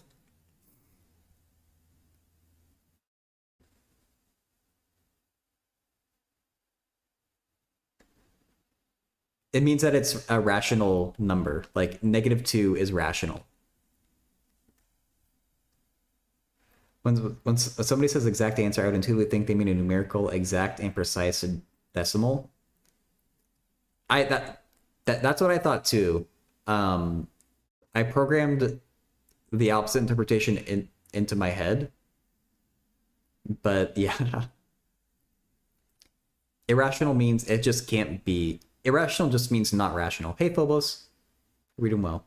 Speaker 1: It means that it's a rational number. Like, -2 is rational. When somebody says exact answer, I would intuitively think they mean a numerical, exact, and precise decimal. That's what I thought too. I programmed the opposite interpretation into my head, but yeah. Irrational means it just can't be. Irrational just means not rational. Hey, Phobos, we're doing well.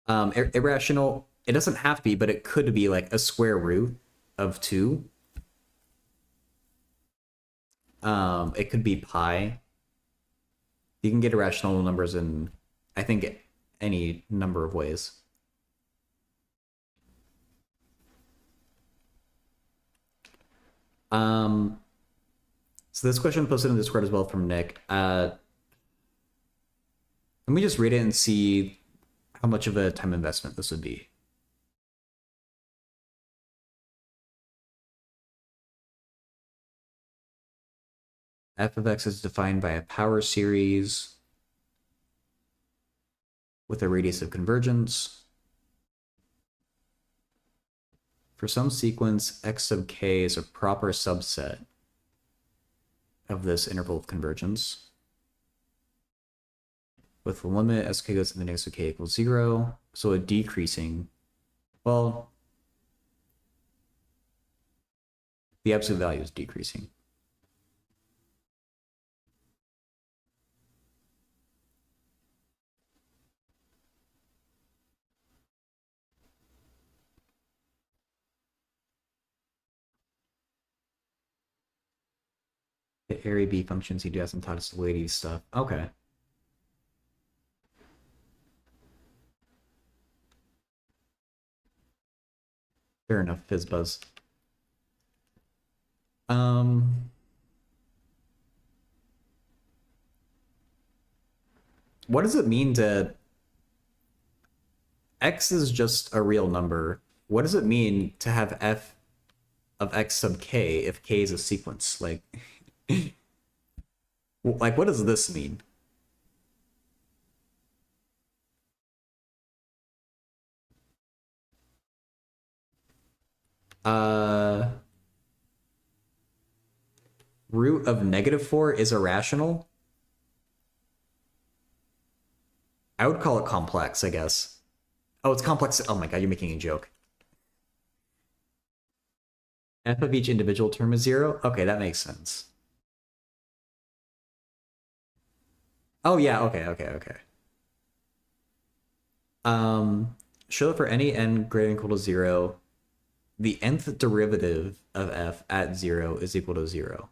Speaker 1: Irrational, it doesn't have to be, but it could be like a square root of 2. It could be pi. You can get irrational numbers in, I think, any number of ways. So this question posted in Discord as well from Nick. Let me just read it and see how much of a time investment this would be. F of x is defined by a power series with a radius of convergence. For some sequence, x sub k is a proper subset of this interval of convergence, with the limit as k goes to the negative k equals 0, so a decreasing, well, the absolute value is decreasing. The area B functions, he does some asymptotic stuff. Okay. Fair enough, Fizzbuzz. What does it mean to... X is just a real number. What does it mean to have f of x sub k if k is a sequence? Like, like what does this mean? Root of -4 is irrational? I would call it complex, I guess. Oh, it's complex. Oh my god, you're making a joke. F of each individual term is 0? Okay, that makes sense. Oh yeah, okay. Show that for any n greater than or equal to 0, the nth derivative of f at 0 is equal to 0.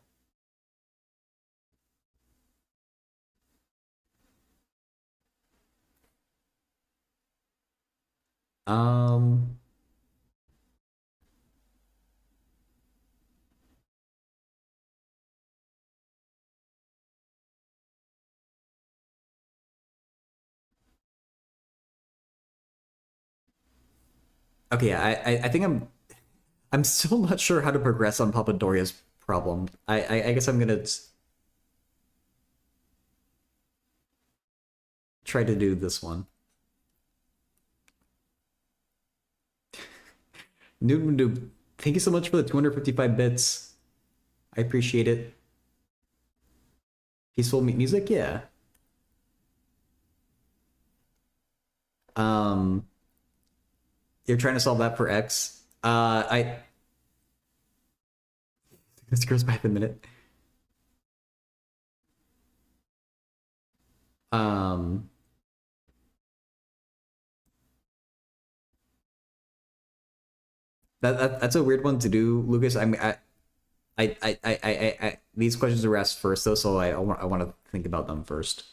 Speaker 1: Okay, I think I'm still not sure how to progress on Papadoria's problem. I guess I'm gonna try to do this one. Noob, thank you so much for the 255 bits. I appreciate it. Peaceful music, yeah. You're trying to solve that for X. This goes by the minute. That's a weird one to do, Lucas. I mean, these questions were asked first though, so I want to think about them first.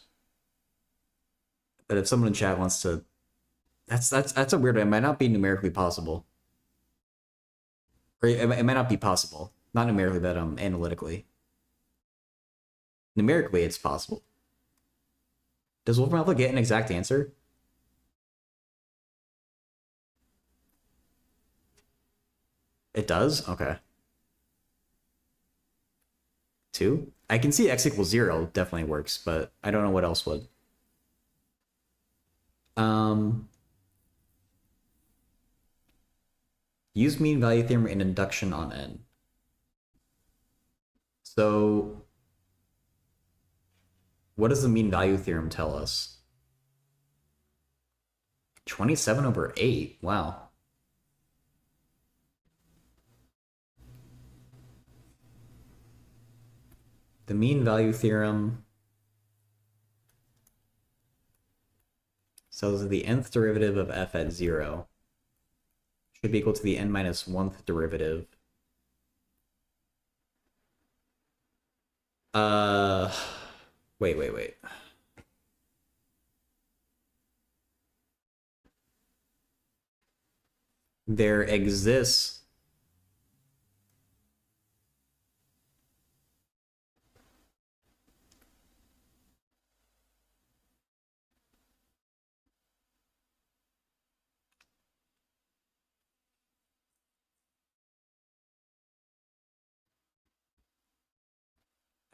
Speaker 1: But if someone in chat wants to, that's a weird one. It might not be numerically possible, or it might not be possible. Not numerically, but analytically. Numerically, it's possible. Does Wolfram Alpha get an exact answer? It does? Okay. 2? I can see x equals 0 definitely works, but I don't know what else would. Um, use mean value theorem in induction on n. So what does the mean value theorem tell us? 27/8. Wow. The mean value theorem says that the nth derivative of f at 0 should be equal to the n minus 1th derivative. Uh, wait. There exists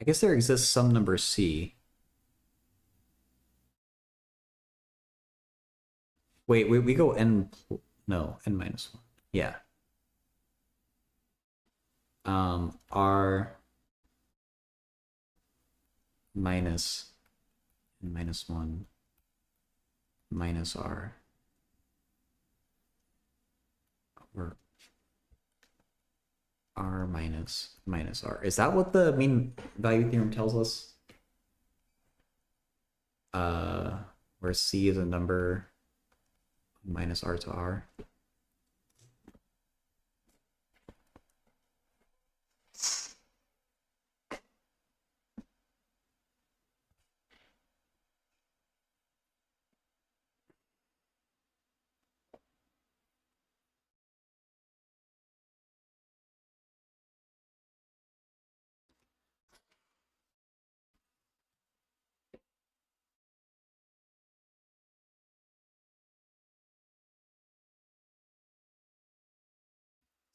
Speaker 1: I guess there exists some number c. Wait, we go n, no, n minus 1. Yeah. R minus n minus 1 minus r or r minus r. Is that what the mean value theorem tells us? Where c is a number minus r to r.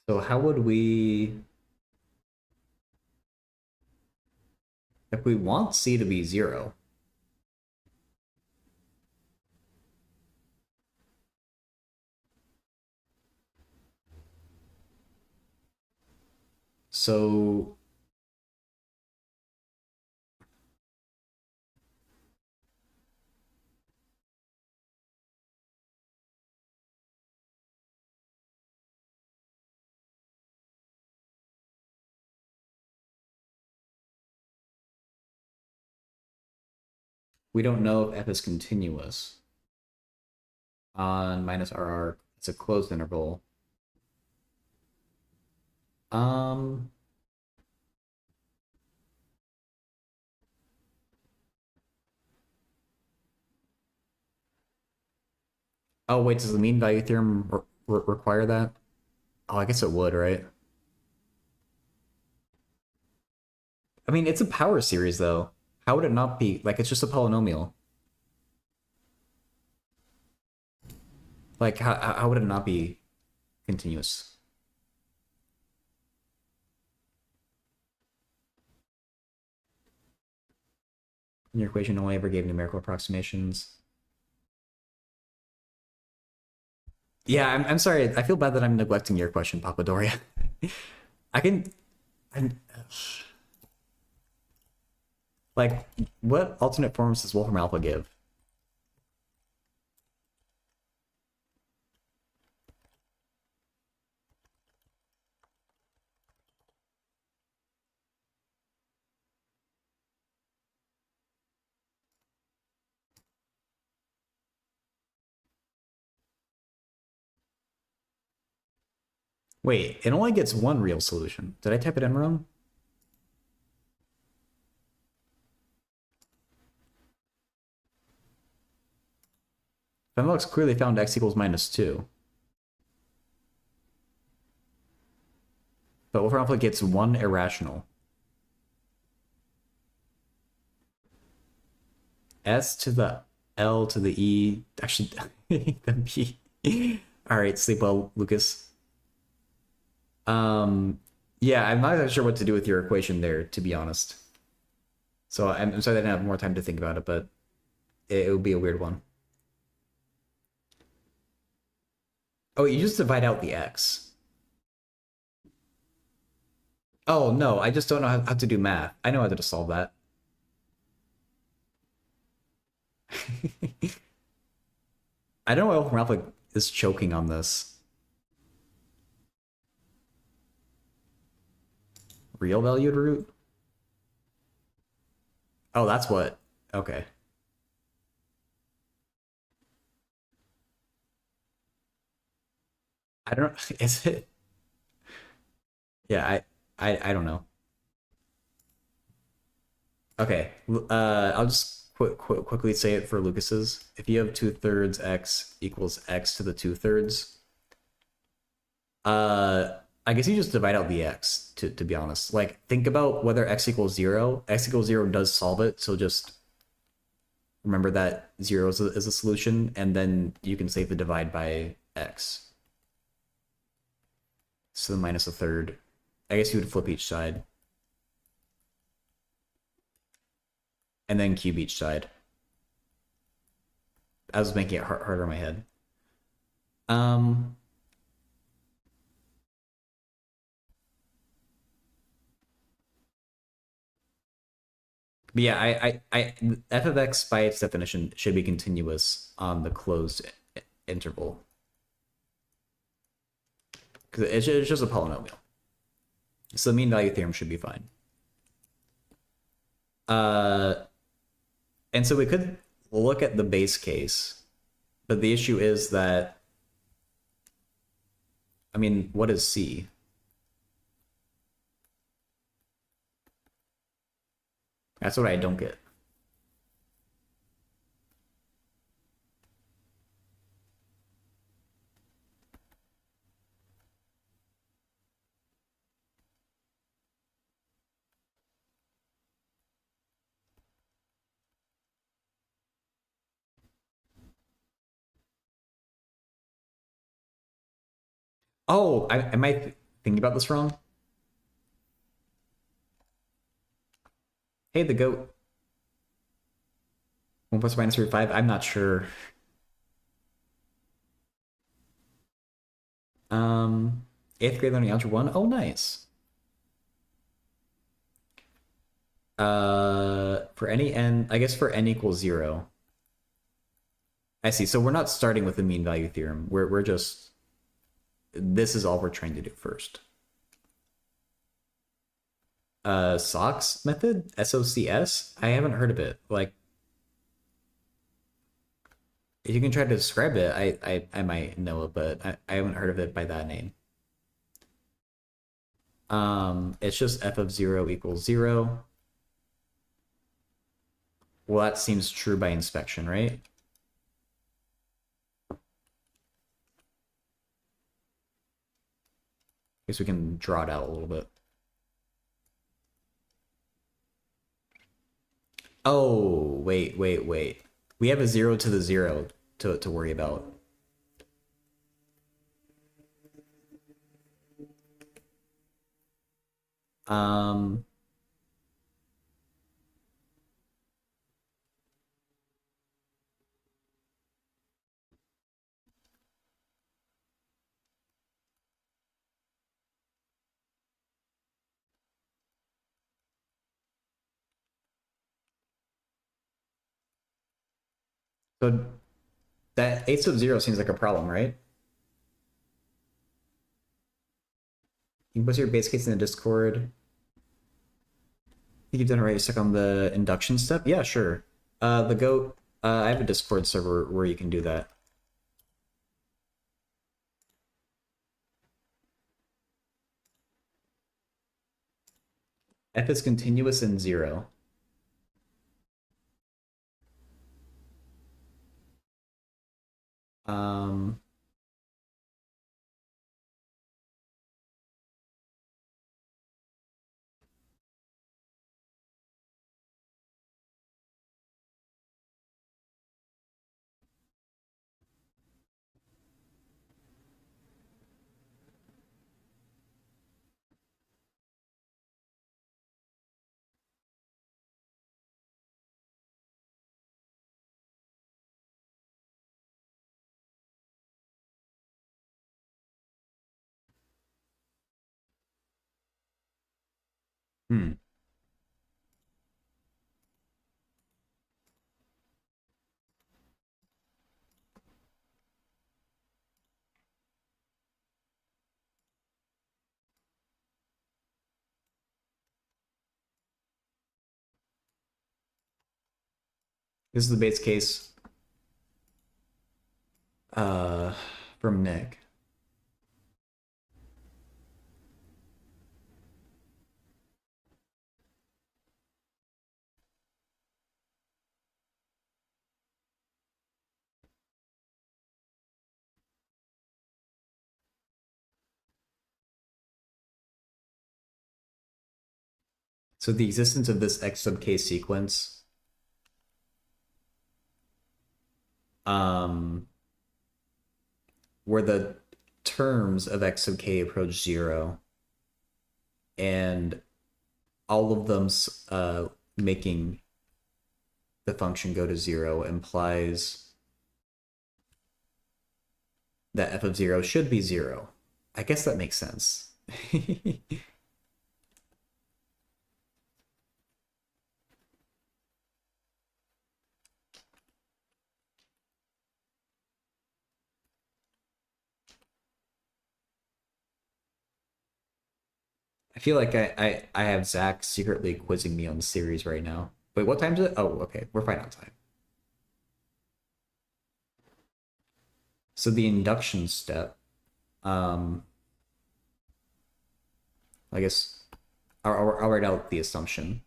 Speaker 1: So how would we, if we want c to be 0, so we don't know if f is continuous on minus r. It's a closed interval. Um, oh wait, does the mean value theorem require that? Oh, I guess it would, right? I mean, it's a power series though. How would it not be? Like, it's just a polynomial. Like, how would it not be continuous? Your equation only ever gave numerical approximations. Yeah, I'm sorry. I feel bad that I'm neglecting your question, Papadoria. I can, I'm, like, what alternate forms does Wolfram Alpha give? Wait, it only gets one real solution. Did I type it in wrong? Fenlux clearly found x equals -2. But Wolfram gets one irrational. S to the L to the E. Actually, the B. All right, sleep well, Lucas. Yeah, I'm not sure what to do with your equation there, to be honest. So I'm sorry I didn't have more time to think about it, but it would be a weird one. Oh, you just divide out the x. Oh, no, I just don't know how to do math. I know how to solve that. I don't know if Ralph is choking on this. Real valued root? Oh, that's what. Okay. I don't know. Is it? Yeah, I don't know. Okay. I'll just quickly say it for Lucas's. If you have 2/3 x equals x to the 2/3, I guess you just divide out the x, to be honest. Like, think about whether x equals 0. X equals 0 does solve it, so just remember that 0 is a solution, and then you can save the divide by x. So -1/3. I guess you would flip each side. And then cube each side. I was making it harder in my head. But yeah, f of x by its definition should be continuous on the closed interval. Because it's just a polynomial. So the mean value theorem should be fine. And so we could look at the base case, but the issue is that, I mean, what is C? That's what I don't get. Oh, am I thinking about this wrong? Hey, the goat. 1 plus minus root 5? I'm not sure. Um, 8th grade learning Algebra 1? Oh, nice. For any n, I guess for n equals 0. I see. So we're not starting with the mean value theorem. We're just, this is all we're trying to do first. Socks method? SOCS? I haven't heard of it. Like, if you can try to describe it, I might know it, but I haven't heard of it by that name. It's just f of 0 equals 0. Well, that seems true by inspection, right? Guess we can draw it out a little bit. Oh, wait. We have a 0 to the 0 to worry about. So that 8 sub 0 seems like a problem, right? You can post your base case in the Discord. I think you've done it right. You're stuck on the induction step? Yeah, sure. The goat, I have a Discord server where you can do that. F is continuous in 0. Um, hmm. This is the base case uh, from Nick. So the existence of this x sub k sequence um, where the terms of x sub k approach 0 and all of them making the function go to 0 implies that f of 0 should be 0. I guess that makes sense. I feel like I have Zach secretly quizzing me on the series right now. Wait, what time is it? Oh, okay. We're fine on time. So the induction step, um, I guess I'll write out the assumption.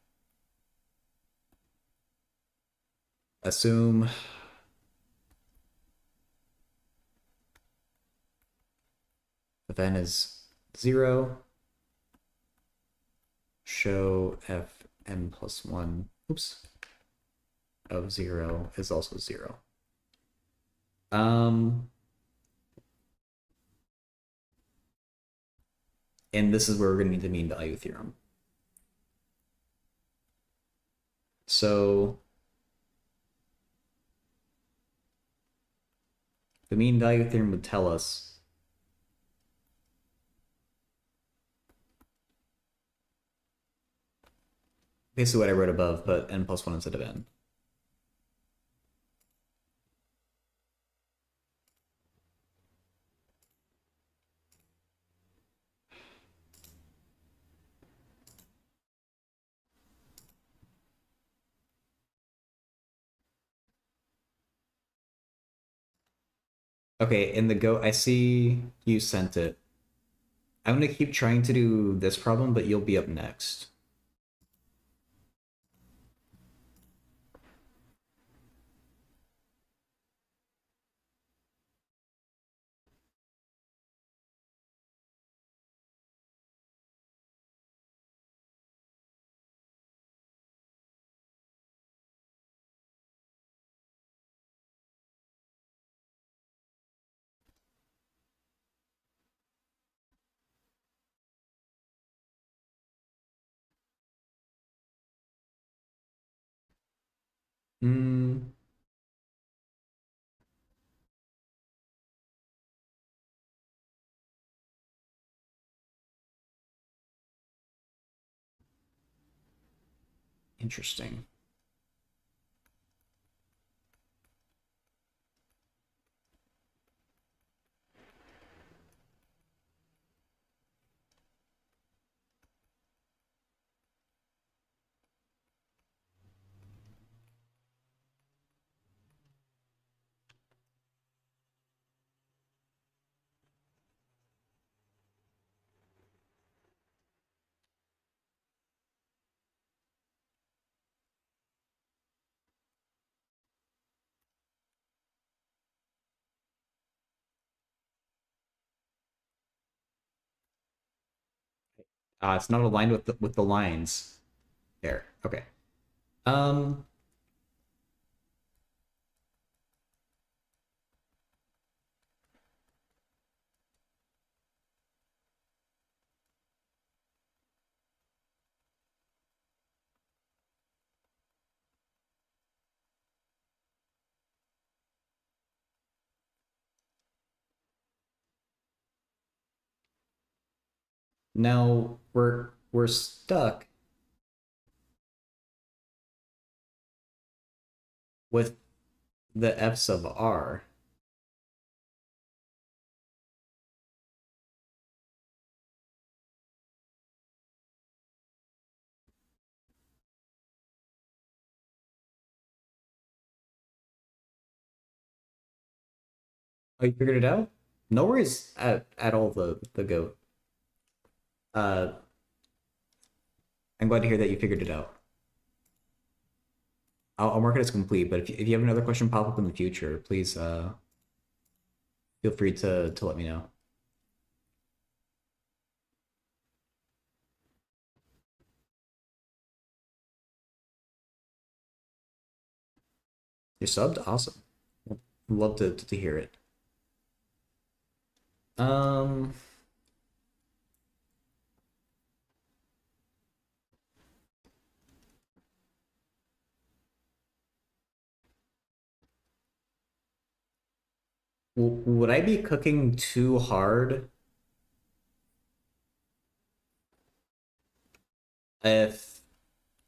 Speaker 1: Assume if n is 0, show f n plus 1, oops, of 0 is also 0. And this is where we're going to need the mean value theorem. So the mean value theorem would tell us basically what I wrote above, but n plus 1 instead of n. Okay, in the go, I see you sent it. I'm going to keep trying to do this problem, but you'll be up next. Hmm, interesting. It's not aligned with the lines. There. Okay. Um. Now we're stuck with the f sub r. Oh, you figured it out? No worries at all, the goat. Uh, I'm glad to hear that you figured it out. I'll mark it as complete, but if you have another question pop up in the future, please feel free to let me know. You're subbed? Awesome. Love to hear it. Um, would I be cooking too hard if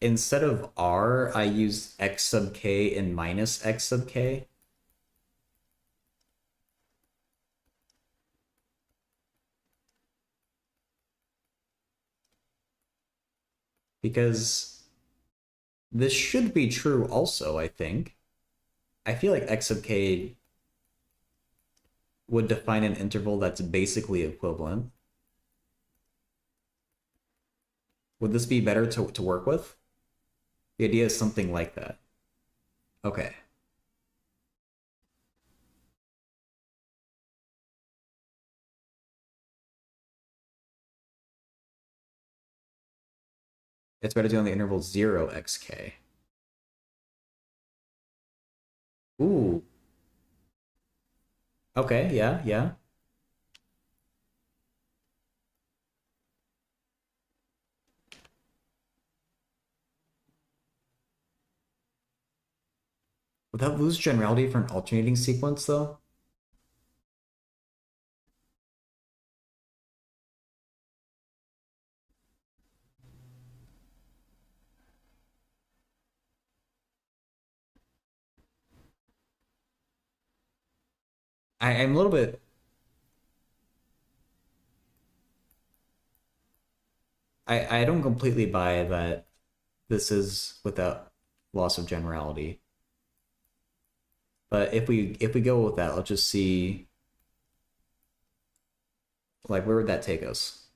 Speaker 1: instead of r I used x sub k and minus x sub k? Because this should be true also, I think. I feel like x sub k would define an interval that's basically equivalent. Would this be better to work with? The idea is something like that. Okay. It's better to do on the interval 0xk. Ooh. Okay, yeah, yeah. Would that lose generality for an alternating sequence, though? I'm a little bit... I don't completely buy that this is without loss of generality. But if we go with that, let's just see, like, where would that take us?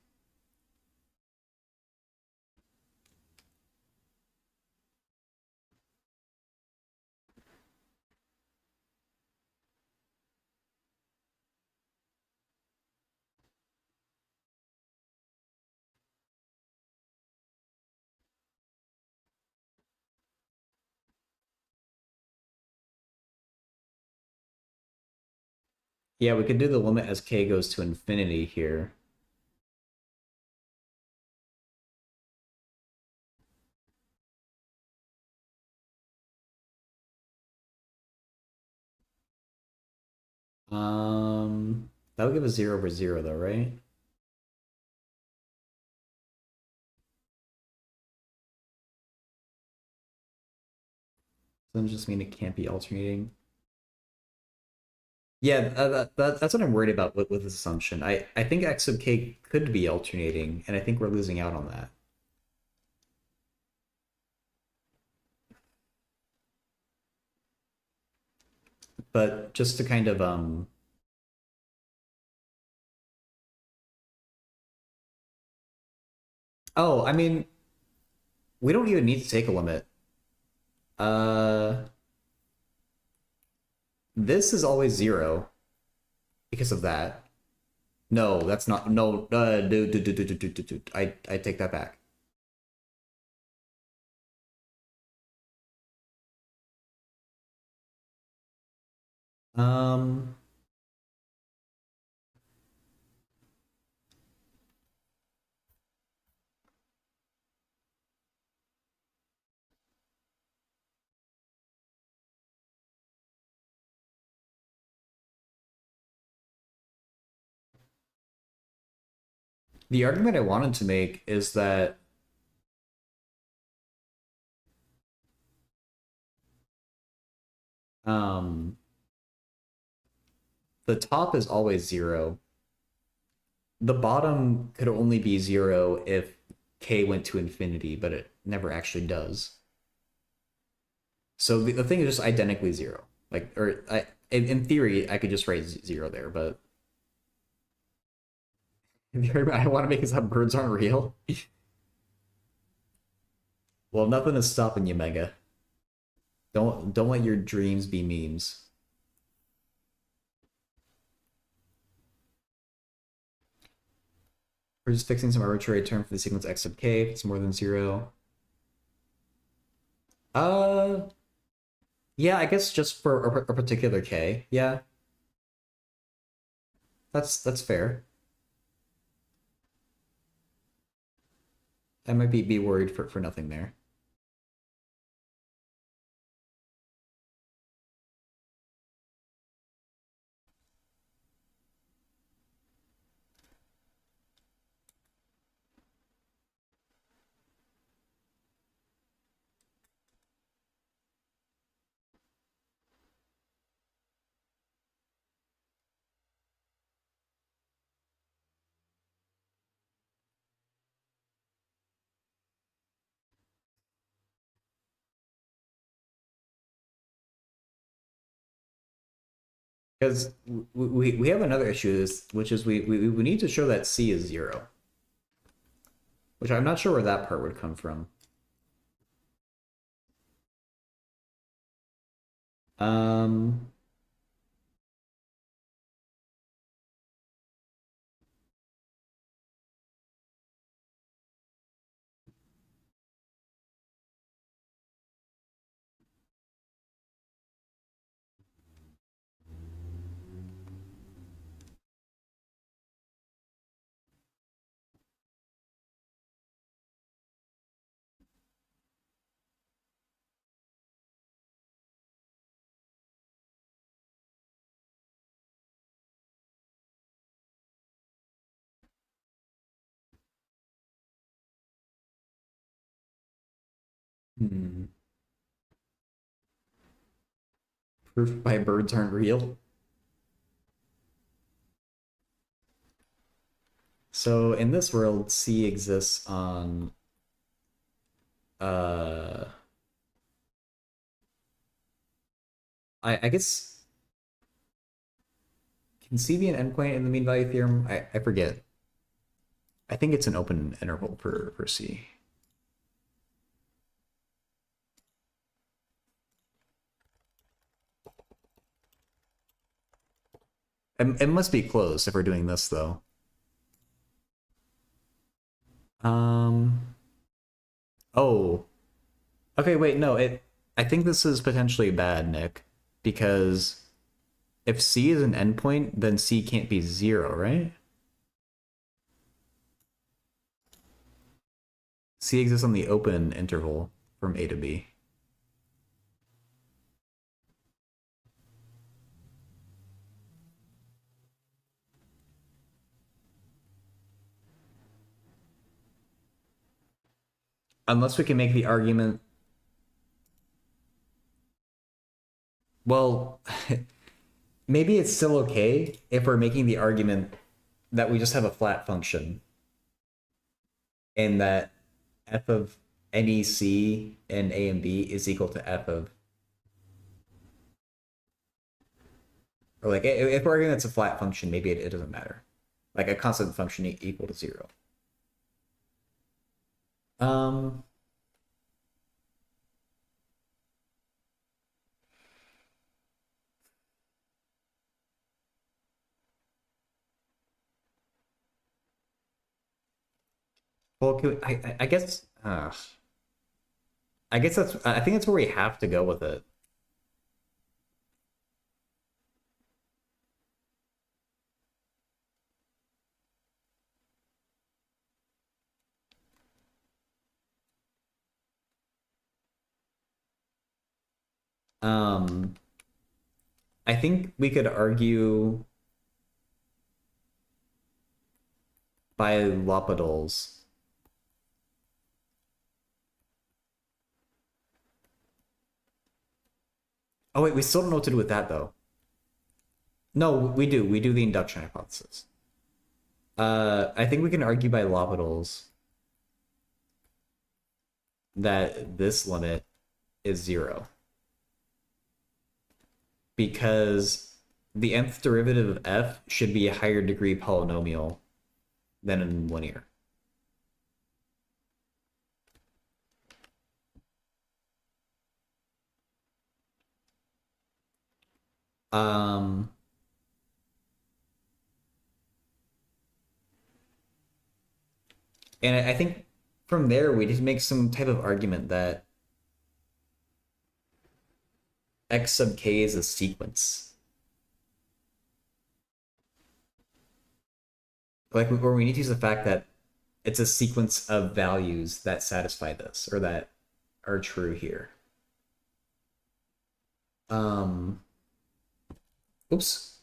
Speaker 1: Yeah, we could do the limit as k goes to infinity here. That would give us 0 over 0, though, right? Doesn't just mean it can't be alternating. Yeah, that's what I'm worried about with this assumption. I think x sub k could be alternating, and I think we're losing out on that. But just to kind of oh, I mean, we don't even need to take a limit. Uh, this is always 0 because of that. No, that's not. No, dude. I take that back. Um, the argument I wanted to make is that um the top is always zero. The bottom could only be zero if k went to infinity, but it never actually does. So the thing is just identically zero. Like, or in theory, I could just write zero there, but I want to make it sound birds aren't real. Well, nothing is stopping you, Mega. Don't let your dreams be memes. We're just fixing some arbitrary term for the sequence x sub k if it's more than zero. Uh, yeah, I guess just for a particular k. Yeah, that's fair. I might be worried for nothing there. Because we have another issue, which is we need to show that c is zero, which I'm not sure where that part would come from. Um, hmm. Proof by birds aren't real. So in this world, c exists on uh I guess can c be an endpoint in the mean value theorem? I forget. I think it's an open interval for c. It must be closed if we're doing this though. Um. Oh. Okay. Wait. No. It. I think this is potentially bad, Nick, because if c is an endpoint, then c can't be zero, right? C exists on the open interval from a to b. Unless we can make the argument. Well, maybe it's still okay if we're making the argument that we just have a flat function and that f of any c in a and b is equal to f of, or like if we're arguing that's a flat function, maybe it doesn't matter. Like a constant function equal to zero. Um, Well, I guess I guess I think that's where we have to go with it. Um, I think we could argue by L'Hopital's. Oh wait, we still don't know what to do with that though. No, we do. We do the induction hypothesis. I think we can argue by L'Hopital's that this limit is 0 because the nth derivative of f should be a higher degree polynomial than in linear. Um, and I think from there we just make some type of argument that x sub k is a sequence. Like, or we need to use the fact that it's a sequence of values that satisfy this or that are true here. Um, oops.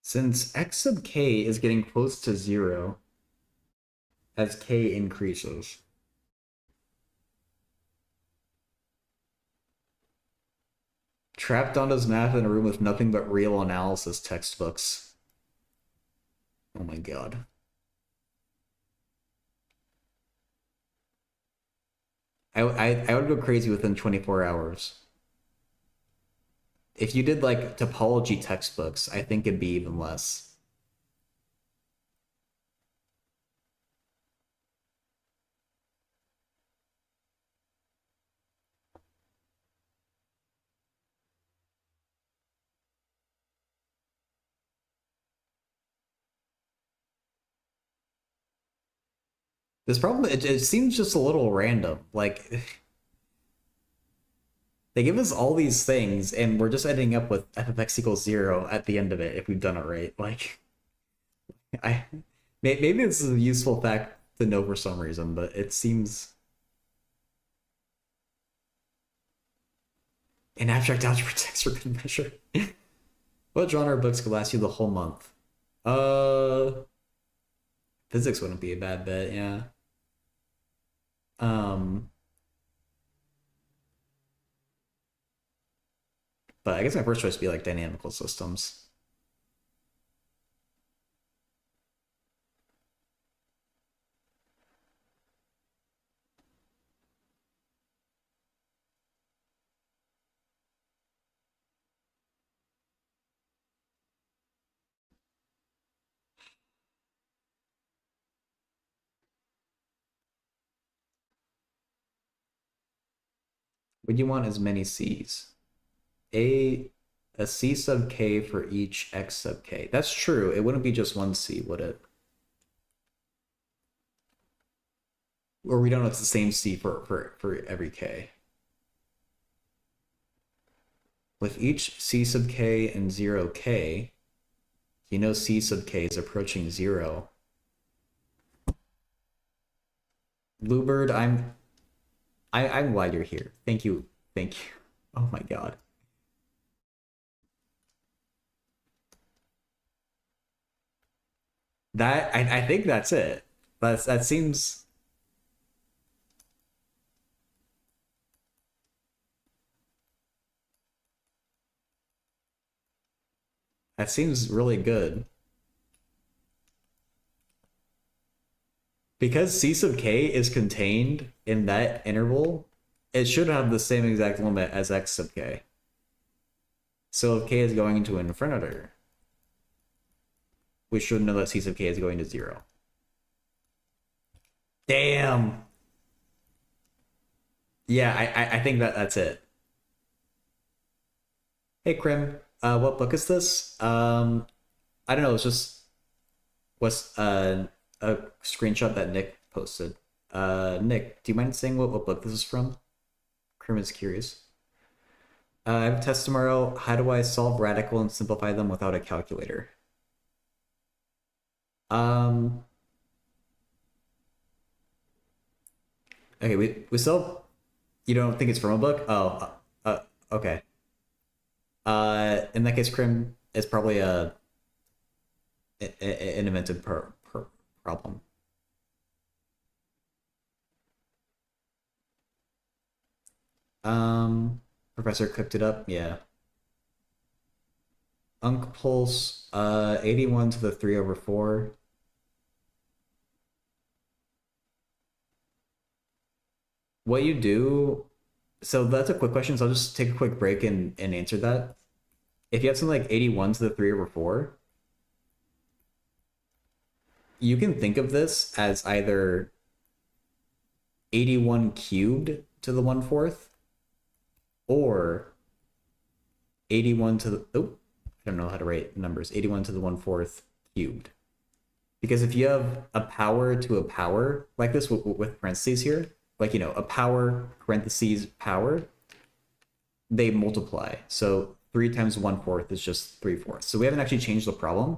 Speaker 1: Since x sub k is getting close to 0 as k increases, trapped Donda's math in a room with nothing but real analysis textbooks. Oh my god. I would go crazy within 24 hours. If you did like topology textbooks, I think it'd be even less. This problem, it seems just a little random. Like, they give us all these things, and we're just ending up with f of x equals 0 at the end of it if we've done it right. Like, I maybe this is a useful fact to know for some reason, but it seems an abstract algebra text for good measure. What genre of books could last you the whole month? Uh, Physics wouldn't be a bad bet, yeah. Um, but I guess my first choice would be like dynamical systems. Would you want as many C's? A a C sub k for each x sub k. That's true. It wouldn't be just one C, would it? Or we don't know it's the same C for every k. With each C sub k and 0k, You know C sub k is approaching 0. Bluebird, I'm glad you're here. Thank you. Thank you. Oh my god. I think that's it. That seems really good. Because C sub k is contained in that interval, it should have the same exact limit as x sub k. So if k is going into an infinitor, we should know that C sub k is going to 0. Damn. Yeah, I think that's it. Hey Krim, what book is this? I don't know. It's just what's a screenshot that Nick posted. Nick, do you mind saying what book this is from? Krim is curious. I have a test tomorrow. How do I solve radical and simplify them without a calculator? Okay, we still. You don't think it's from a book? Oh, okay. In that case, Krim is probably an invented problem. Professor cooked it up. Yeah. Unc pulse 81 to the 3/4. What you do, so that's a quick question, so I'll just take a quick break and answer that. If you have something like 81 to the 3/4, you can think of this as either 81 cubed to the 1/4 or 81 to the, oh, I don't know how to write numbers, 81 to the 1/4 cubed. Because if you have a power to a power, like this with parentheses here, like, you know, a power, parentheses, power, they multiply. So 3 times 1/4 is just 3/4. So we haven't actually changed the problem.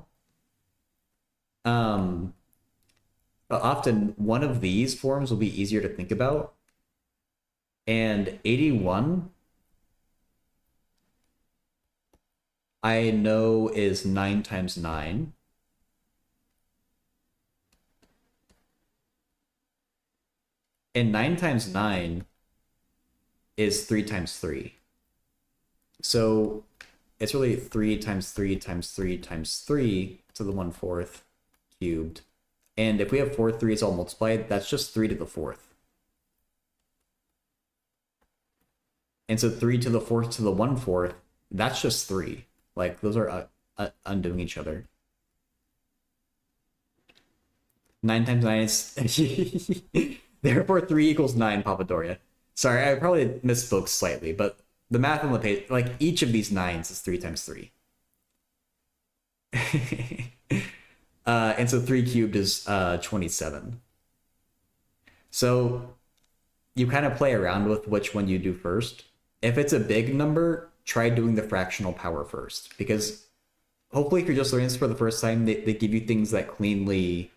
Speaker 1: But often one of these forms will be easier to think about. And 81, I know is 9 times 9. And 9 times 9 is 3 times 3. So it's really 3 times 3 times 3 times 3 to the 1/4 cubed. And if we have 4 3's all multiplied, that's just 3 to the 4th. And so 3 to the 4th to the 1/4, that's just 3. Like, those are undoing each other. 9 times 9 is... Therefore, 3 equals 9, Papadoria. Sorry, I probably misspoke slightly, but the math on the page, like, each of these 9s is 3 times 3. And so 3 cubed is 27. So you kind of play around with which one you do first. If it's a big number, try doing the fractional power first, because hopefully if you're just learning this for the first time, they give you things that cleanly,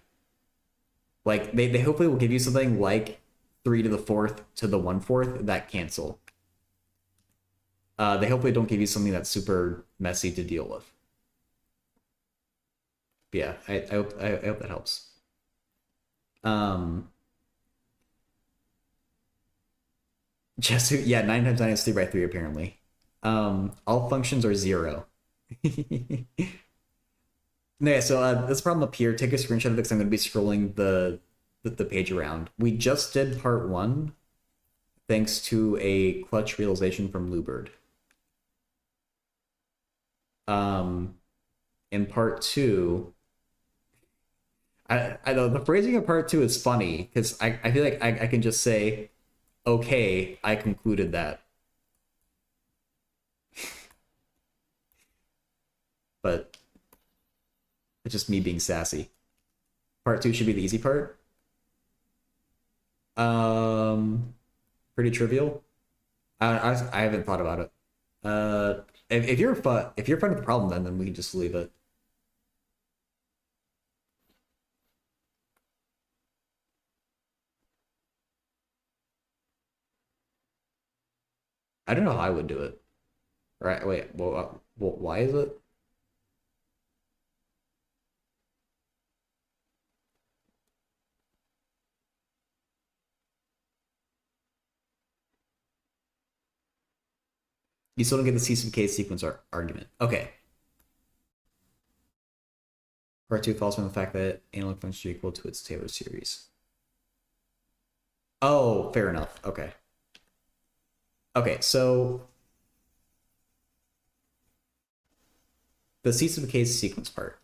Speaker 1: like, they hopefully will give you something like 3 to the 4th to the 1/4 that cancel. They hopefully don't give you something that's super messy to deal with. But yeah, I hope that helps. Just, yeah, 9 times 9 is 3/3 apparently. All functions are 0. Yeah, so this problem up here, take a screenshot of it because I'm going to be scrolling the page around. We just did part 1 thanks to a clutch realization from Bluebird. In part 2, I know the phrasing of part 2 is funny because I feel like I can just say, okay, I concluded that. But it's just me being sassy. Part 2 should be the easy part. Pretty trivial. I haven't thought about it. If you're fun with the problem, then we can just leave it. I don't know how I would do it. Right? Wait. Well, why is it? You still don't get the C sub k sequence argument. Okay. Part two falls from the fact that analog functions are equal to its Taylor series. Oh, fair enough. Okay. Okay, so the C sub k sequence part.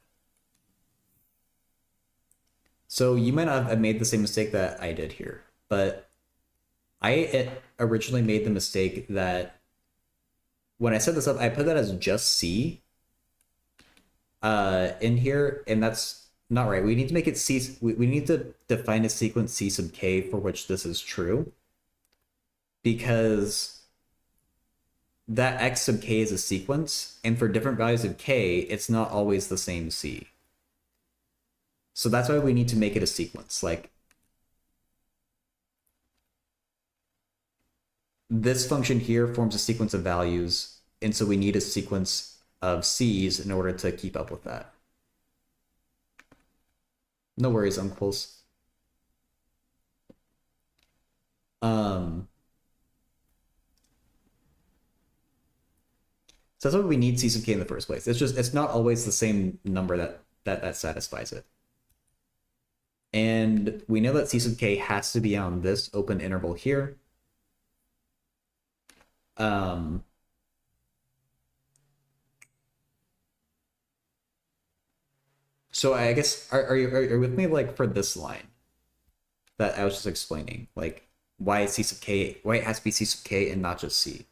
Speaker 1: So you might not have made the same mistake that I did here, but I originally made the mistake that when I set this up, I put that as just C in here, and that's not right. We need to make it C. We need to define a sequence C sub k for which this is true, because that x sub k is a sequence, and for different values of k, it's not always the same C. So that's why we need to make it a sequence. Like, this function here forms a sequence of values, and so we need a sequence of C's in order to keep up with that. No worries, uncles. So that's why we need C sub k in the first place. It's not always the same number that satisfies it. And we know that C sub k has to be on this open interval here. So I guess are you with me, like, for this line that I was just explaining, like why C sub k, why it has to be C sub k and not just C?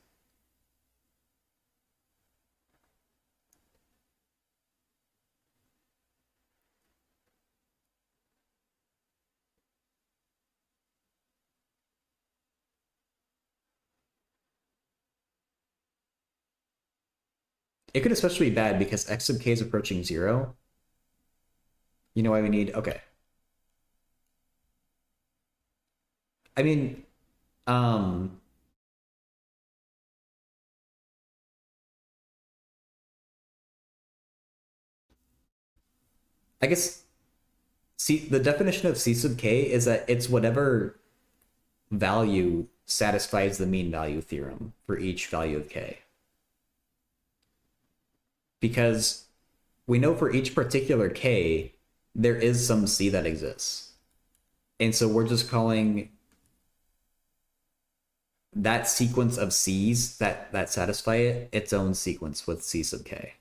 Speaker 1: It could especially be bad because x sub k is approaching 0. You know why we need, okay. I mean, I guess the definition of C sub k is that it's whatever value satisfies the mean value theorem for each value of k. Because we know for each particular k, there is some C that exists. And so we're just calling that sequence of C's that satisfy it its own sequence with C sub k.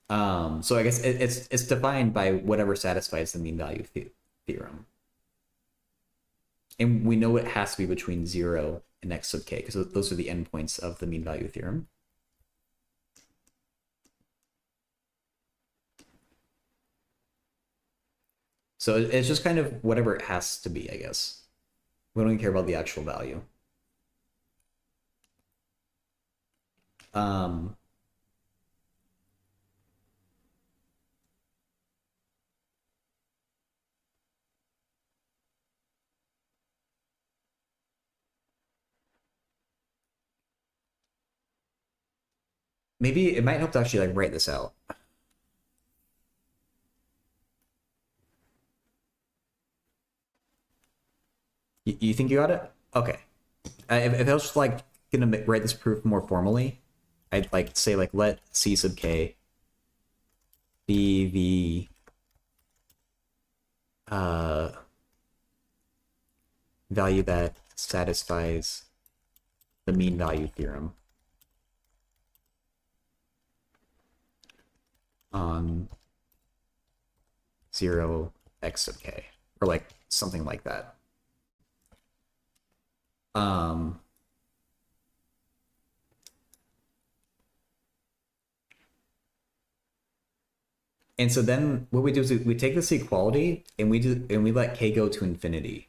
Speaker 1: So I guess it's defined by whatever satisfies the mean value theorem. And we know it has to be between 0 and x sub k, because those are the endpoints of the mean value theorem. So it's just kind of whatever it has to be, I guess. We don't even care about the actual value. Maybe it might help to actually, like, write this out. You think you got it? Okay. If I was just, like, gonna write this proof more formally, I'd like say, like, let C sub k be the value that satisfies the mean value theorem on 0 x sub k, or like something like that. And so then what we do is we take this equality and we let k go to infinity.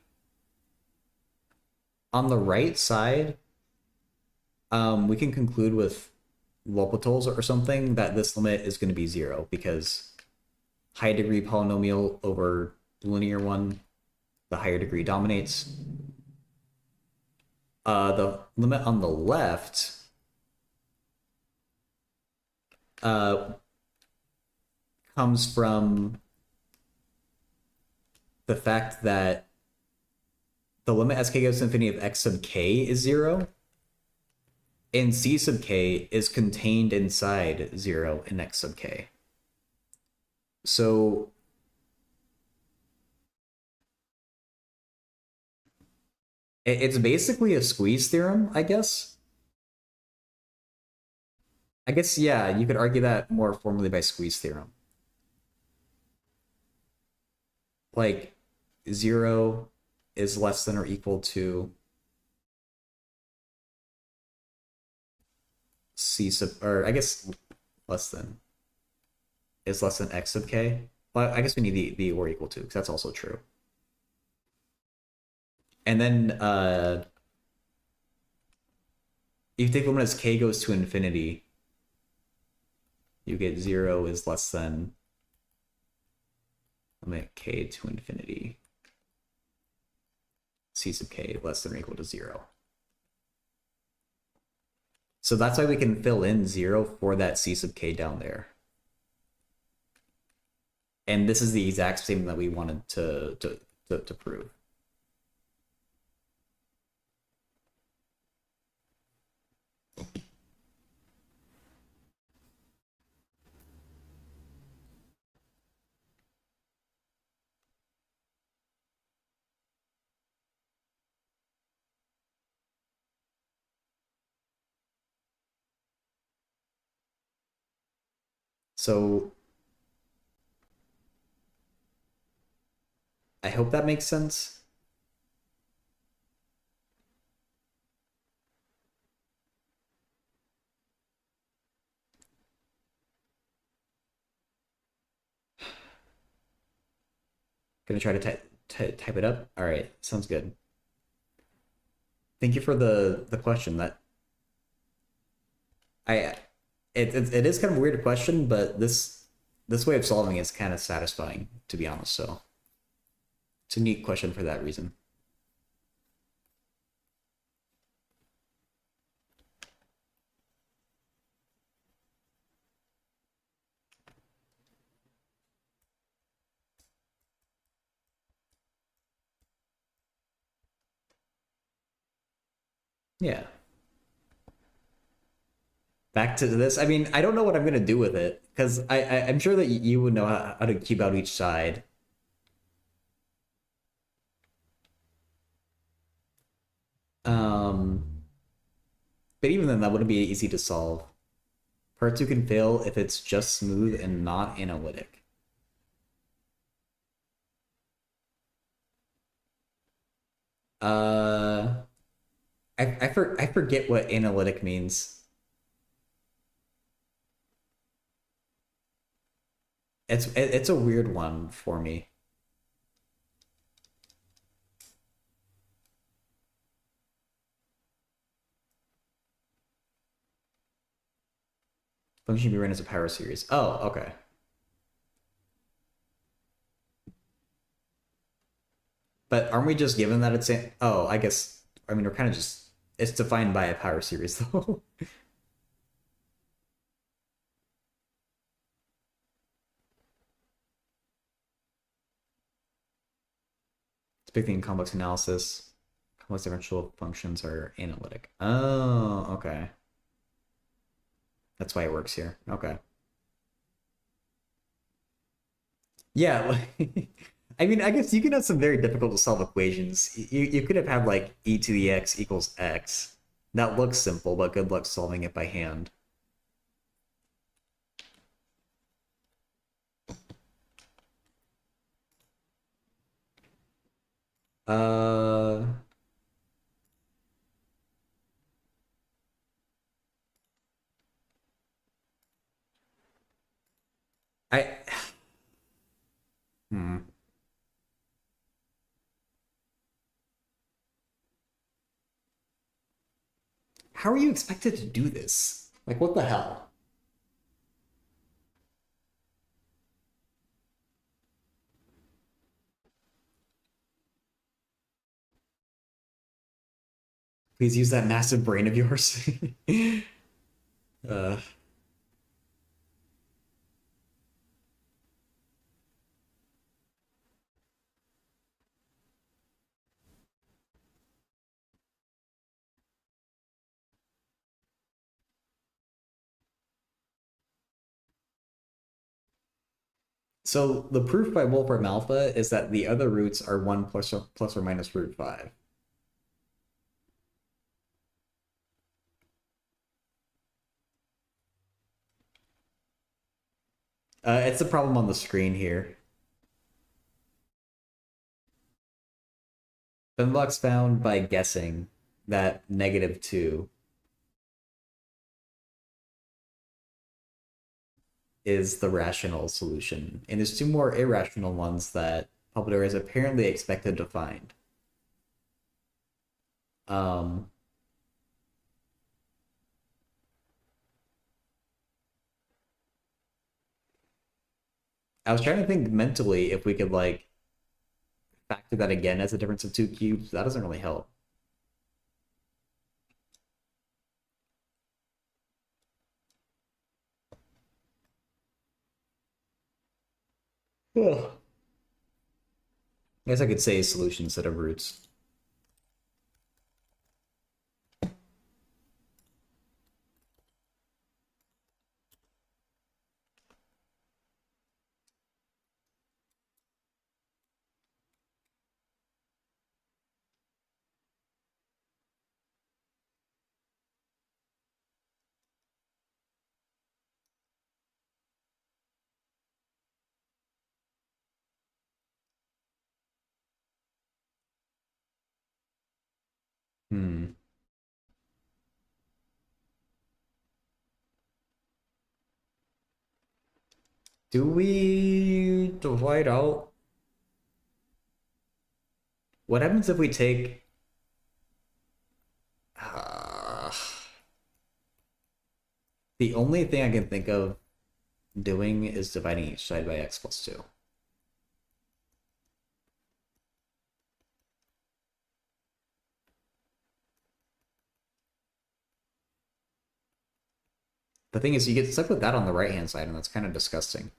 Speaker 1: On the right side, we can conclude with L'Hopital's or something that this limit is going to be 0, because high degree polynomial over linear one the higher degree dominates. The limit on the left comes from the fact that the limit as k goes to infinity of x sub k is 0, and c sub k is contained inside 0 in x sub k. So it's basically a squeeze theorem, I guess. I guess, yeah, you could argue that more formally by squeeze theorem. Like 0 is less than or equal to c sub, or I guess less than is less than x sub k. Well, I guess we need the or equal to, because that's also true. And then if you take limit as k goes to infinity, you get 0 is less than limit k to infinity c sub k less than or equal to 0. So that's why we can fill in 0 for that c sub k down there. And this is the exact statement that we wanted to prove. So I hope that makes sense. Gonna try to type it up. All right, sounds good. Thank you for the question. That I it is kind of a weird question, but this way of solving is kind of satisfying, to be honest. So it's a neat question for that reason. Yeah. Back to this. I mean, I don't know what I'm gonna do with it, because I'm sure that you would know how to keep out each side. Um, but even then, that wouldn't be easy to solve. Part 2 can fail if it's just smooth and not analytic. Uh, I forget what analytic means. It's a weird one for me. Function be written as a power series. Oh, okay. But aren't we just given that it's in... Oh, I guess... I mean, we're kind of just... It's defined by a power series, though. It's a big thing in complex analysis. Complex differential functions are analytic. Oh, okay. That's why it works here. Okay. Yeah. I mean, I guess you can have some very difficult to solve equations. You could have had like e to the x equals x. That looks simple, but good luck solving it by hand. Uh, I hmm. How are you expected to do this? Like, what the hell? Please use that massive brain of yours. uh, so the proof by Wolfram Alpha is that the other roots are 1 plus or minus root 5. It's a problem on the screen here. Benlock's found by guessing that -2 is the rational solution. And there's two more irrational ones that Puppeteer is apparently expected to find. Um, I was trying to think mentally if we could like factor that again as a difference of 2 cubes. That doesn't really help. Ugh. I guess I could say solution instead of roots. Hmm. Do we divide out? What happens if we take uh, the only thing I can think of doing is dividing each side by x+2. The thing is, you get stuck with that on the right-hand side, and that's kind of disgusting.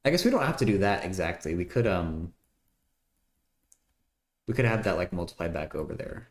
Speaker 1: I guess we don't have to do that exactly. We could have that like multiplied back over there.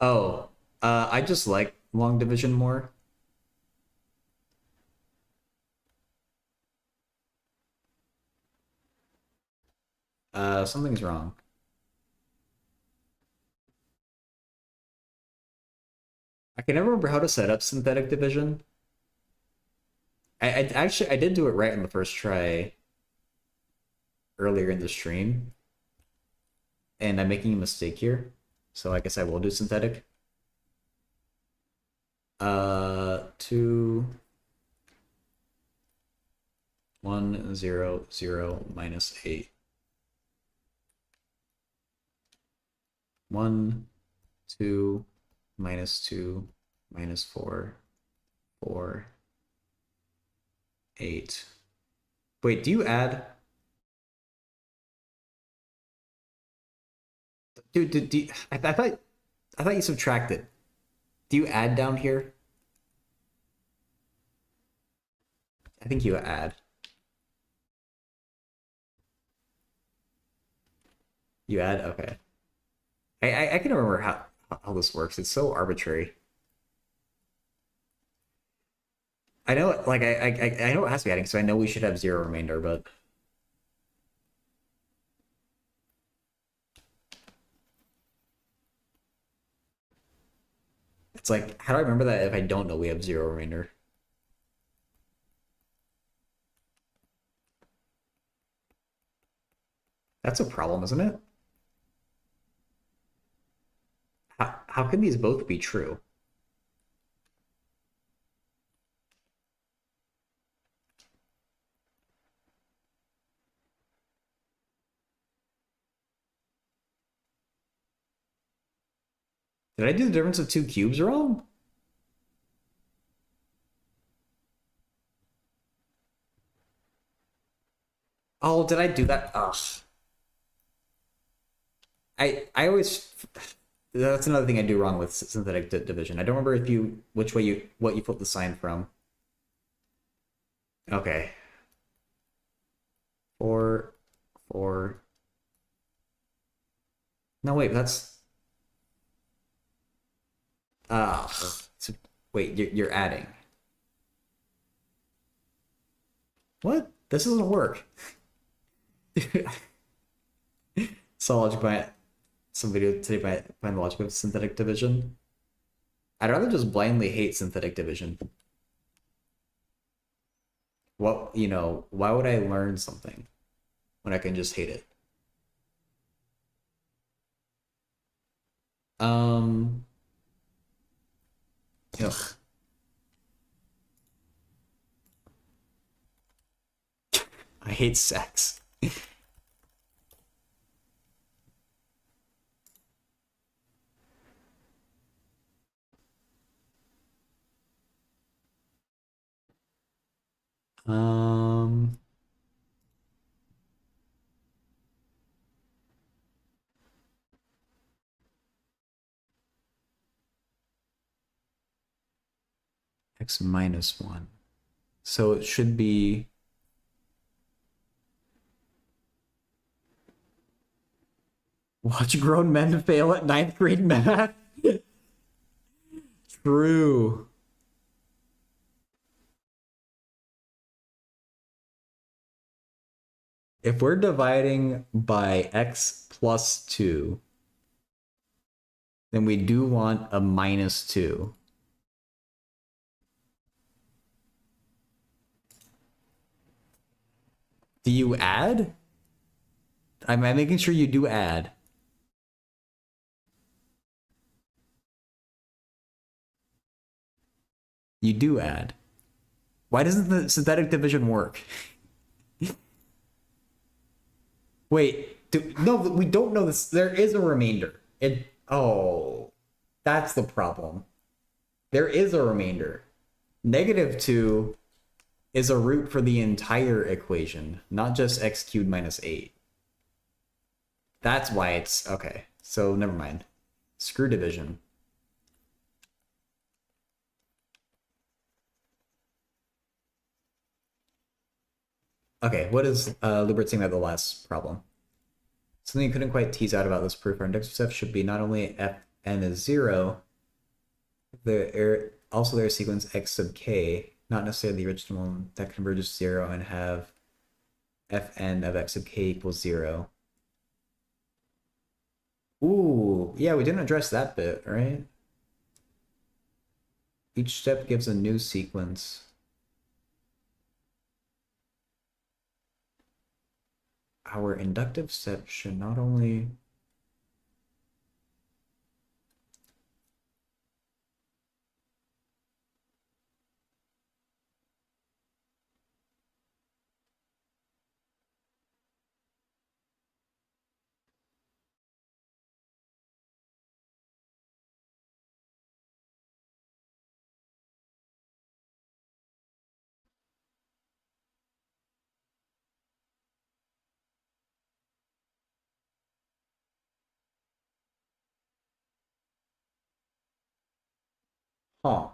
Speaker 1: Oh, I just like long division more. Something's wrong. I can never remember how to set up synthetic division. I did do it right on the first try earlier in the stream, and I'm making a mistake here. So I guess I will do synthetic. 2 1 0 0 minus 8 1 2 minus 2 minus 4 4 8. Wait, do you add? Dude, I thought you subtracted. Do you add down here? I think you add. You add? Okay. I can remember how this works. It's so arbitrary. I know, like I know it has to be adding, so I know we should have zero remainder, but it's like, how do I remember that if I don't know we have zero remainder? That's a problem, isn't it? How can these both be true? Did I do the difference of two cubes wrong? Oh, did I do that? Ugh. I always that's another thing I do wrong with synthetic division. I don't remember if you which way you what you flip the sign from. Okay. Four, four. No, wait, that's so, wait, you're adding. What? This doesn't work. Saw logic by some video today by the logic of synthetic division. I'd rather just blindly hate synthetic division. What, why would I learn something when I can just hate it? Um, ugh. I hate sex. Um, x minus 1. So it should be watch grown men fail at ninth grade math. True. If we're dividing by x plus 2, then we do want a minus 2. Do you add? I'm making sure you do add. You do add. Why doesn't the synthetic division work? Wait, no, we don't know this. There is a remainder. That's the problem. There is a remainder. -2 is a root for the entire equation, not just x cubed minus 8. That's why it's okay. So never mind. Screw division. Okay, what is Libert saying about the last problem? Something you couldn't quite tease out about this proof. Our index of f should be not only fn is 0, also there's sequence x sub k, not necessarily the original one, that converges to 0 and have fn of x sub k equals 0. Ooh, yeah, we didn't address that bit, right? Each step gives a new sequence. Our inductive step should not only... Huh.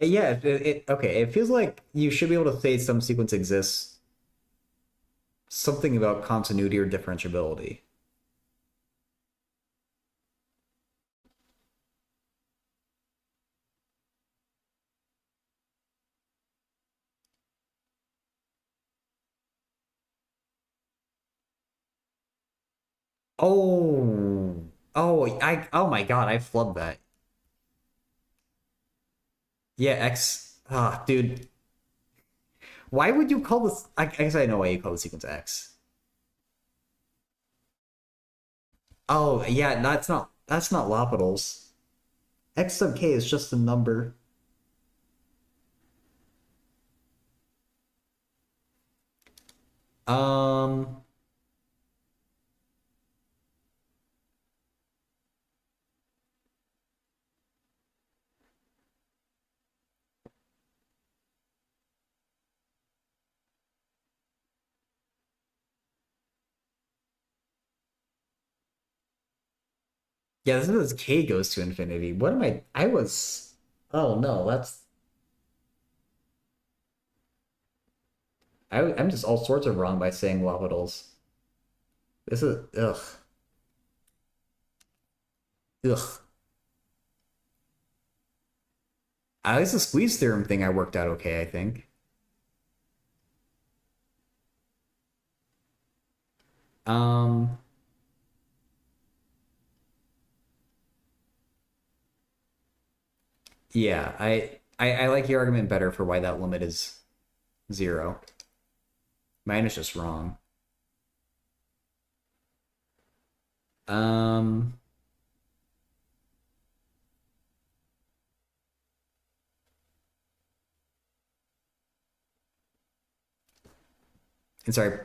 Speaker 1: Yeah, okay, it feels like you should be able to say some sequence exists. Something about continuity or differentiability. Oh, oh my God, I flubbed that. Yeah, x. Ah, dude. Why would you call this? I guess I know why you call the sequence x. Oh, yeah, that's not L'Hopital's. X sub k is just a number. Um, yeah, this is k goes to infinity. What am I? I was. Oh no, I'm just all sorts of wrong by saying L'Hopital's. This is ugh, ugh. At least the squeeze theorem thing I worked out okay, I think. Um, yeah, I like your argument better for why that limit is 0. Mine is just wrong. Um, and sorry,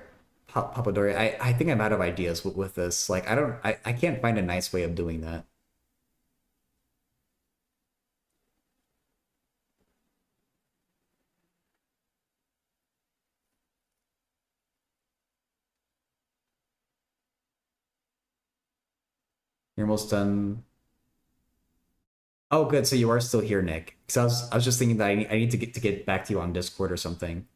Speaker 1: Papadori, I think I'm out of ideas with this. Like, I can't find a nice way of doing that. You're almost done. Oh, good. So you are still here, Nick. Because I was just thinking that I need to get back to you on Discord or something.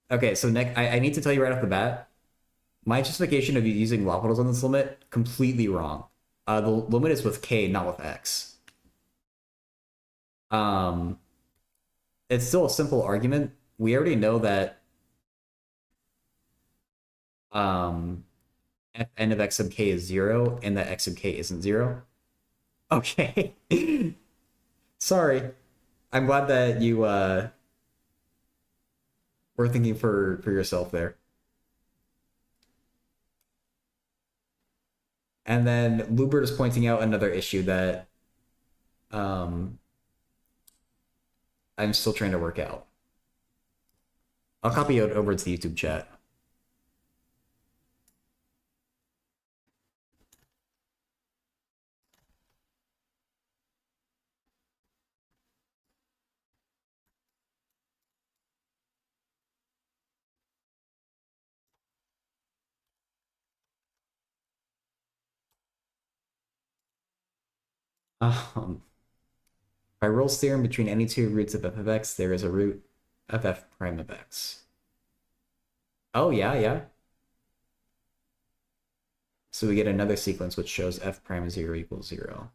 Speaker 1: Okay, so Nick, I need to tell you right off the bat, my justification of you using L'Hopital's on this limit completely wrong. The limit is with k, not with x. Um, it's still a simple argument. We already know that um, n of x sub k is 0 and that x sub k isn't 0. Okay. Sorry. I'm glad that you were thinking for yourself there. And then Lubert is pointing out another issue that um, I'm still trying to work out. I'll copy it over to the YouTube chat. By Rolle's theorem, between any two roots of f of x, there is a root of f prime of x. Oh, yeah, yeah. So we get another sequence which shows f prime of 0 equals 0.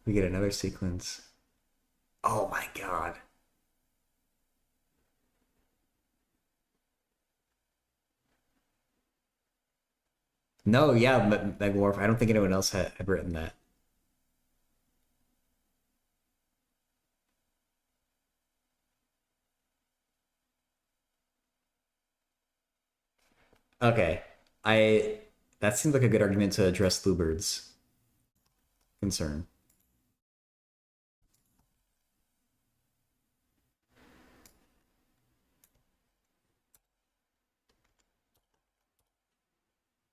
Speaker 1: We get another sequence. Oh my god. No, yeah, Megawolf. I don't think anyone else had written that. Okay. I that seems like a good argument to address Lubert's concern.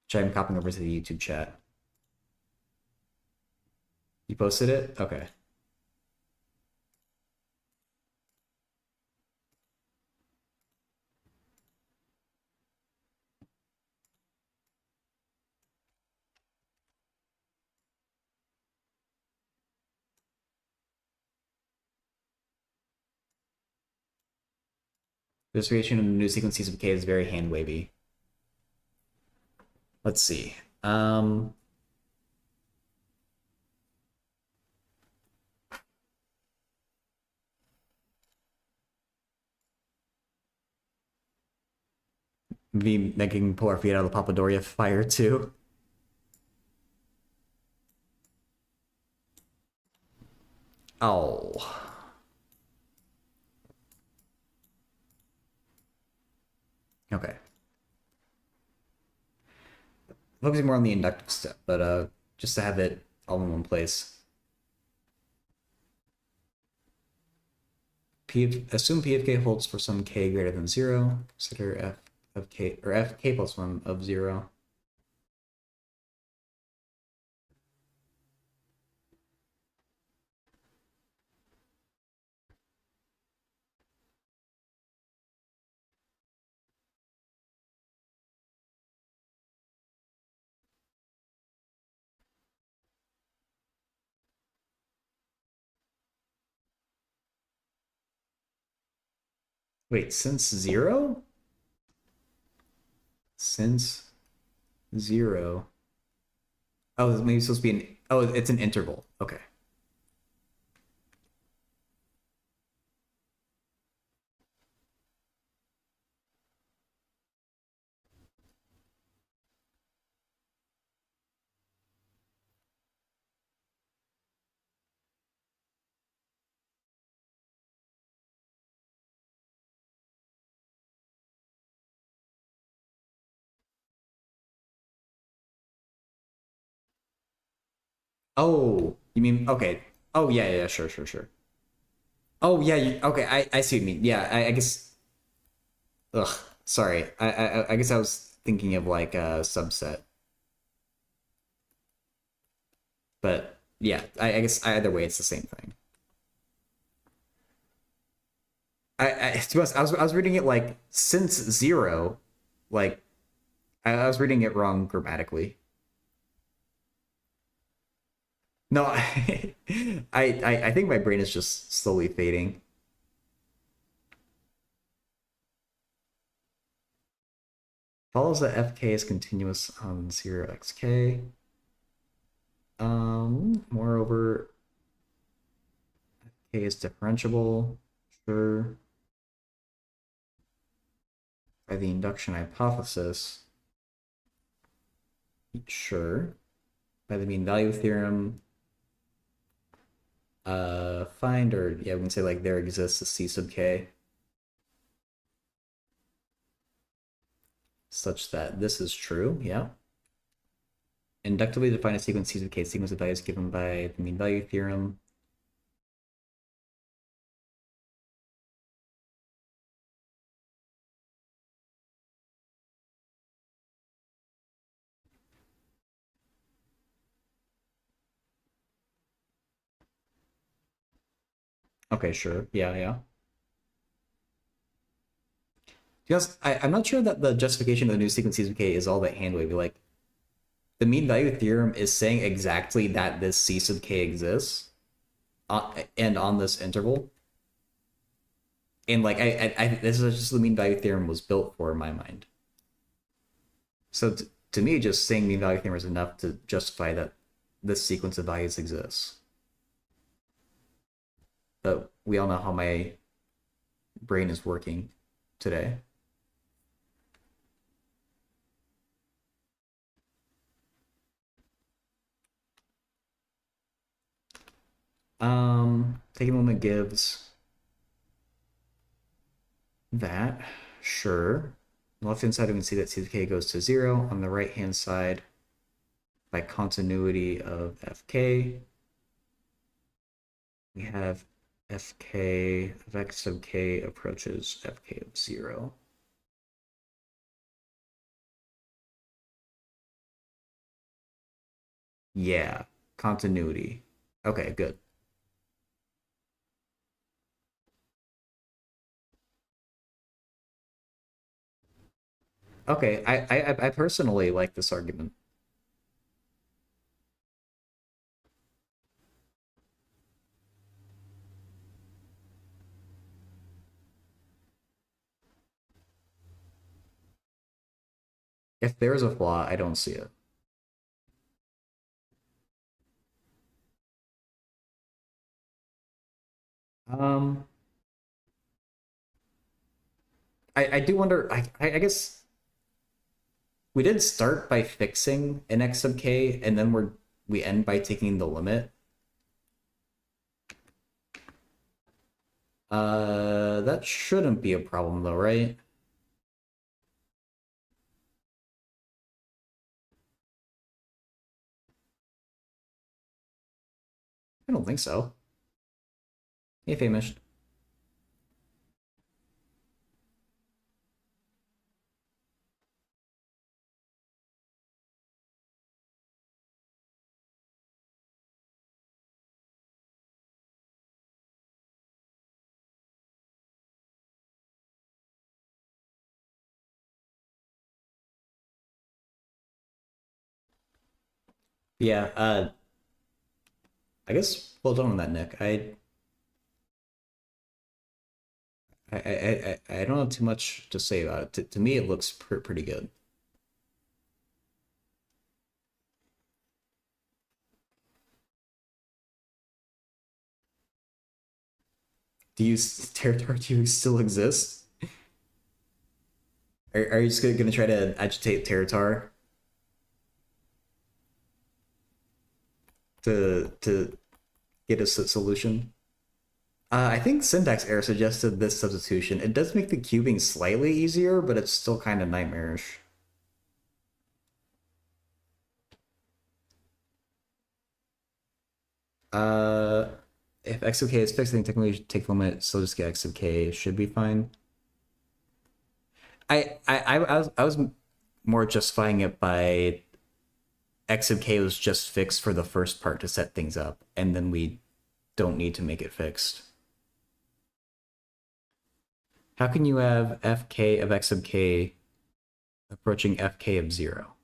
Speaker 1: Which I'm copying over to the YouTube chat. You posted it? Okay. This creation of new sequences of k is very hand wavy. Let's see. Me making pull our feet out of the Papadoria fire too. Oh. Okay. Focusing more on the inductive step, but just to have it all in one place. Assume P of k holds for some k greater than 0. Consider f of k, or f k plus 1 of 0. Wait, since 0? Since 0. Oh, maybe it's supposed to be an. Oh, it's an interval. Okay. Oh, you mean okay? Oh yeah, yeah, sure, sure, sure. Oh yeah, okay. I see what you mean. Yeah, I guess. Ugh, sorry. I guess I was thinking of like a subset, but yeah, I guess either way it's the same thing. To be honest, I was reading it like since 0, like I was reading it wrong grammatically. No, I think my brain is just slowly fading. Follows that fk is continuous on 0xk. Moreover, k is differentiable. Sure. By the induction hypothesis. Sure. By the mean value theorem. Find, or yeah, we can say like there exists a c sub k such that this is true. Yeah. Inductively define a sequence c sub k, sequence of values given by the mean value theorem. Okay, sure. Yeah, yeah. Because I'm not sure that the justification of the new sequence c sub k is all that hand wavy. Like the mean value theorem is saying exactly that this c sub k exists, and on this interval. And like this is just the mean value theorem was built for in my mind. So to me, just saying mean value theorem is enough to justify that this sequence of values exists. But we all know how my brain is working today. Taking a moment gives that. Sure. On the left hand side, we can see that c of k goes to 0. On the right hand side, by continuity of fk, we have fk of x sub k approaches fk of 0. Yeah, continuity. Okay, good. Okay, I personally like this argument. If there's a flaw, I don't see it. Um, I do wonder. I guess We did start by fixing an x sub k, and then we end by taking the limit. That shouldn't be a problem though, right? I don't think so. Hey, Famished. Yeah, I guess well done on that, Nick. I don't have too much to say about it. To me, it looks pretty good. Do you Territory, do you still exist? Are you just gonna try to agitate Territar to get a solution? I think syntax error suggested this substitution. It does make the cubing slightly easier, but it's still kind of nightmarish. Uh, if x of k is fixed, then technically take the limit, so just get x of k should be fine. I was more justifying it by x of k was just fixed for the first part to set things up, and then we don't need to make it fixed. How can you have fk of x of k approaching fk of 0?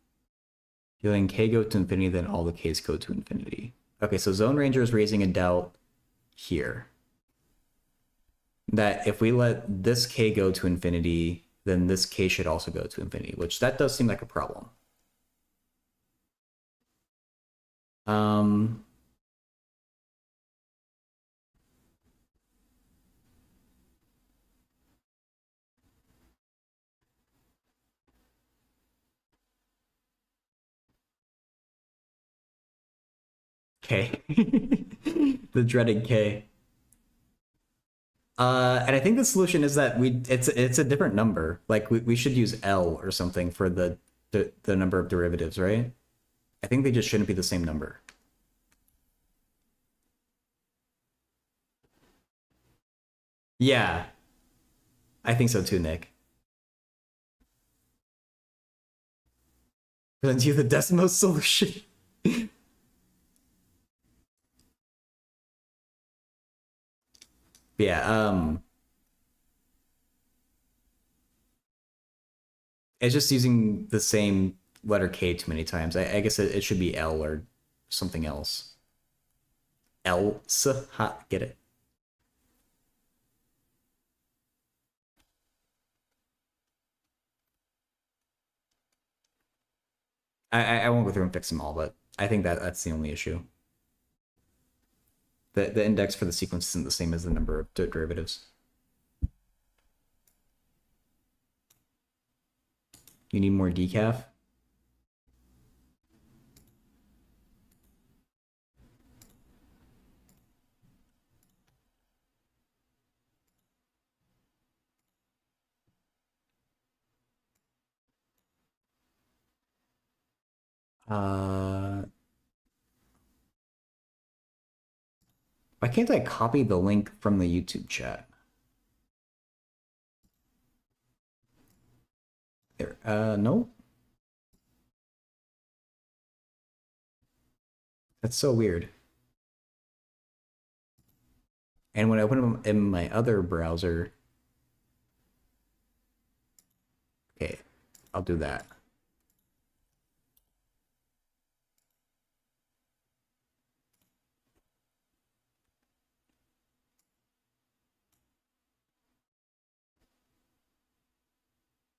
Speaker 1: You're letting k go to infinity, then all the k's go to infinity. Okay, so Zone Ranger is raising a doubt here. That if we let this k go to infinity, then this k should also go to infinity, which that does seem like a problem. Um, K. The dreaded K. And I think the solution is that it's a different number. Like we should use L or something for the number of derivatives, right? I think they just shouldn't be the same number. Yeah, I think so too, Nick. Present you the Desmos solution. Yeah, it's just using the same letter K too many times. I guess it should be L or something else. Else, ha, get it? I won't go through and fix them all, but I think that's the only issue. The index for the sequence isn't the same as the number of derivatives. You need more decaf. Uh, why can't I copy the link from the YouTube chat? There. No. That's so weird. And when I open them in my other browser, okay, I'll do that.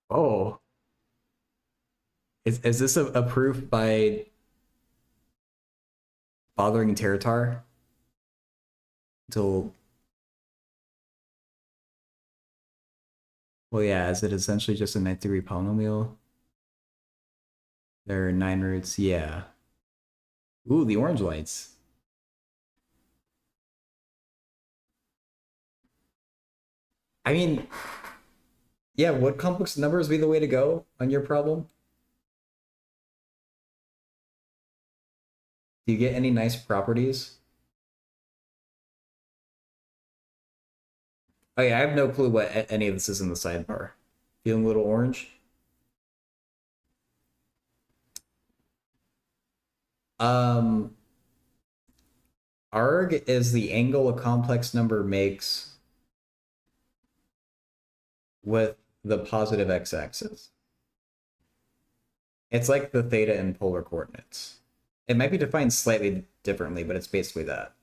Speaker 1: Oh, is this a proof by bothering Territar? Until well, yeah, is it essentially just a 9-degree polynomial? There are 9 roots, yeah. Ooh, the orange lights. I mean, yeah, would complex numbers be the way to go on your problem? Do you get any nice properties? Oh yeah, I have no clue what any of this is in the sidebar. Feeling a little orange? Um, arg is the angle a complex number makes with the positive x-axis. It's like the theta in polar coordinates. It might be defined slightly differently, but it's basically that.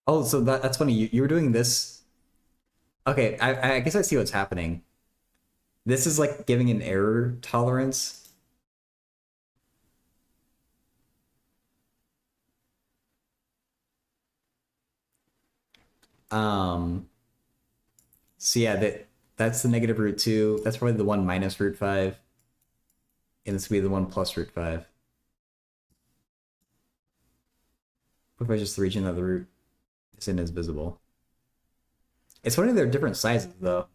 Speaker 1: Oh, so that's funny. You were doing this. Okay, I guess I see what's happening. This is like giving an error tolerance. Um, so yeah, that's the negative root 2. That's probably the one minus root 5. And this would be the one plus root 5. What if I just the region of the root isn't as visible? It's funny they're different sizes though.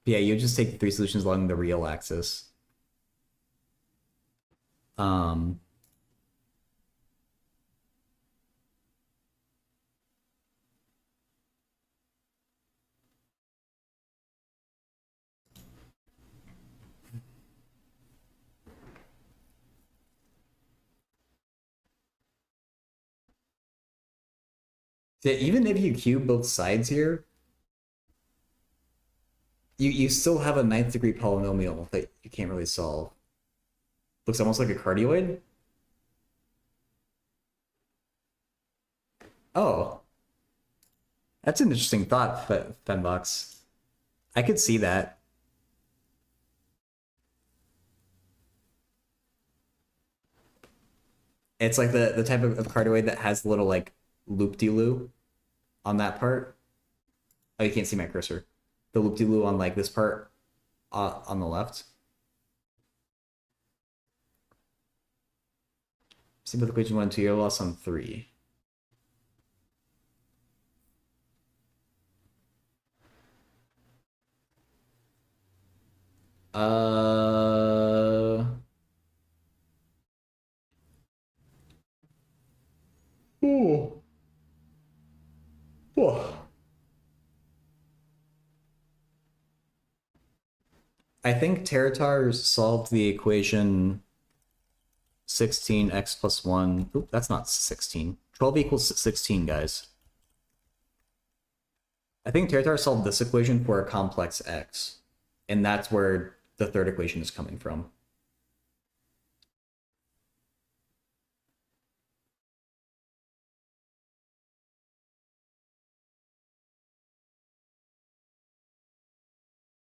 Speaker 1: Yeah, you just take the 3 solutions along the real axis. Um, so even if you cube both sides here, you still have a ninth degree polynomial that you can't really solve. Looks almost like a cardioid. Oh, that's an interesting thought, Fenbox. I could see that. It's like the type of cardioid that has the little like loop-de-loo on that part. Oh, you can't see my cursor. The loop-de-loo on like this part on the left. Simple equation 1 and 2, you're lost on 3. Uh... Ooh. Whoa. I think Territar solved the equation 16x plus 1. Oop, that's not 16. 12 equals 16, guys. I think Territar solved this equation for a complex x. And that's where the third equation is coming from.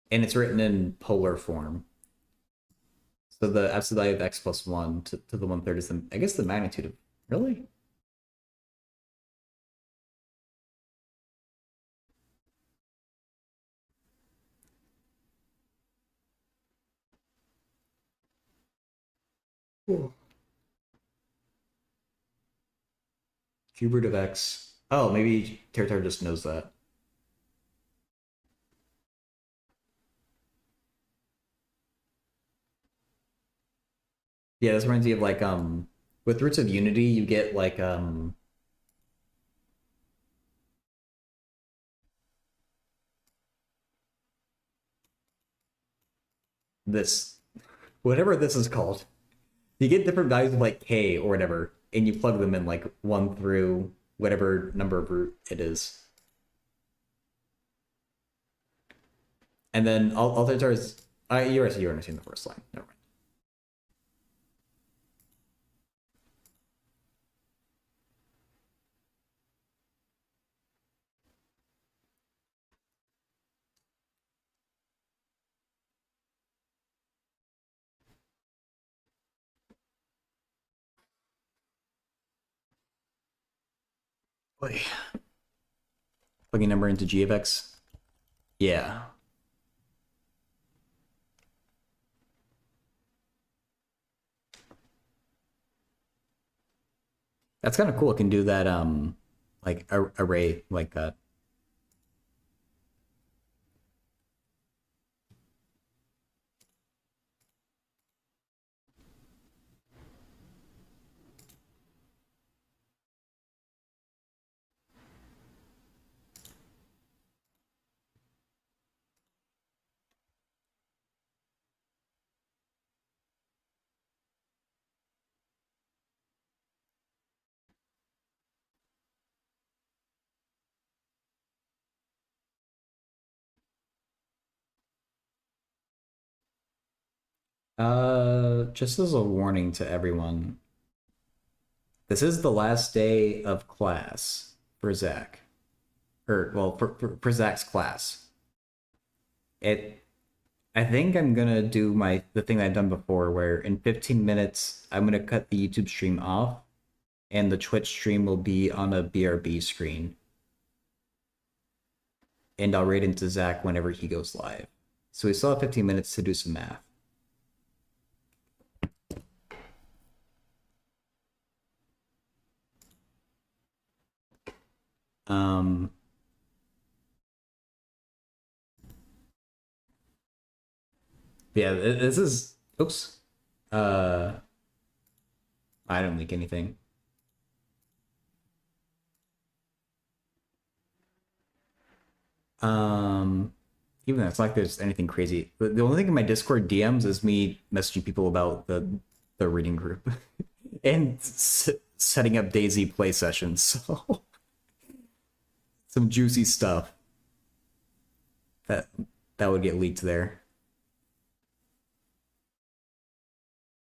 Speaker 1: And it's written in polar form. So the absolute value of x plus 1 to the 1/3 is, I guess, the magnitude of... Really? Cool. Cube root of x. Oh, maybe Territar just knows that. Yeah, this reminds me of like with roots of unity, you get like this, whatever this is called. You get different values of like k or whatever, and you plug them in like 1 through whatever number of root it is. And then all Territar is you're understanding the first line. Never mind. Boy. Plugging number into g of x. Yeah. That's kind of cool. It can do that like array like that. Just as a warning to everyone, this is the last day of class for Zach. Or well, for Zach's class. It I think I'm gonna do the thing I've done before, where in 15 minutes I'm gonna cut the YouTube stream off, and the Twitch stream will be on a BRB screen, and I'll raid into Zach whenever he goes live. So we still have 15 minutes to do some math. Um, yeah, this is. Oops. Uh, I don't leak anything. Um, Even though it's not like there's anything crazy. The only thing in my Discord DMs is me messaging people about the reading group and setting up Daisy play sessions. So some juicy stuff that that would get leaked there.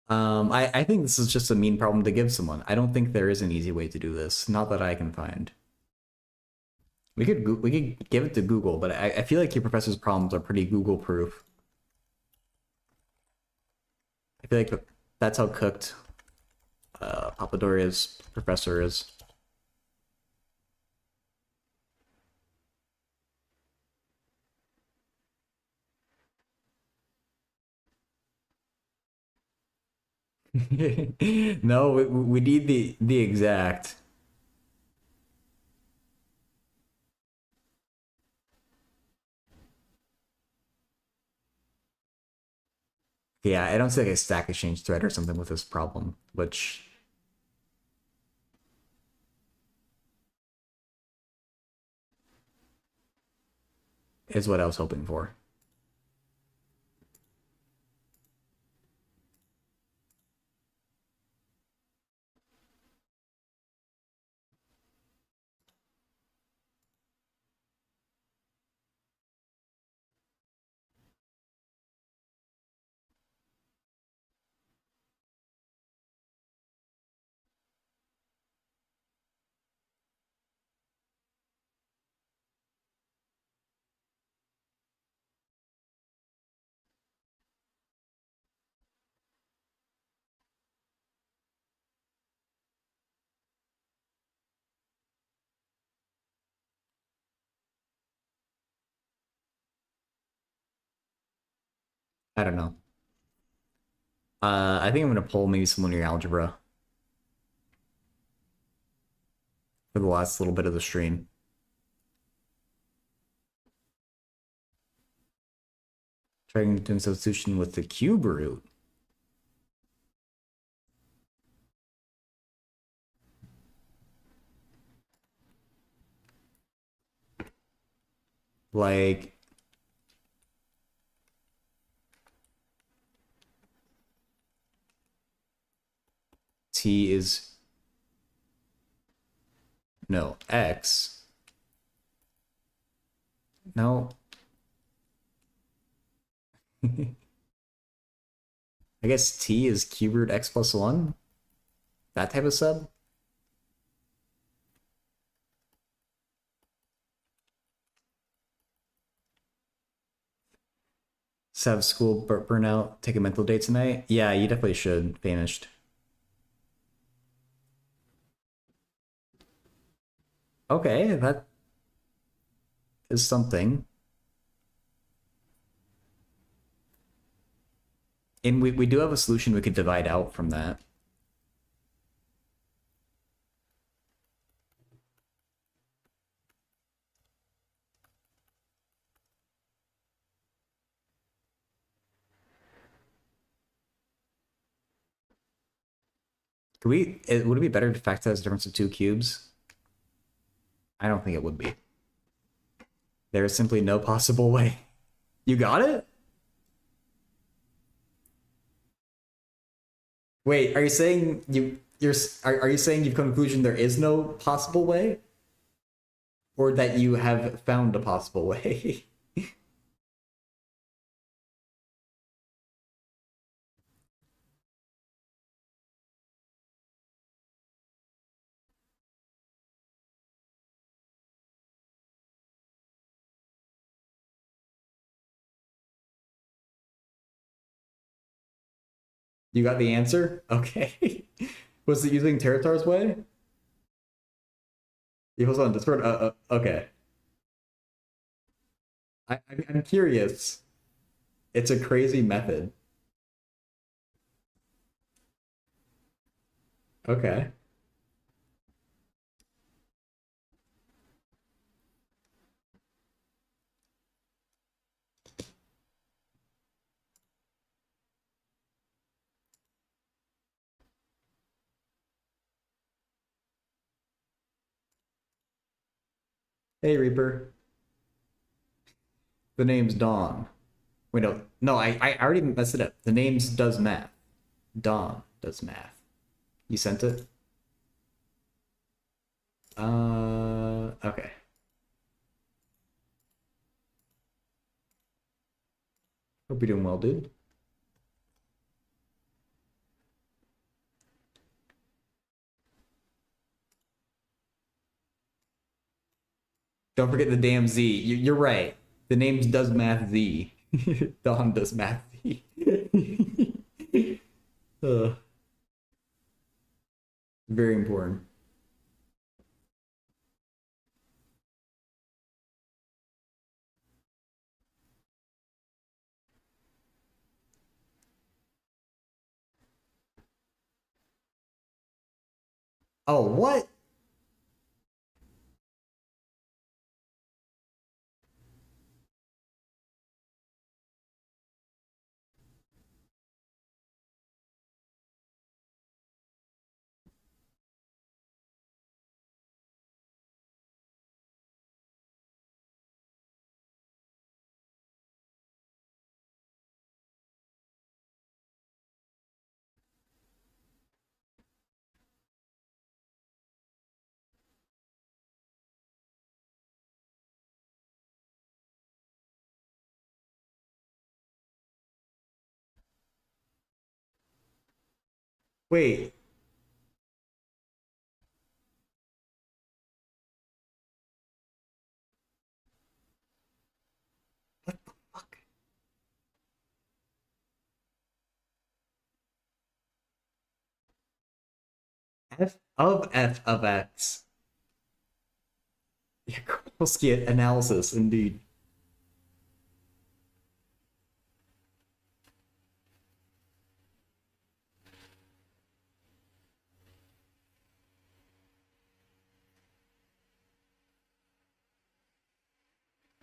Speaker 1: I think this is just a mean problem to give someone. I don't think there is an easy way to do this. Not that I can find. We could give it to Google, but I feel like your professor's problems are pretty Google proof. I feel like that's how cooked Papadoria's professor is. No, we need the exact. Yeah, I don't see like a Stack Exchange thread or something with this problem, which is what I was hoping for. I don't know. I think I'm gonna pull maybe some linear algebra for the last little bit of the stream. Trying doing substitution with the cube root. Like t is no x. No. I guess t is cube root x plus 1. That type of sub. So have school burnout, take a mental day tonight. Yeah, you definitely should. Famished. Okay, that is something. And we do have a solution we could divide out from that. Would it be better to factorize the difference of two cubes? I don't think it would be. There is simply no possible way. You got it? Wait, are you saying are you saying you've come to the conclusion there is no possible way? Or that you have found a possible way? You got the answer? Okay. Was it using Territar's way? He was on Discord? Okay. I'm curious. It's a crazy method. Okay. Hey, Reaper. The name's Dawn. Wait, no, I already messed it up. The name's does math. Dawn does math. You sent it? Okay. Hope you're doing well, dude. Don't forget the damn Z. You're right. The name's does math Z. Dawn does math Z. Very important. Oh, what? Wait. What the fuck? F of X. Yeah, Krolski analysis, indeed.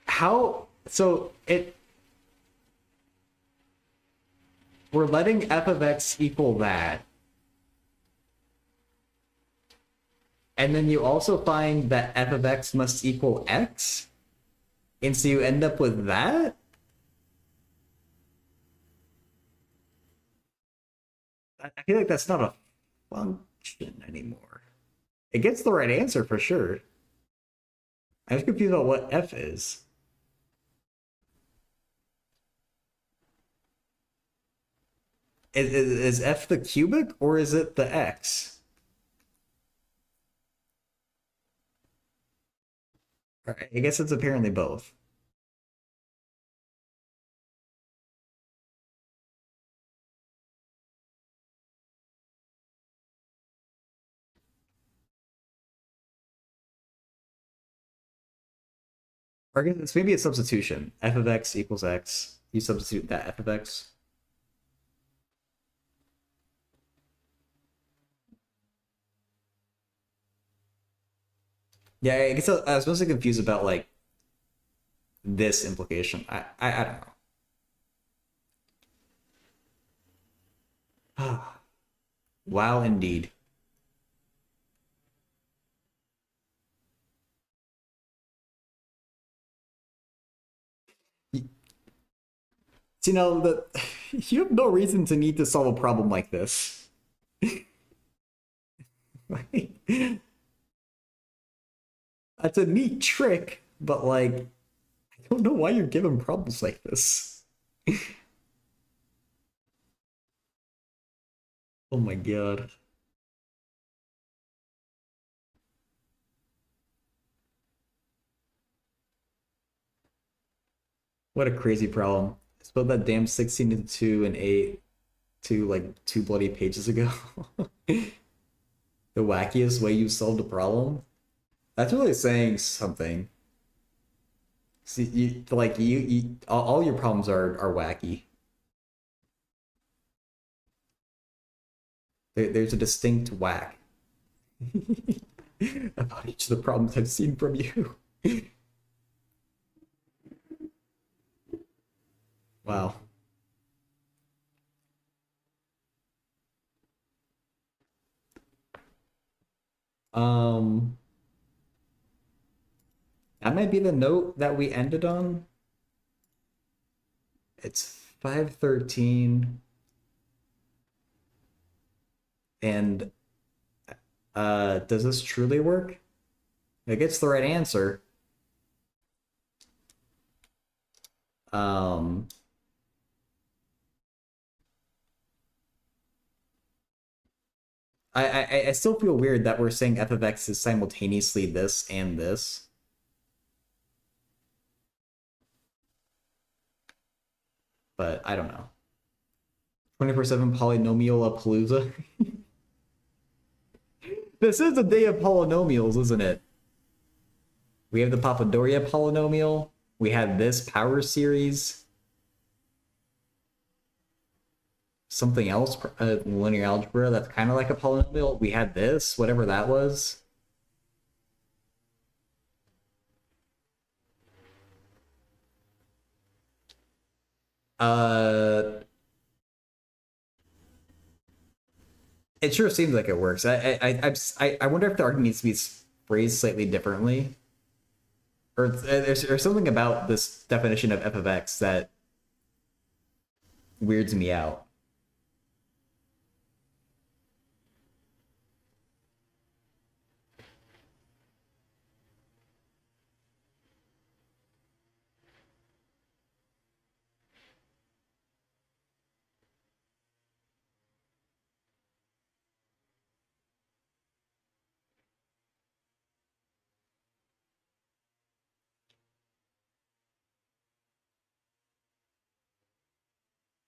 Speaker 1: How? So we're letting f of x equal that, and then you also find that f of x must equal x, and so you end up with that. I feel like that's not a function anymore. It gets the right answer for sure. I'm just confused about what f is. Is f the cubic or is it the x? I guess it's apparently both. Or I guess it's maybe a substitution. F of x equals x. You substitute that f of x. Yeah, I guess I was mostly confused about like this implication. I don't know. Wow, indeed. You know that you have no reason to need to solve a problem like this. That's a neat trick, but like I don't know why you're given problems like this. Oh my god. What a crazy problem. I spelled that damn 16 into 2 and 8 to like 2 bloody pages ago. The wackiest way you solved a problem? That's really saying something. See, all your problems are wacky. There's a distinct whack about each of the problems I've seen from you. Wow. Um, that might be the note that we ended on. It's 5:13, and does this truly work? It gets the right answer. Um, I still feel weird that we're saying f of x is simultaneously this and this. But I don't know. 24/7 polynomial palooza. This is a day of polynomials, isn't it? We have the Papadoria polynomial. We have this power series. Something else, linear algebra, that's kind of like a polynomial. We had this, whatever that was. It sure seems like it works. I wonder if the argument needs to be phrased slightly differently, or there's something about this definition of f of x that weirds me out.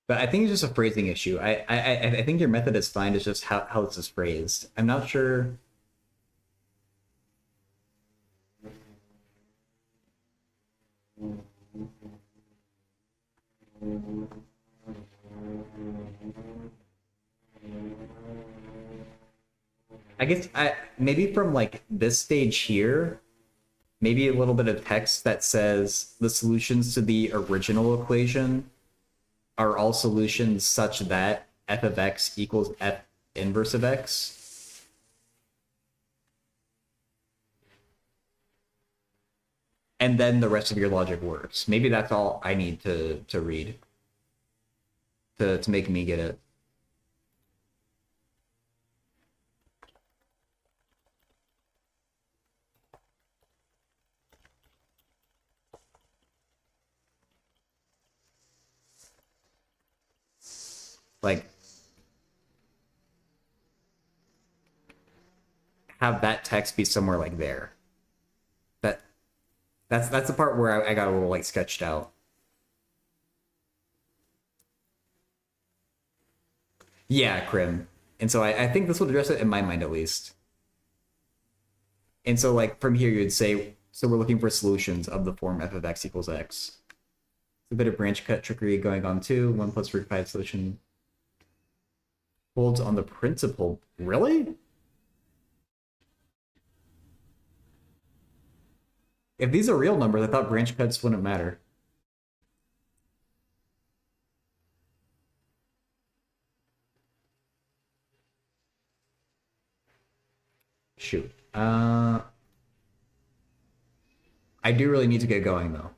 Speaker 1: But I think it's just a phrasing issue. I think your method is fine. It's just how this is phrased. I'm not sure. I guess I maybe from like this stage here, maybe a little bit of text that says the solutions to the original equation are all solutions such that f of x equals f inverse of x. And then the rest of your logic works. Maybe that's all I need to read to make me get it. Like have that text be somewhere like there. That's the part where I got a little like sketched out. Yeah, Crim. And so I think this will address it in my mind at least. And so like from here you'd say So we're looking for solutions of the form f of x equals x. A bit of branch cut trickery going on too. 1 plus root 5 solution holds on the principle. Really? If these are real numbers, I thought branch cuts wouldn't matter. Shoot. I do really need to get going though.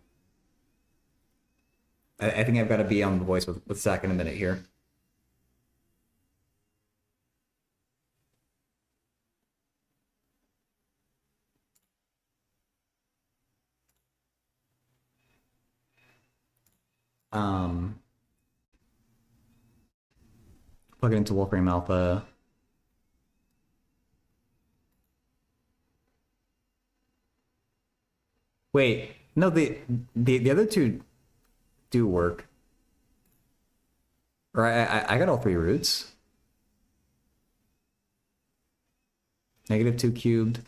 Speaker 1: I think I've got to be on the voice with Zach in a minute here. Um, Plug it into Wolfram Alpha. Wait, no, the other two do work. Or I got all three roots. -2 cubed.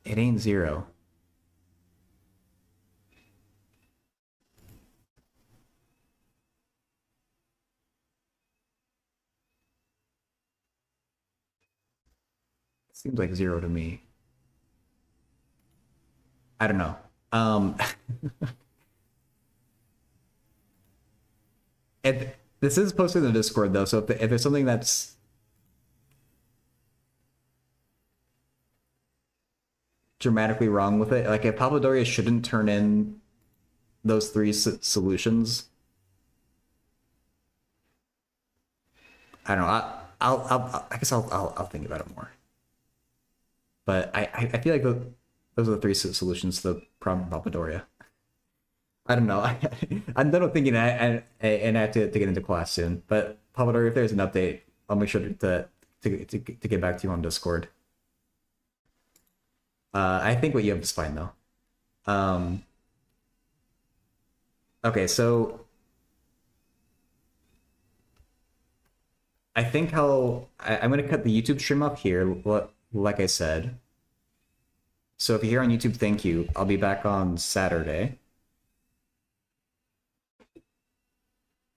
Speaker 1: It ain't 0. Seems like 0 to me. I don't know. This is posted in the Discord though, so if there's something that's dramatically wrong with it, like if Papadoria shouldn't turn in those three solutions, I don't know. I guess I'll think about it more. But I feel like those are the three solutions to the problem of Papadoria. I don't know. I'm done with thinking and I have to get into class soon. But Papadoria, if there's an update, I'll make sure to get back to you on Discord. I think what you have is fine though. Okay, so I think I'm gonna cut the YouTube stream off here, like I said. So if you're here on YouTube, thank you. I'll be back on Saturday.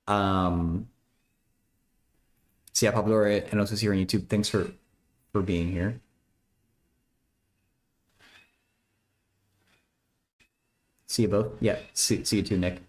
Speaker 1: So yeah, Papadoria and also here on YouTube. Thanks for being here. See you both. Yeah, see you too, Nick.